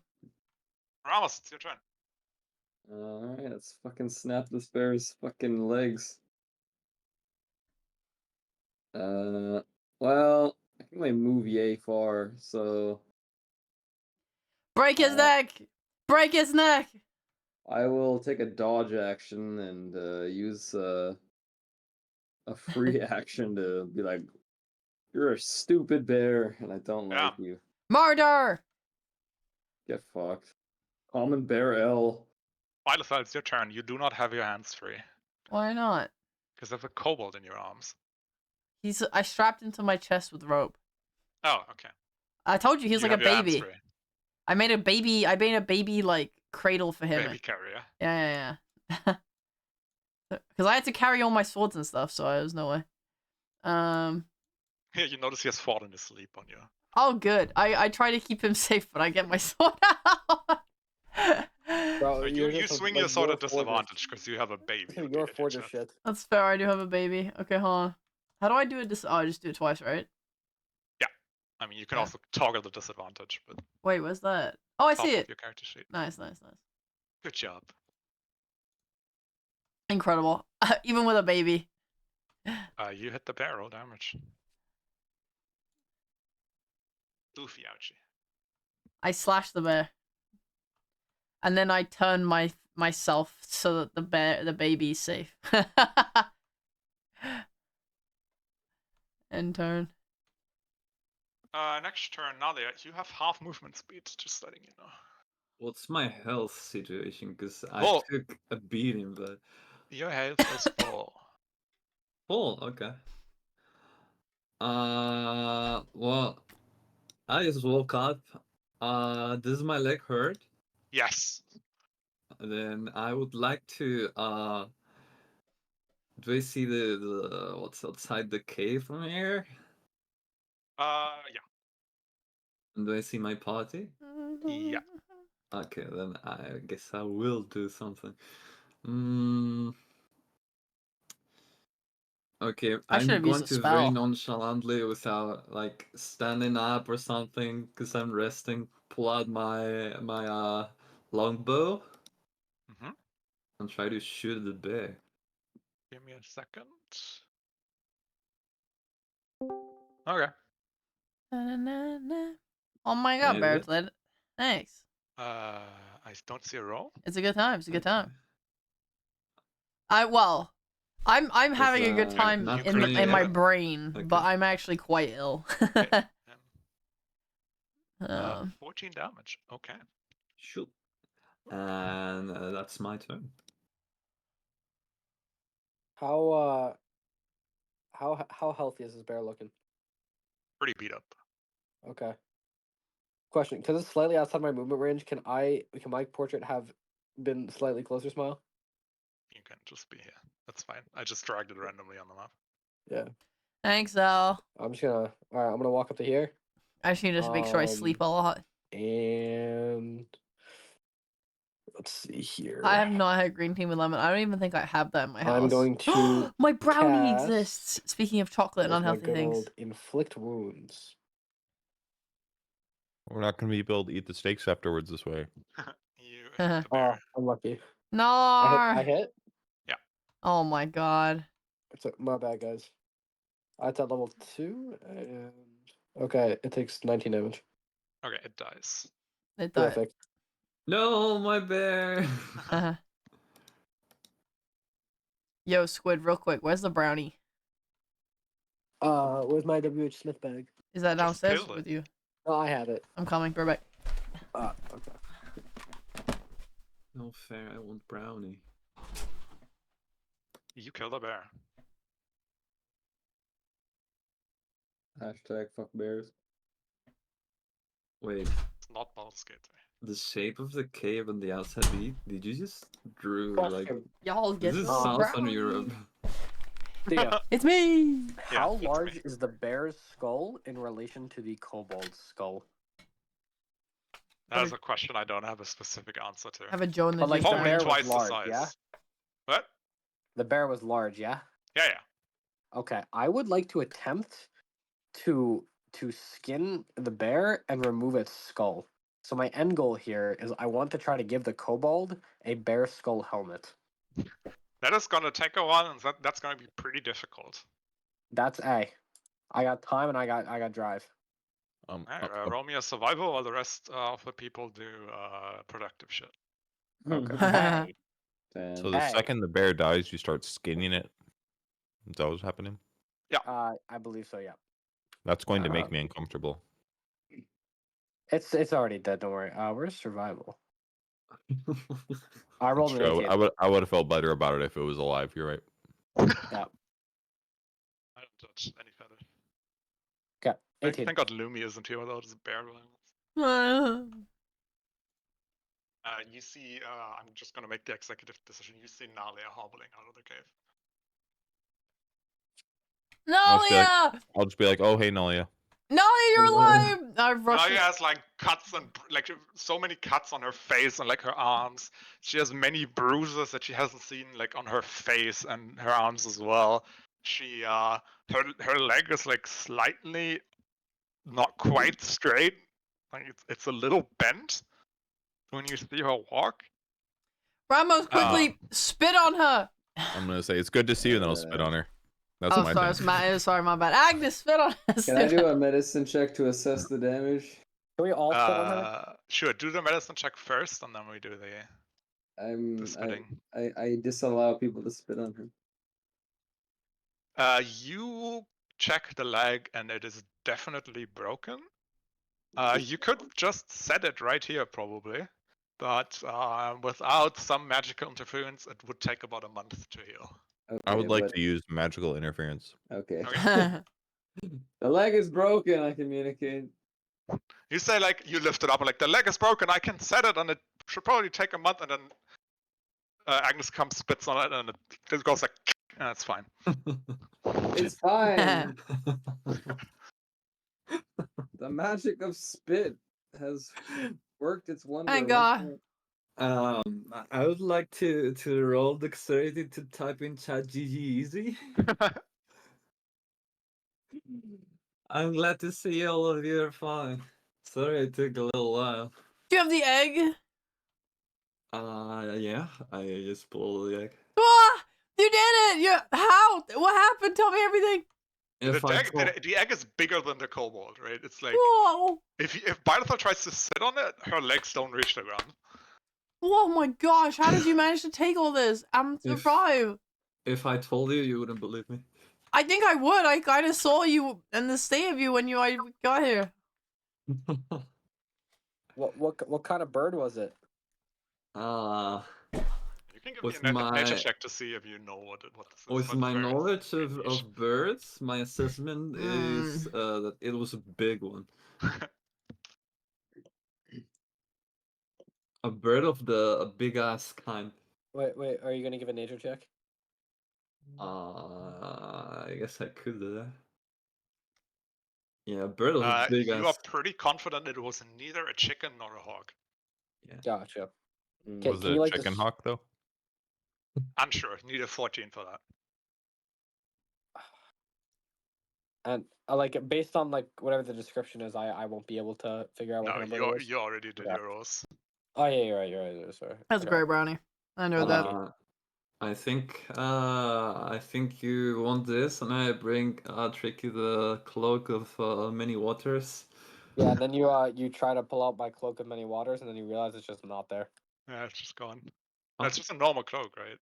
Ramos, it's your turn. Alright, let's fucking snap this bear's fucking legs. Well, I can only move yay far, so Break his neck. Break his neck. I will take a dodge action and use a free action to be like, "You're a stupid bear, and I don't Yeah. like you. Murder. Get fucked." Common bear L. Philosopher, it's your turn. You do not have your hands free. Why not? Because there's a kobold in your arms. I strapped him to my chest with rope. Oh, okay. I told you he was You like a have your hands baby. free. I made a baby like cradle for him. Baby carrier. Yeah. Because I had to carry all my swords and stuff, so there's no way. Yeah, you notice he has fallen asleep on you. Oh, good. I try to keep him safe, but I get my sword out. Bro, You swing your sword at disadvantage because you have a baby. on the You're edge of forge your of chest. shit. That's fair. I do have a baby. Okay, hold on. How do I do it? Oh, I just do it twice, right? I mean, you can Yeah. also toggle the disadvantage, but Wait, where's that? Oh, I top see of it. your character sheet. Nice. Good job. Incredible. Even with a baby. You hit the bear. Roll damage. Goofy ouchie. I slash the bear, and then I turn myself so that the baby's safe. And turn. Next turn, Nadia, you have half movement speed, just letting you know. What's my health situation? Because I Well- took a beating, but Your health is full. full. Okay. Well, I just woke up. Does my leg hurt? Yes. Then I would like to. Do I see the what's outside the cave from here? Yeah. And do I see my party? Yeah. Okay, then I guess I will do something. Okay, I should I'm have going used a to very spell. nonchalantly, without like standing up or something, because I'm resting, pull out my longbow Mm-hmm. and try to shoot the bear. Give me a second. Okay. Oh my god, Is Bear it? Lid. Thanks. I don't see a roll. It's a good time. It's a good Okay. time. I'm having a good time not in really my it. brain, but Okay. I'm actually quite ill. Okay. 'Cause 14 damage. Okay. Shoot. And that's my turn. How healthy is this bear looking? Pretty beat up. Okay. Question: because it's slightly outside my movement range, can my portrait have been slightly closer, Smile? You can just be here. That's fine. I just dragged it randomly on the map. Yeah. Thanks, Al. I'm just gonna. All right, I'm gonna walk up to here, I just need to make sure I sleep a lot. and let's see here. I have not had green tea with lemon. I don't even think I have that in my house. I'm going to My brownie cast- exists. Speaking of chocolate and Where's my unhealthy good things. old inflict wounds. We're not going to be able to eat the steaks afterwards this way. You hit the Oh, bear. I'm lucky. No. I hit. Oh my god. My bad, guys. It's at level 2, and okay, it takes 19 damage. Okay, it dies. It died. Terrific. No, my bear. Yo, Squid, real quick. Where's the brownie? Where's my WH Smith bag? Is that Just downstairs killed it. with you? Oh, I have it. I'm coming. Right back. Okay. No fair. I want brownie. You killed a bear. Hashtag fuck bears. Wait, It's not Baldur's Gate. the shape of the cave on the outside. Did you just drew like? Question. Y'all get This is the Southern brownie. Europe. Thea, It's me. how it's large me. is the bear's skull in relation to the kobold's skull? That is a question I don't have a specific answer to. Have a Joe in the But like juice the Probably bear jar. twice was large, the size. yeah? What? The bear was large, yeah? Yeah. Okay, I would like to attempt to skin the bear and remove its skull. So my end goal here is I want to try to give the kobold a bear skull helmet. That is gonna take a while, and that's gonna be pretty difficult. That's A. I got time and I got drive. Alright, roll me a survival, while the rest of the people do productive shit. Okay. So the Hey. second the bear dies, you start skinning it. Is that what's happening? I believe so, yeah. That's going to make me uncomfortable. It's already dead, don't worry. Where's survival? I rolled an True, 18. I would have felt better about it if it was alive. You're right. Yeah. I don't touch any feather. Okay. 18. Thank God Lumi isn't here without his bear violence. You see, I'm just gonna make the executive decision. You see Nalia hobbling out of the cave. I'll just be like- Nalia! I'll just be like, oh, hey, Nalia. Nalia, you're alive! I rushed. Nalia has like cuts and like so many cuts on her face and like her arms. She has many bruises that she hasn't seen like on her face and her arms as well. She her leg is like slightly not quite straight. Like it's a little bent when you see her walk. Ramos, quickly spit on her. I'm gonna say it's good to see you, and then I'll spit on her. That's Oh, my sorry, thing. sorry, my bad. Agnes, spit on her. Can I do a medicine check to assess the damage? Can we all spit on her? Sure. Do the medicine check first, and then we do the spitting. I disallow people to spit on her. You check the leg, and it is definitely broken. You could just set it right here, probably, but without some magical interference, it would take about a month to heal. Okay, I would like to use magical interference. Okay. Okay. The leg is broken. I communicate. You say like you lift it up, like the leg is broken. I can set it, and it should probably take a month. And then Agnes comes, spits on it, and it goes like, and it's fine. It's fine. The magic of spit has worked its wonder. Thank God. I would like to roll dexterity to type in chat GG easy. I'm glad to see all of you are fine. Sorry it took a little while. Do you have the egg? Yeah, I just pulled the egg. Ah, you did it! How? What happened? Tell me everything. The egg is bigger than the kobold, right? It's like Whoa! if Bylethor tries to sit on it, her legs don't reach the ground. Oh my gosh! How did you manage to take all this? I'm surprised. If I told you, you wouldn't believe me. I think I would. I kind of saw you and the state of you when I got here. What kind of bird was it? You can give me a nature check to see if you know what this is. With but my very knowledge niche. of birds, my assessment is that it was a big one. A bird of the big ass kind. Wait, are you gonna give a nature check? I guess I could do that. Yeah, a bird of a big You are ass. pretty confident it was neither a chicken nor a hawk. Yeah. Gotcha. Was Can it you a like chicken this? hawk though? Unsure. Need a 14 for that. And like based on like whatever the description is, I won't be able to figure out what No, kind of bird it was. you already did Okay. your rolls. Oh yeah, you're right. Sorry. That's a Okay. great brownie. I know that. Unlucky. I think you want this, and I bring Tricky the cloak of many waters. Yeah, and then you try to pull out my cloak of many waters, and then you realize it's just not there. Yeah, it's just gone. Oh. That's just a normal cloak, right?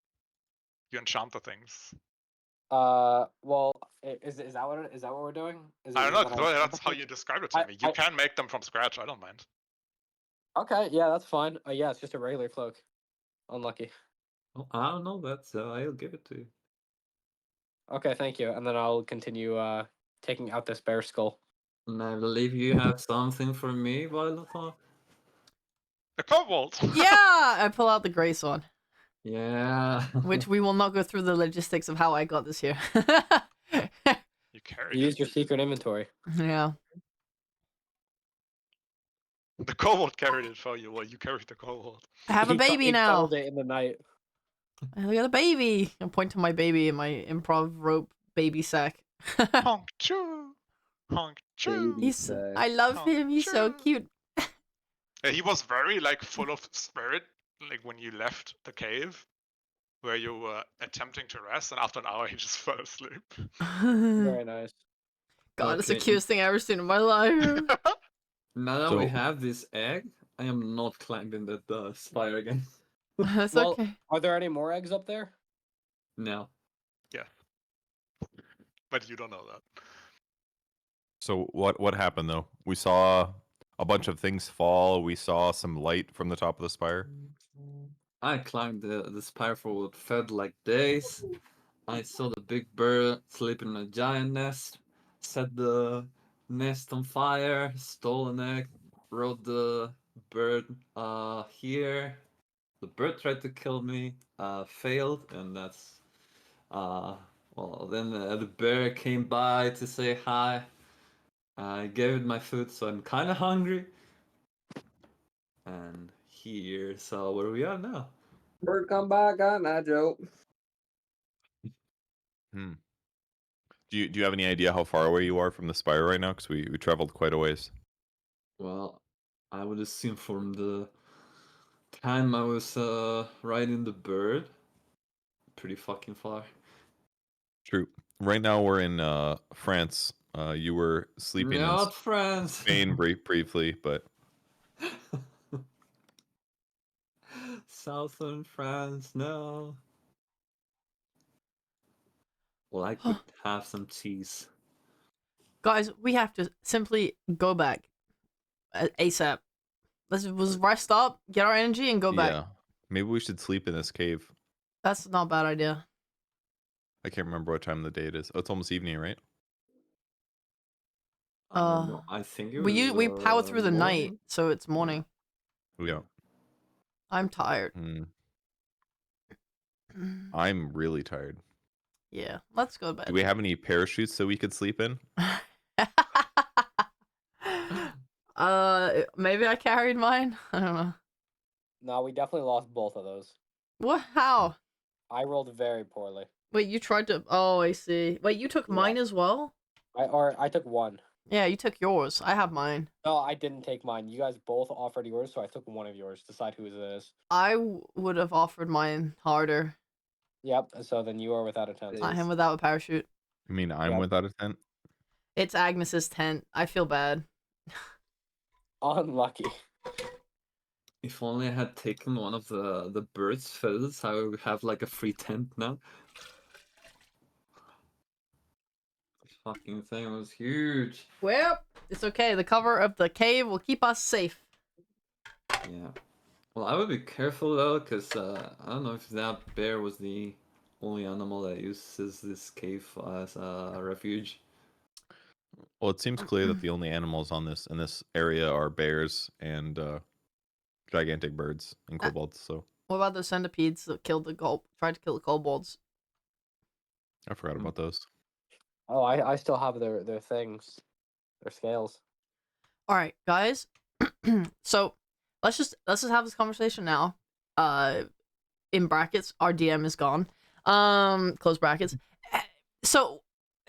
You enchant the things. Well, is that what we're doing? I don't know. that That's how you described it to me. You can make them from scratch. I don't mind. Okay, yeah, that's fine. Yeah, it's just a regular cloak. Unlucky. Oh, I don't know that, so I'll give it to you. Okay, thank you. And then I'll continue taking out this bear skull. And I believe you have something for me, Violet. The kobold. Yeah, I pull out the gray sword, Yeah. which we will not go through the logistics of how I got this here. You carried You it. used your secret inventory. Yeah. The kobold carried it for you. Well, you carried the kobold. I have a baby he now. cuddled it in the night. I got a baby. I point to my baby in my improv rope baby sack. Honk choo. Honk choo. Baby. I love Honk him. He's so choo. cute. Yeah, he was very like full of spirit, like when you left the cave, where you were attempting to rest, and after an hour he just fell asleep. Very nice. God, it's the Okay. cutest thing I've ever seen in my life. Now that we So- have this egg, I am not climbing that spire again. That's Well, okay. are there any more eggs up there? No. But you don't know that. So what happened though? We saw a bunch of things fall. We saw some light from the top of the spire. I climbed the spire for what felt like days. I saw the big bird sleeping in a giant nest, set the nest on fire, stole an egg, rode the bird here. The bird tried to kill me, failed, and that's well, then the bear came by to say hi. I gave it my food, so I'm kind of hungry. And here, so where we are now. Bird come by, got that joke. Do you have any idea how far away you are from the spire right now? Because we traveled quite a ways. Well, I would assume from the time I was riding the bird, pretty fucking far. True. Right now we're in France. You were sleeping in Not France. Spain briefly, but Southern France, no. Well, I could have some cheese. Guys, we have to simply go back ASAP. Let's rest up, get our energy, and go back. yeah, maybe we should sleep in this cave. That's not a bad idea. I can't remember what time of the day it is. Oh, it's almost evening, right? I don't know. I think it was. We power through the night, morning. so it's morning. Yeah. I'm tired. I'm really tired. Yeah, let's go to bed. Do we have any parachutes that we could sleep in? Maybe I carried mine. I don't know. No, we definitely lost both of those. What? How? I rolled very poorly. Wait, you tried to? Oh, I see. Wait, you took mine as well? I took one. Yeah, you took yours. I have mine. No, I didn't take mine. You guys both offered yours, so I took one of yours. Decide whose it is. I would have offered mine harder. Yep. So then you are without a tent. Not him without a parachute. I mean, I'm Yep. without a tent. It's Agnes's tent. I feel bad. Unlucky. If only I had taken one of the bird's feathers, I would have like a free tent now. This fucking thing was huge. Well, it's okay. The cover of the cave will keep us safe. Yeah. Well, I would be careful though, because I don't know if that bear was the only animal that uses this cave as a refuge. Well, it seems clear that the only animals on this in this area are bears and gigantic birds and kobolds. So What about those centipedes that tried to kill the kobolds? I forgot about those. Oh, I still have their things, their scales. All right, guys. So let's just have this conversation now. In brackets, our DM is gone. Close brackets. So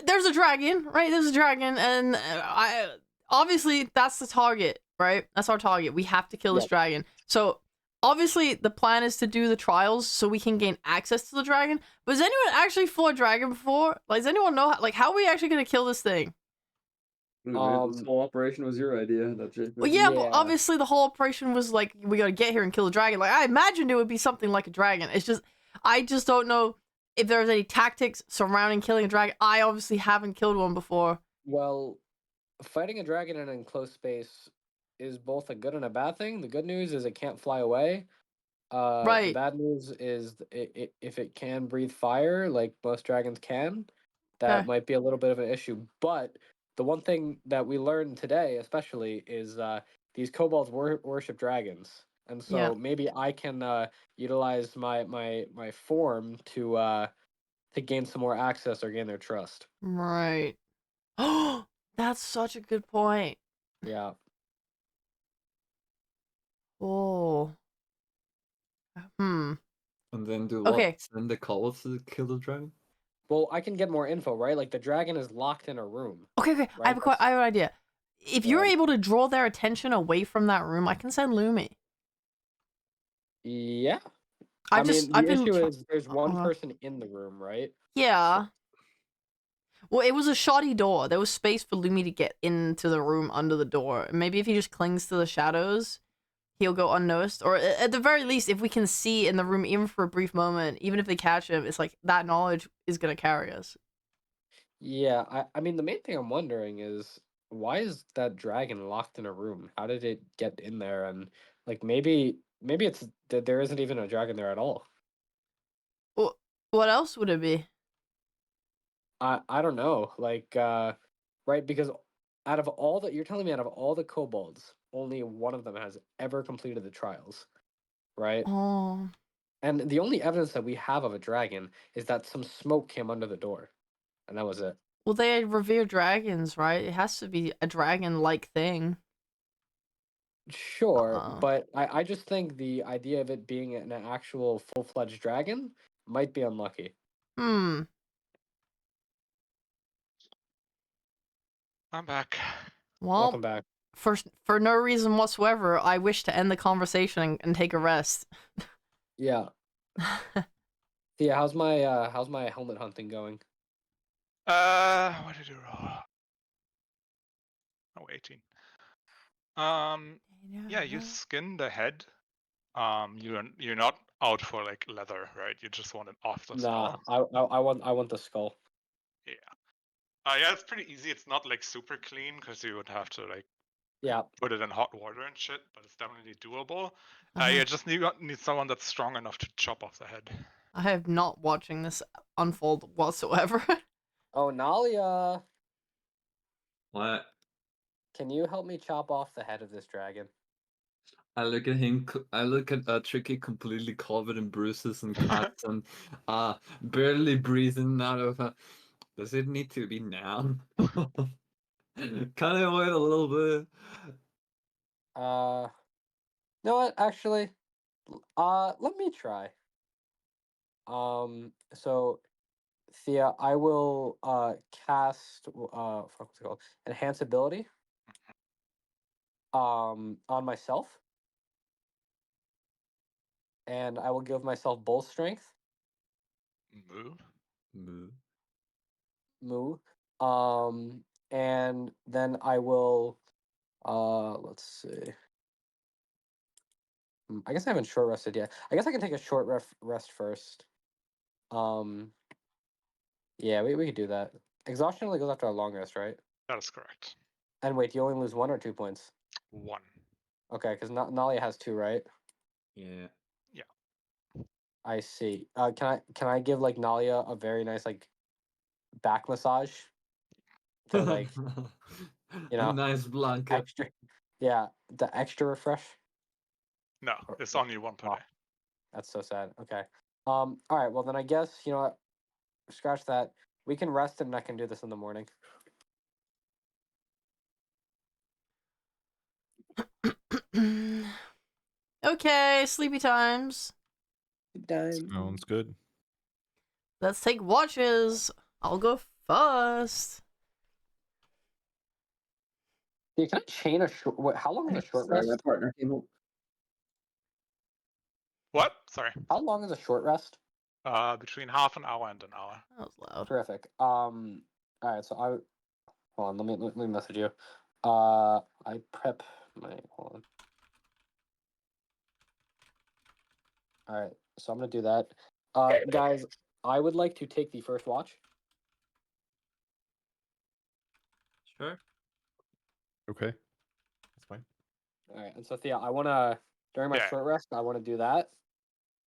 there's a dragon, right? There's a dragon, and I obviously that's the target, right? That's our target. We have to kill this Yep. dragon. So obviously the plan is to do the trials so we can gain access to the dragon. But has anyone actually fought a dragon before? Like, does anyone know how are we actually gonna kill this thing? This whole operation was your idea. That's it. Well, yeah, but Yeah. obviously the whole operation was like, we gotta get here and kill the dragon. Like, I imagined it would be something like a dragon. It's just, I just don't know if there's any tactics surrounding killing a dragon. I obviously haven't killed one before. Well, fighting a dragon in an enclosed space is both a good and a bad thing. The good news is it can't fly away. The Right. bad news is if it can breathe fire, like most dragons can, that Okay. might be a little bit of an issue. But the one thing that we learned today, especially, is these kobolds worship dragons, and so Yeah. maybe I can utilize my form to gain some more access or gain their trust. Right. Oh, that's such a good point. Yeah. Oh. Hmm. And then do Okay. what? Send the kobolds to kill the dragon? Well, I can get more info, right? Like the dragon is locked in a room. Okay. I Right, have I have an idea. If Go you're ahead. able to draw their attention away from that room, I can send Lumi. Yeah. I've The been. issue is there's one Uh, person in the room, right? Yeah. Well, it was a shoddy door. There was space for Lumi to get into the room under the door. Maybe if he just clings to the shadows, he'll go unnoticed. Or at the very least, if we can see in the room even for a brief moment, even if they catch him, it's like that knowledge is gonna carry us. Yeah, I mean the main thing I'm wondering is why is that dragon locked in a room? How did it get in there? And like maybe it's that there isn't even a dragon there at all. Well, what else would it be? I don't know. Like right, because out of all the you're telling me out of all the kobolds, only one of them has ever completed the trials, right? Oh, And the only evidence that we have of a dragon is that some smoke came under the door, and that was it. well, they revere dragons, right? It has to be a dragon-like thing. Sure, Uh, but I just think the idea of it being an actual full-fledged dragon might be unlucky. hmm. I'm back. Welcome Well, back. for no reason whatsoever, I wish to end the conversation and take a rest. Yeah. Yeah, how's my helmet hunting going? What did you roll? Oh, 18. Yeah, you skin the head. You're not out for like leather, right? You just want it off the Nah, skull. I want the skull. Yeah. Yeah, it's pretty easy. It's not like super clean because you would have to like Yeah. put it in hot water and shit, but it's definitely doable. Uh-huh. You just need someone that's strong enough to chop off the head. I have not watching this unfold whatsoever. Oh, Nalia, What? can you help me chop off the head of this dragon? I look at him. I look at Tricky completely covered in bruises and cuts and barely breathing out of a. Does it need to be now? Can I wait a little bit? You know what? Actually, let me try. So Thea, I will cast fuck, what's it called? Enhance ability on myself. And I will give myself bull strength. Move. Moo. Moo. And then I will let's see. I guess I haven't short rested yet. I guess I can take a short rest first. Yeah, we could do that. Exhaustion only goes after a long rest, right? That is correct. And wait, you only lose 1 or 2 points? 1. Okay, because Nalia has 2, right? Yeah. I see. Can I give like Nalia a very nice like back massage to like you A know nice blanket. extra, yeah, the extra refresh. No, it's only one per Oh. day. That's so sad. Okay. All right. Well, then I guess you know what. Scratch that. We can rest and I can do this in the morning. Okay, sleepy times. Sounds good. Let's take watches. I'll go first. You can I chain a short. What, how long is a short Sorry, rest? my partner came home. What? Sorry. How long is a short rest? Between half an hour and an hour. That was loud. Terrific. All right. So I hold on. Let me message you. I prep my hold on. All right. So I'm gonna do that. Guys, I would like to take the first watch. Sure. Okay. That's fine. All right. And so Thea, I wanna during my Yeah. short rest, I wanna do that.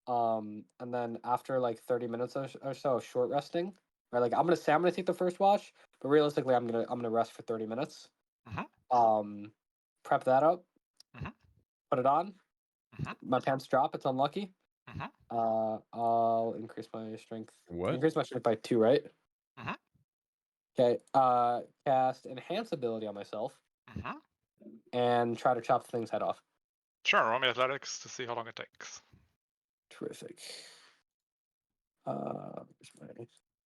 And then after like 30 minutes or so of short resting, or like I'm gonna say I'm gonna take the first watch, but realistically I'm gonna rest for 30 minutes. Mhm. Prep that up, Mhm. put it on. Mhm. My pants drop. It's unlucky. Mhm. I'll increase my strength. What? Increase my strength by 2, right? Mhm. Okay. Cast enhance ability on myself Mhm. and try to chop the thing's head off. Sure, roll me athletics to see how long it takes. Terrific.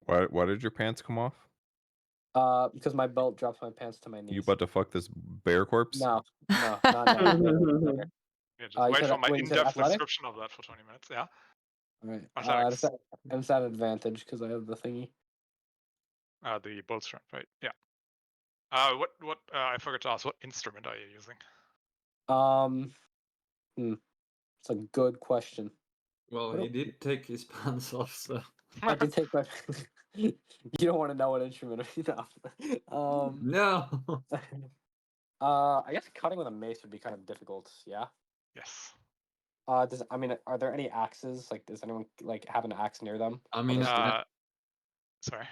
Where's Why did your pants come off? because my belt drops my pants to my knees. You about to fuck this bear corpse? No, not now. Later. Yeah, just You wait said for my wait, you said in-depth athletic? description of that for 20 minutes. Yeah. All right. Athletics. It's at advantage because I have the thingy. The bow strength, right? Yeah. What? I forgot to ask. What instrument are you using? It's a good question. Well, What he do- did take his pants off, so. I did take my. You don't want to know what instrument. No. No! I guess cutting with a mace would be kind of difficult. Yeah. Yes. Are there any axes? Like, does anyone like have an axe near them? I mean, Sorry.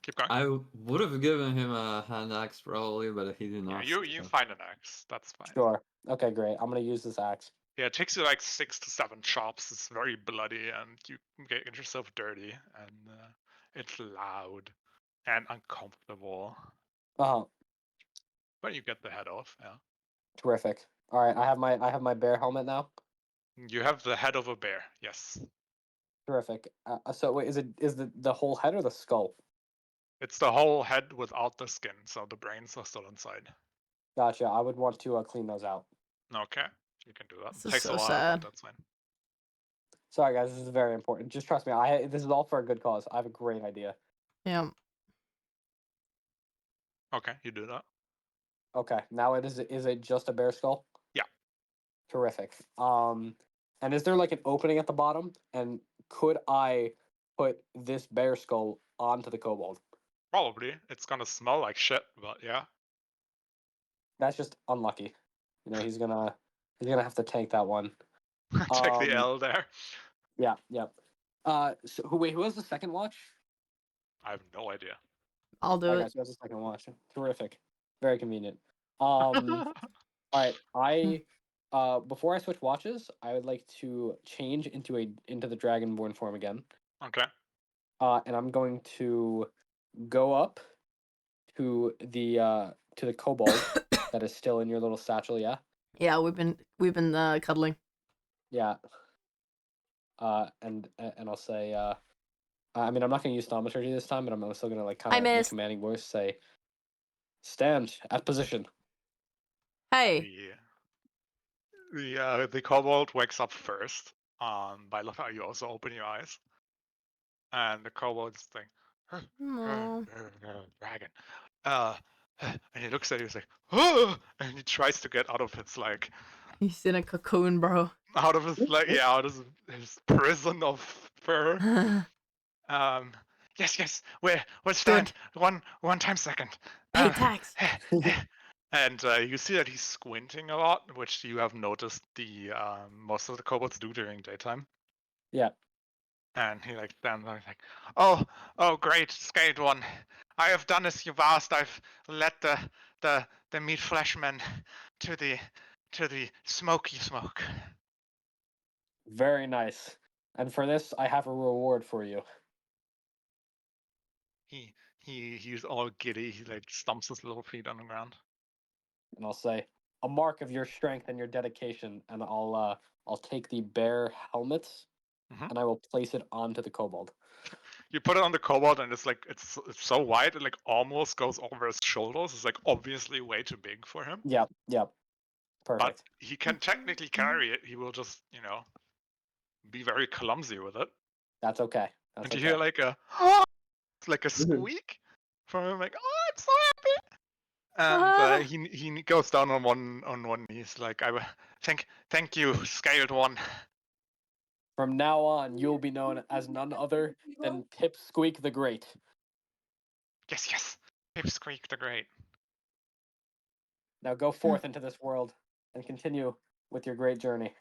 Keep going. I would have given him a hand axe probably, but he didn't Yeah, ask. you so. find an axe. That's fine. Sure. Okay, great. I'm gonna use this axe. Yeah, it takes you like 6 to 7 chops. It's very bloody, and you get yourself dirty, and it's loud and uncomfortable. Uh-huh. But you get the head off. Yeah. Terrific. All right, I have my bear helmet now. You have the head of a bear. Yes. Terrific. So wait, is the whole head or the skull? It's the whole head without the skin, so the brains are still inside. Gotcha. I would want to clean those out. Okay, you can do that. This is Takes so a while, sad. but that's fine. Sorry, guys. This is very important. Just trust me. This is all for a good cause. I have a great idea. Yeah. Okay, you do that. Okay. Now is it just a bear skull? Yeah. Terrific. And is there like an opening at the bottom? And could I put this bear skull onto the kobold? Probably. It's gonna smell like shit, but yeah. That's just unlucky. You know, he's gonna have to tank that one. Take the L there. Yeah. So who has the second watch? I have no idea. I'll do All right, it. guys, who has the second watch? Terrific. Very convenient. All right. Before I switch watches, I would like to change into the dragonborn form again. Okay. And I'm going to go up to the kobold that is still in your little satchel. Yeah. Yeah, we've been cuddling. Yeah. And I'll say, I'm not gonna use thaumaturgy this time, but I'm still gonna like kind of in a commanding voice say, "Stand at position." Hey. The kobold wakes up first. By look how you also open your eyes. And the kobold's like, Aw. dragon. And he looks at you, he's like, oh! And he tries to get out of his like He's in a cocoon, bro. out of his prison of fur. Yes, we'll stand. One time second. Pay tax. And you see that he's squinting a lot, which you have noticed the most of the kobolds do during daytime. Yeah. And he like stands there like, oh great, scaled one. I have done as you've asked. I've led the meat flesh men to to the smoky smoke. Very nice. And for this, I have a reward for you. He's all giddy. He like stumps his little feet on the ground. And I'll say, a mark of your strength and your dedication. And I'll take the bear helmet Mhm. and I will place it onto the kobold. You put it on the kobold, and it's like it's so wide, it like almost goes over his shoulders. It's like obviously way too big for him. Yep. But Perfect. he can technically carry it. He will just, be very clumsy with it. That's okay. That's And you okay. hear like a like a squeak from him, like, "Oh, I'm so happy!" And he goes down on one knee. He's like, thank you, scaled one." From now on, you will be known as none other than Pipsqueak the Great. Yes, Pipsqueak the Great. Now go forth into this world and continue with your great journey.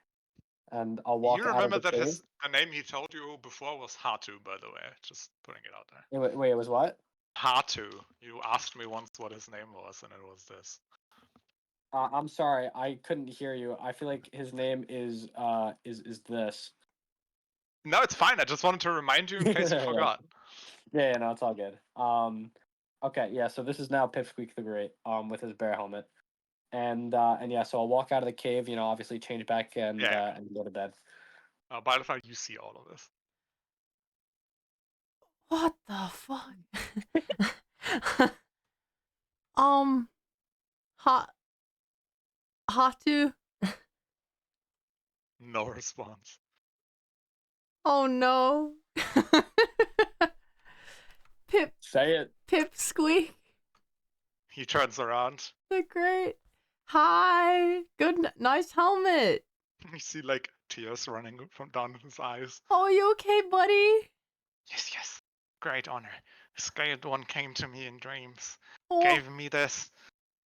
And I'll walk You out of remember the that cave. the name he told you before was Hatu, by the way. Just putting it out there. Wait, it was what? Hatu. You asked me once what his name was, and it was this. I'm sorry, I couldn't hear you. I feel like his name is this. No, it's fine. I just wanted to remind you in case you Yeah. forgot. Yeah, no, it's all good. Okay, yeah, so this is now Pipsqueak the Great, with his bear helmet. And yeah, so I'll walk out of the cave, obviously change back and Yeah. and go to bed. By the time you see all of this. What the fuck? Hatu? No response. Oh no. Say it. Pipsqueak He turns around. the Great. Hi. Nice helmet. You see like tears running from down his eyes. Oh, you okay, buddy? Yes. Great honor. Scaled one came to me in dreams. Oh, Gave me this.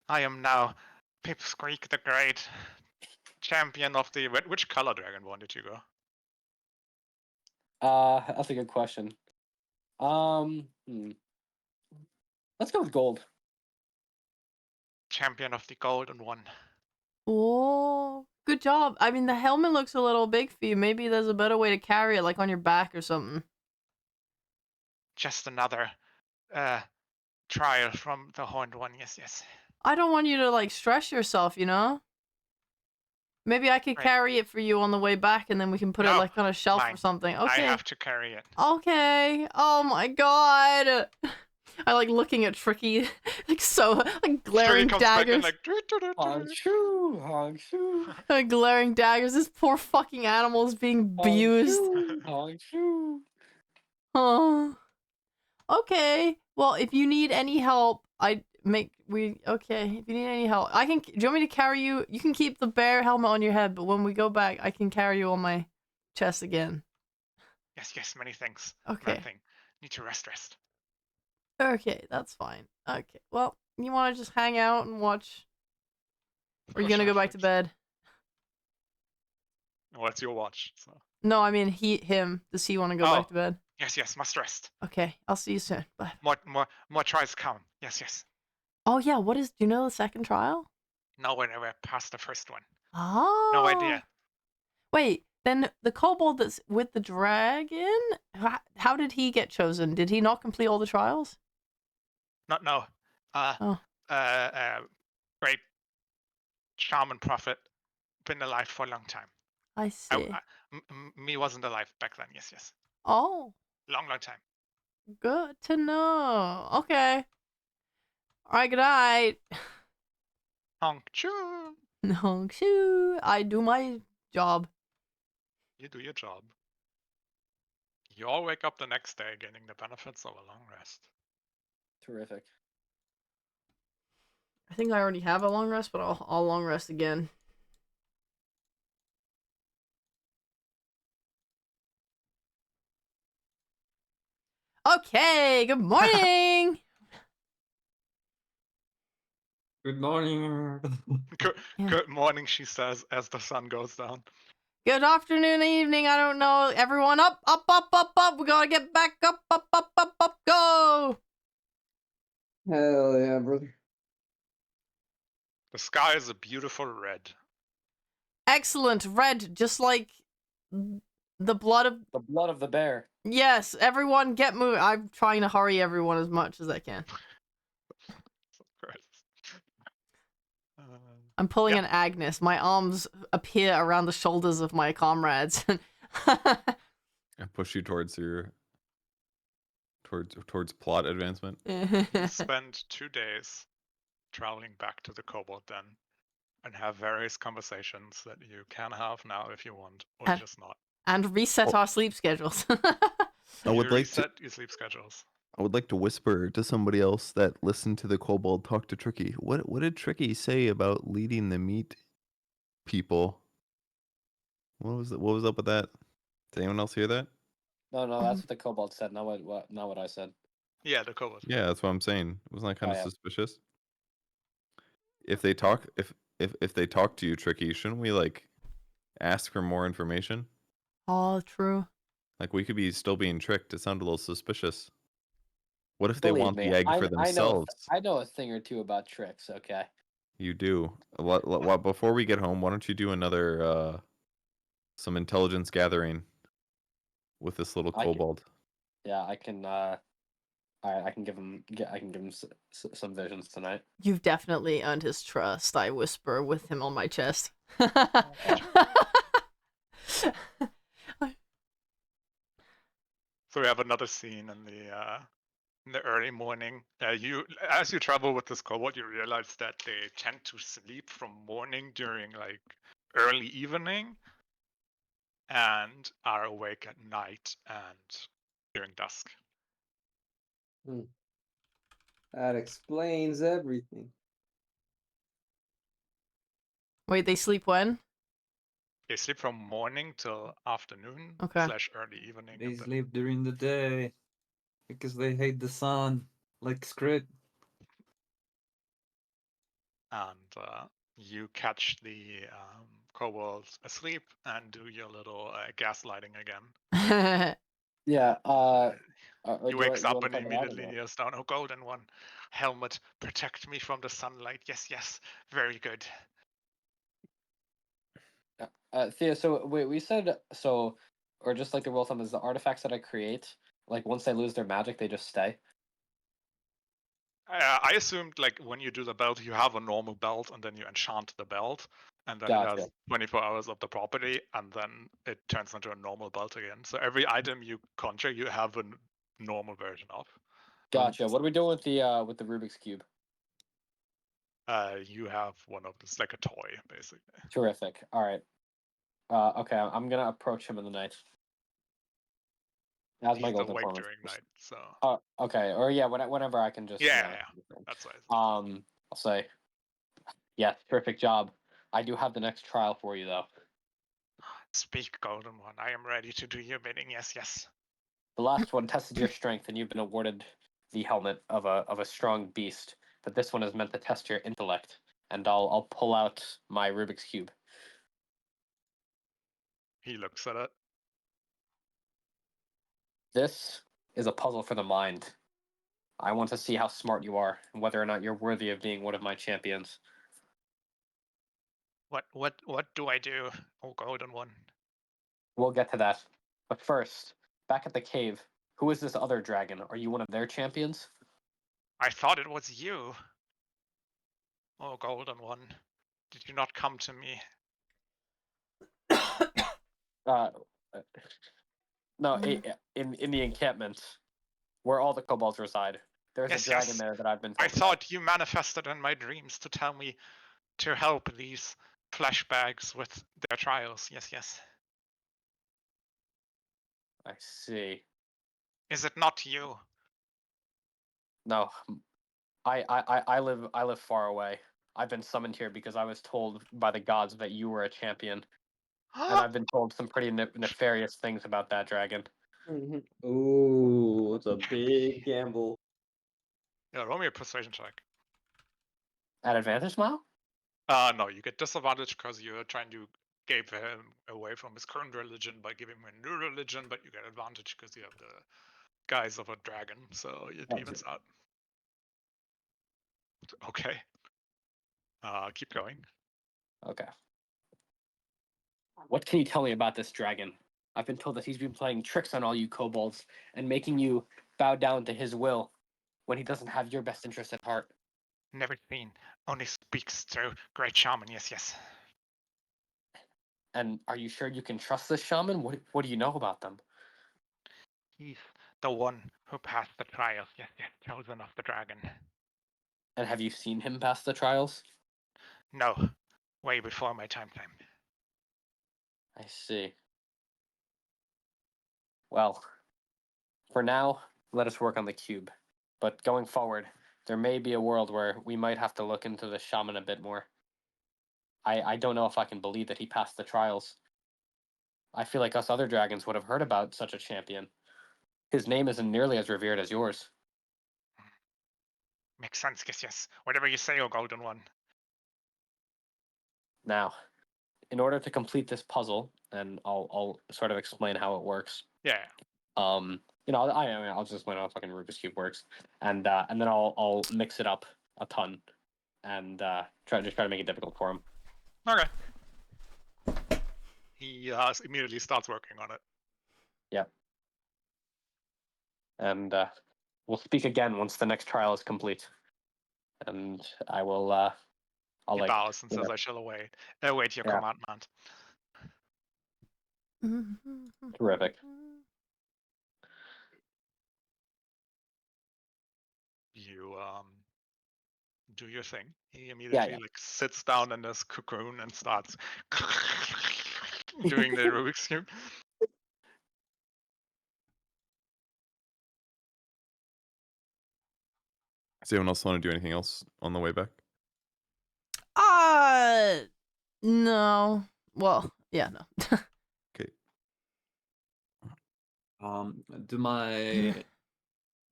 I am now Pipsqueak the Great. Champion of the... Which color Dragonborn did you go? That's a good question. Let's go with gold. Champion of the Golden One. oh, good job. I mean, the helmet looks a little big for you. Maybe there's a better way to carry it, like on your back or something. Just another trial from the Horned One. Yes. I don't want you to like stress yourself, Maybe I could Right. carry it for you on the way back, and then we can put it No, like on a shelf or mine. something. I Okay. have to carry it. Okay. Oh my god. I like looking at Tricky, like so, like glaring Tree comes back in daggers. like... Hangshu. Glaring daggers. This poor fucking animal is being abused. Hangshu. Oh. Okay. Well, if you need any help, okay. If you need any help, do you want me to carry you? You can keep the bear helmet on your head, but when we go back, I can carry you on my chest again. Yes, many thanks. Okay. Bad thing. Need to rest. Okay, that's fine. Okay. Well, you want to just hang out and watch? Or are you gonna go back to bed? Well, it's your watch, so... No, I mean him. Does he want to go back to bed? Yes, must rest. Okay, I'll see you soon. Bye. More tries come. Yes. Oh yeah, do you know the second trial? No, we're past the first one. Oh. No idea. Wait, then the kobold that's with the dragon? How did he get chosen? Did he not complete all the trials? No. Great shaman prophet. Been alive for a long time. I see. Me wasn't alive back then. Yes. Oh, Long time. good to know. Okay. All right, good night. Honk choo. No, shoo. I do my job. You do your job. You all wake up the next day getting the benefits of a long rest. Terrific. I think I already have a long rest, but I'll long rest again. Okay, good morning. Good morning. Good morning, she says as the sun goes down. Good afternoon, evening, I don't know. Everyone up. We gotta get back up, go. Hell yeah, brother. The sky is a beautiful red. Excellent, red, just like the blood of. The blood of the bear. Yes, everyone get moving. I'm trying to hurry everyone as much as I can. I'm pulling Yeah. an Agnes. My arms appear around the shoulders of my comrades. I push you towards your towards plot advancement. You spend 2 days traveling back to the Kobold Den and have various conversations that you can have now if you want, or And- just not. And reset our sleep schedules. I would You like to. reset your sleep schedules. I would like to whisper to somebody else that listened to the kobold talk to Tricky. What did Tricky say about leading the meat people? What was up with that? Did anyone else hear that? No, that's what the kobold said. Not what I said. Yeah, the Kobold. Yeah, that's what I'm saying. Wasn't that kind of yeah. suspicious? If they talk, if they talk to you, Tricky, shouldn't we like ask for more information? All true. Like we could be still being tricked. It sounded a little suspicious. What if they Believe want me, the egg for I themselves? I know a thing or two about tricks. Okay. You do. Before we get home, why don't you do another some intelligence gathering with this little I can- kobold? Yeah, I can. I can give him. I can give him some visions tonight. You've definitely earned his trust. I whisper with him on my chest. So we have another scene in the early morning. As you travel with this kobold, you realize that they tend to sleep from morning during like early evening, and are awake at night and during dusk. That explains everything. Wait, they sleep when? They sleep from morning till afternoon Okay. / early evening. They and then- sleep during the day because they hate the sun, like Scrit. and you catch the kobolds asleep and do your little gaslighting again. Yeah. He wakes up and talk about it immediately or- yells down, "Oh, golden one, helmet, protect me from the sunlight. Yes, yes, very good." Thea, so wait, we said so, or just like the rule of thumb is the artifacts that I create, like once they lose their magic, they just stay. I assumed like when you do the belt, you have a normal belt and then you enchant the belt, and then it Gotcha. has 24 hours of the property, and then it turns into a normal belt again. So every item you conjure, you have a normal version of. Gotcha. What are we doing with the Rubik's cube? You have one of this, like a toy, basically. Terrific. All right. Okay, I'm gonna approach him in the night. As my He's golden awake form. during night, so Okay. Or yeah, whenever I can just. yeah. That's right. I'll say, yeah, terrific job. I do have the next trial for you though. Speak, golden one. I am ready to do your bidding. Yes, yes. The last one tested your strength, and you've been awarded the helmet of a strong beast. But this one is meant to test your intellect, and I'll pull out my Rubik's cube. He looks at it. This is a puzzle for the mind. I want to see how smart you are, and whether or not you're worthy of being one of my champions. What do I do? Oh, golden one. We'll get to that. But first, back at the cave, who is this other dragon? Are you one of their champions? I thought it was you. Oh, golden one. Did you not come to me? Uh, no, in the encampment, where all the kobolds reside. There's Yes, a dragon yes. there that I've been I told about. thought you manifested in my dreams to tell me to help these flashbags with their trials. Yes, yes. I see. Is it not you? No, I live far away. I've been summoned here because I was told by the gods that you were a champion, and I've been told some pretty nefarious things about that dragon. Ooh, it's a big gamble. Yeah, roll me a persuasion check. At advantage, Mile? No, you get disadvantage because you're trying to give him away from his current religion by giving him a new religion, but you get advantage because you have the guise of a dragon, so it Gotcha. evens out. Okay. Keep going. Okay. What can you tell me about this dragon? I've been told that he's been playing tricks on all you kobolds and making you bow down to his will when he doesn't have your best interest at heart. Never seen. Only speaks through great shaman. Yes, yes. And are you sure you can trust this shaman? What do you know about them? He's the one who passed the trials. Yes, yes. Chosen of the dragon. And have you seen him pass the trials? No, way before my time. I see. Well, for now, let us work on the cube. But going forward, there may be a world where we might have to look into the shaman a bit more. I don't know if I can believe that he passed the trials. I feel like us other dragons would have heard about such a champion. His name isn't nearly as revered as yours. Makes sense. Yes, yes. Whatever you say, O Golden One. Now, in order to complete this puzzle, and I'll sort of explain how it works. Yeah. I'll just explain how fucking Rubik's cube works, and then I'll mix it up a ton, and try to make it difficult for him. Okay. He immediately starts working on it. Yep. And we'll speak again once the next trial is complete, and I will. I'll He like. bows and you says, know, "I shall await your Yeah. commandment." Terrific. You do your thing. He immediately like sits down in this cocoon and starts doing the Rubik's cube. Does anyone else want to do anything else on the way back? No. Well, yeah, no. Okay. Do my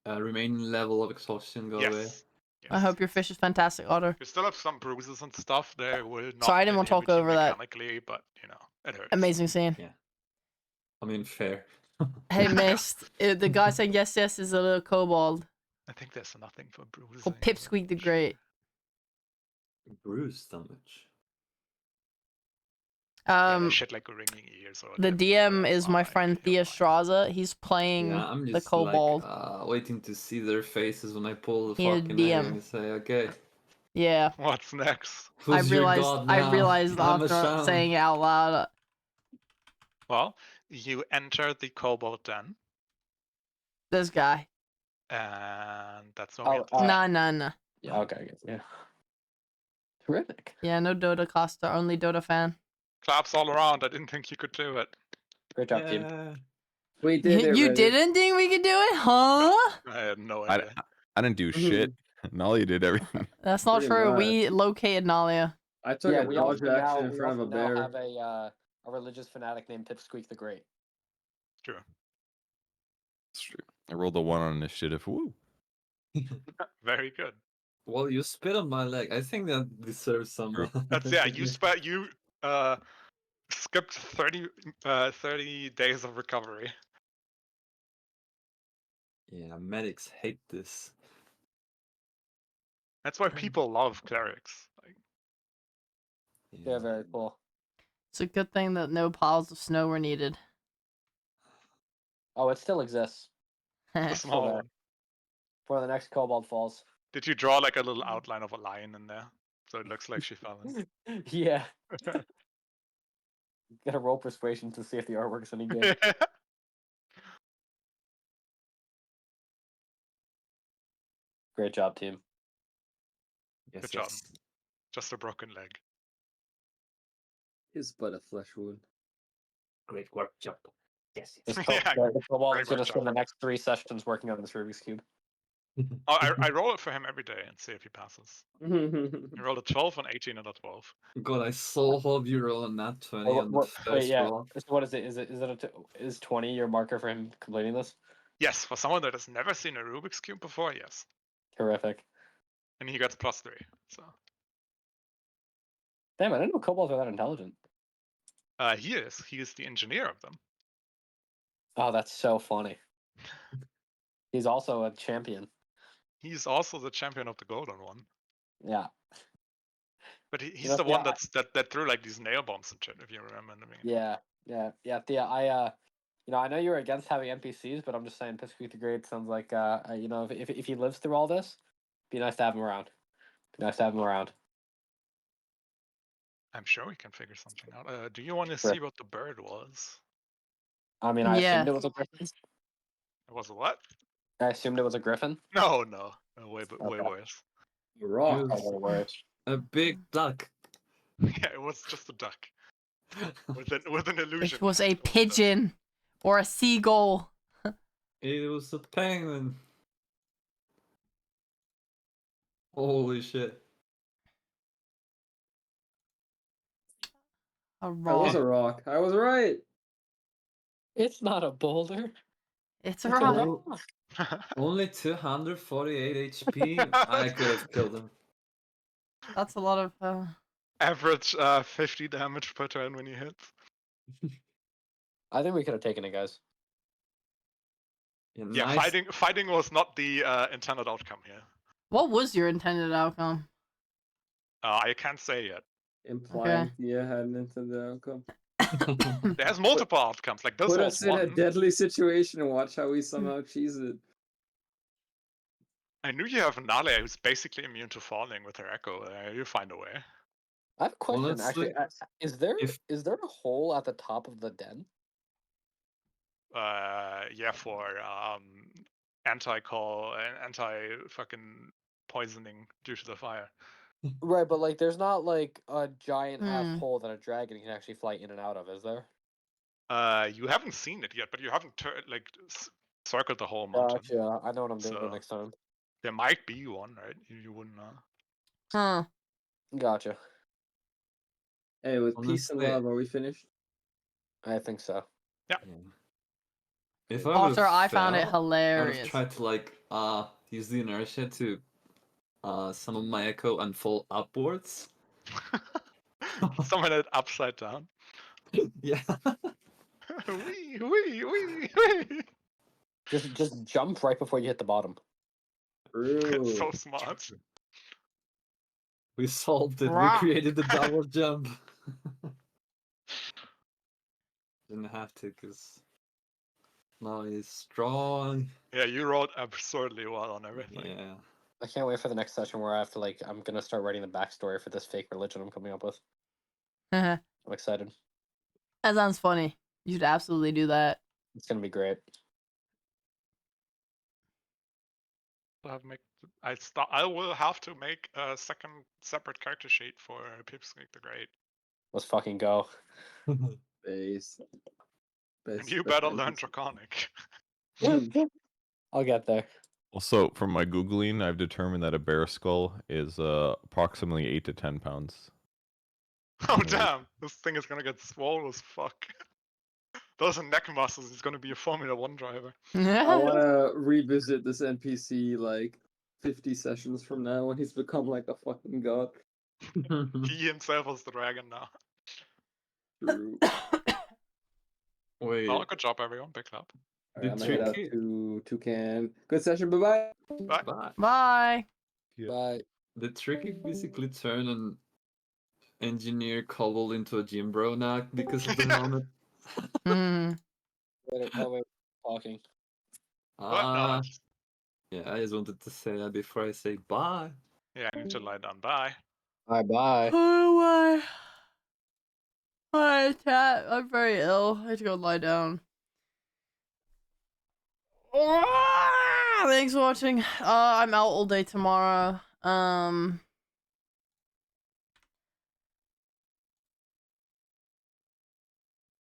remaining level of exhaustion go away? Yes. I hope your fish is fantastic, Otter. You still have some bruises and stuff. They will not Sorry, I didn't want to talk inhibit you over that. mechanically, but you know, it hurts. Amazing scene. Yeah. I mean, fair. Hey, Mist. The guy saying yes, yes is a little kobold I think there's nothing for bruising. called Pipsqueak the Great. Bruise damage. Yeah, shit like ringing ears or The whatever, DM that's is not my like friend he'll Thea mind. Straza. He's playing Yeah, I'm the just kobold. like waiting to see their faces when I pull the He's fucking DM. egg and say, okay, Yeah. What's next? who's your god I now? realized I'm a after shaman. saying it out loud. Well, you enter the kobold den, This guy. and that's when we have the Nah. Yeah. Okay. Yeah. Terrific. Yeah, no Dota caster, only Dota fan. claps all around. I didn't think you could do it. Great job, team. Yeah. We did it. You Reddit. didn't think we could do it, huh? I had no I, idea. I didn't do shit. Nolly did everything. That's not Pretty true. much. We located Nalia. I took a we dodge also action now, in front of a bear. have a religious fanatic named Pipsqueak the Great. True. It's true. I rolled a 1 on initiative. Woo. Very good. Well, you spit on my leg. I think that deserves some. True. That's you skipped 30 days of recovery. Yeah, medics hate this. That's why people love clerics. Like, Yeah, very cool. It's a good thing that no piles of snow were needed. Oh, it still exists the small there. one. for the next Cobalt Falls. Did you draw like a little outline of a lion in there? So it looks like she fell in. Yeah. Gotta roll persuasion to see if the artwork's any good. Great job, team. Yes, Good job. yes. Just a broken leg. Is but a flesh wound. Great work, job. Yes, This Yeah, Cobalt great is gonna work, spend the John. next 3 sessions working on this Rubik's Cube. Oh, I roll it for him every day and see if he passes. I rolled a 12, an 18, and a 12. God, I so hope you roll a nat 20 on the first Wait, yeah. roll. So what is it? Is 20 your marker for him completing this? Yes, for someone that has never seen a Rubik's Cube before, yes. Terrific. And he gets +3. So Damn, I didn't know kobolds are that intelligent. he is. He is the engineer of them. Oh, that's so funny. He's also a champion. He's also the champion of the golden one. Yeah. But he's know, the yeah, one that threw like these nail bombs and shit. If you remember in the beginning. Yeah, Thea. I know you're against having NPCs, but I'm just saying, Pissqueak the Great sounds like, if he lives through all this, be nice to have him around. Be nice to have him around. I'm sure we can figure something out. Do you want to Sure. see what the bird was? I mean, I Yeah. assumed it was a griffin. It was a what? I assumed it was a griffin. No, way Okay. worse. A rock. It was Oh, worse. a big duck. Yeah, it was just a duck with an illusion. It was a hat. It pigeon or a seagull. It was a penguin. Holy shit. A That was rock. a rock. I was right. It's not a boulder. It's a It's a rock. rock. Only 248 HP. I could have killed him. That's a lot of. Average 50 damage per turn when he hits. I think we could have taken it, guys. Yeah, Nice. fighting was not the intended outcome here. What was your intended outcome? I can't say yet. Implying Thea had an intended outcome. There's multiple outcomes. Like this Put was us in a one. deadly situation and watch how we somehow cheese it. I knew you have Nale who's basically immune to falling with her echo. You find a way. I have a question. Honestly, Actually, is there if- a hole at the top of the den? Yeah, for anti fucking poisoning due to the fire. Right, but like, there's not like a giant ass Hmm. hole that a dragon can actually fly in and out of, is there? You haven't seen it yet, but you haven't circled the whole mountain. Gotcha. I know what I'm doing So- next time. There might be one, right? You wouldn't know. Huh. Gotcha. Hey, with peace and Honestly- love, are we finished? I think so. Yeah. If I Otter, would've I found it fell, I would have hilarious. tried to use the inertia to summon my echo and fall upwards. Summon it upside down. Yeah. Wee. Just jump right before you hit the bottom. It's so True. smart. We solved it. Rah. We created the double jump. Didn't have to, because now he's strong. Yeah, you wrote absurdly well on everything. Yeah. I can't wait for the next session where I have to I'm gonna start writing the backstory for this fake religion I'm coming up with. That I'm excited. sounds funny. You should absolutely do that. It's gonna be great. I will have to make a second separate character sheet for Pipsqueak the Great. Let's fucking go. Base. And you better learn Draconic. I'll get there. Also, from my googling, I've determined that a bear skull is approximately 8 to 10 pounds. Oh Weight. damn, this thing is gonna get swole as fuck. Those are neck muscles, he's gonna be a Formula 1 driver. I want to revisit this NPC like 50 sessions from now when he's become like a fucking god. He himself is the dragon now. True. Wait. Well, good job everyone, big clap. Alright, I'm The gonna head out tricky- to Toucan. Good session. Bye bye. Bye. Bye. Bye. Yeah. Bye. The trick is basically turn an engineer cobbled into a gym bro now because of the helmet. Hmm. Wait, talking. What? No, just, Yeah, I just wanted to say that before I say bye. yeah, I need to lie down. Bye. Bye. Oh my cat. I'm very ill. I have to go lie down. Thanks for watching. I'm out all day tomorrow.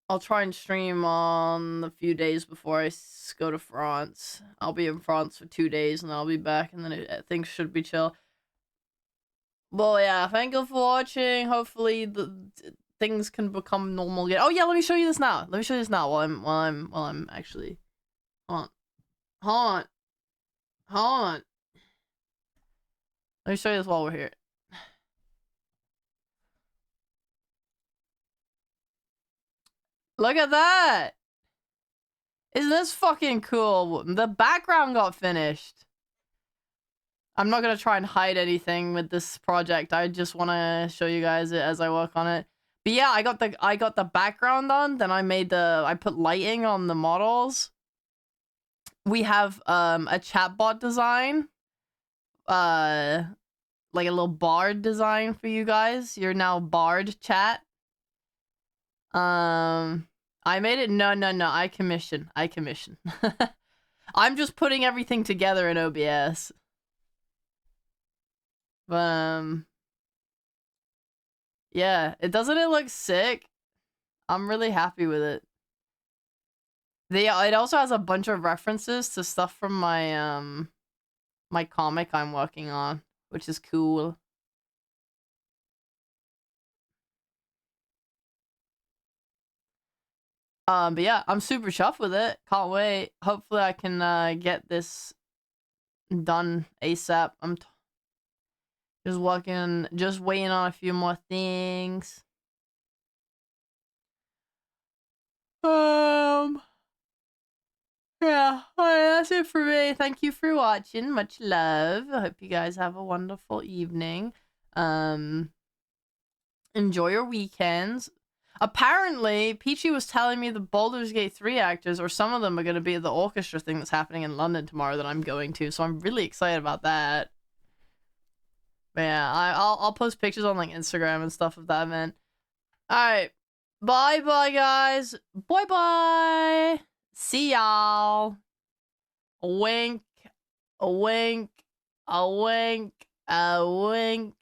I'll try and stream on the few days before I go to France. I'll be in France for 2 days and I'll be back, and then things should be chill. Well, yeah, thank you for watching. Hopefully things can become normal again. Oh yeah, let me show you this now. Let me show you this now while I'm actually hold on. Let me show you this while we're here. Look at that! Isn't this fucking cool? The background got finished. I'm not gonna try and hide anything with this project. I just want to show you guys it as I work on it. But yeah, I got the background on. Then I put lighting on the models. We have a chatbot design, like a little bard design for you guys. You're now bard chat. I made it. No. I commission. I'm just putting everything together in OBS. But yeah, it look sick. I'm really happy with it. It also has a bunch of references to stuff from my my comic I'm working on, which is cool. But yeah, I'm super chuffed with it. Can't wait. Hopefully I can get this done ASAP. I'm just waiting on a few more things. Yeah, that's it for me. Thank you for watching. Much love. I hope you guys have a wonderful evening. Enjoy your weekends. Apparently, Peachy was telling me the Baldur's Gate 3 actors, or some of them, are going to be at the orchestra thing that's happening in London tomorrow that I'm going to, so I'm really excited about that. But yeah, I'll post pictures on like Instagram and stuff of that event. Alright. Bye guys. Bye. See y'all. A wink. A wink. A wink. A wink.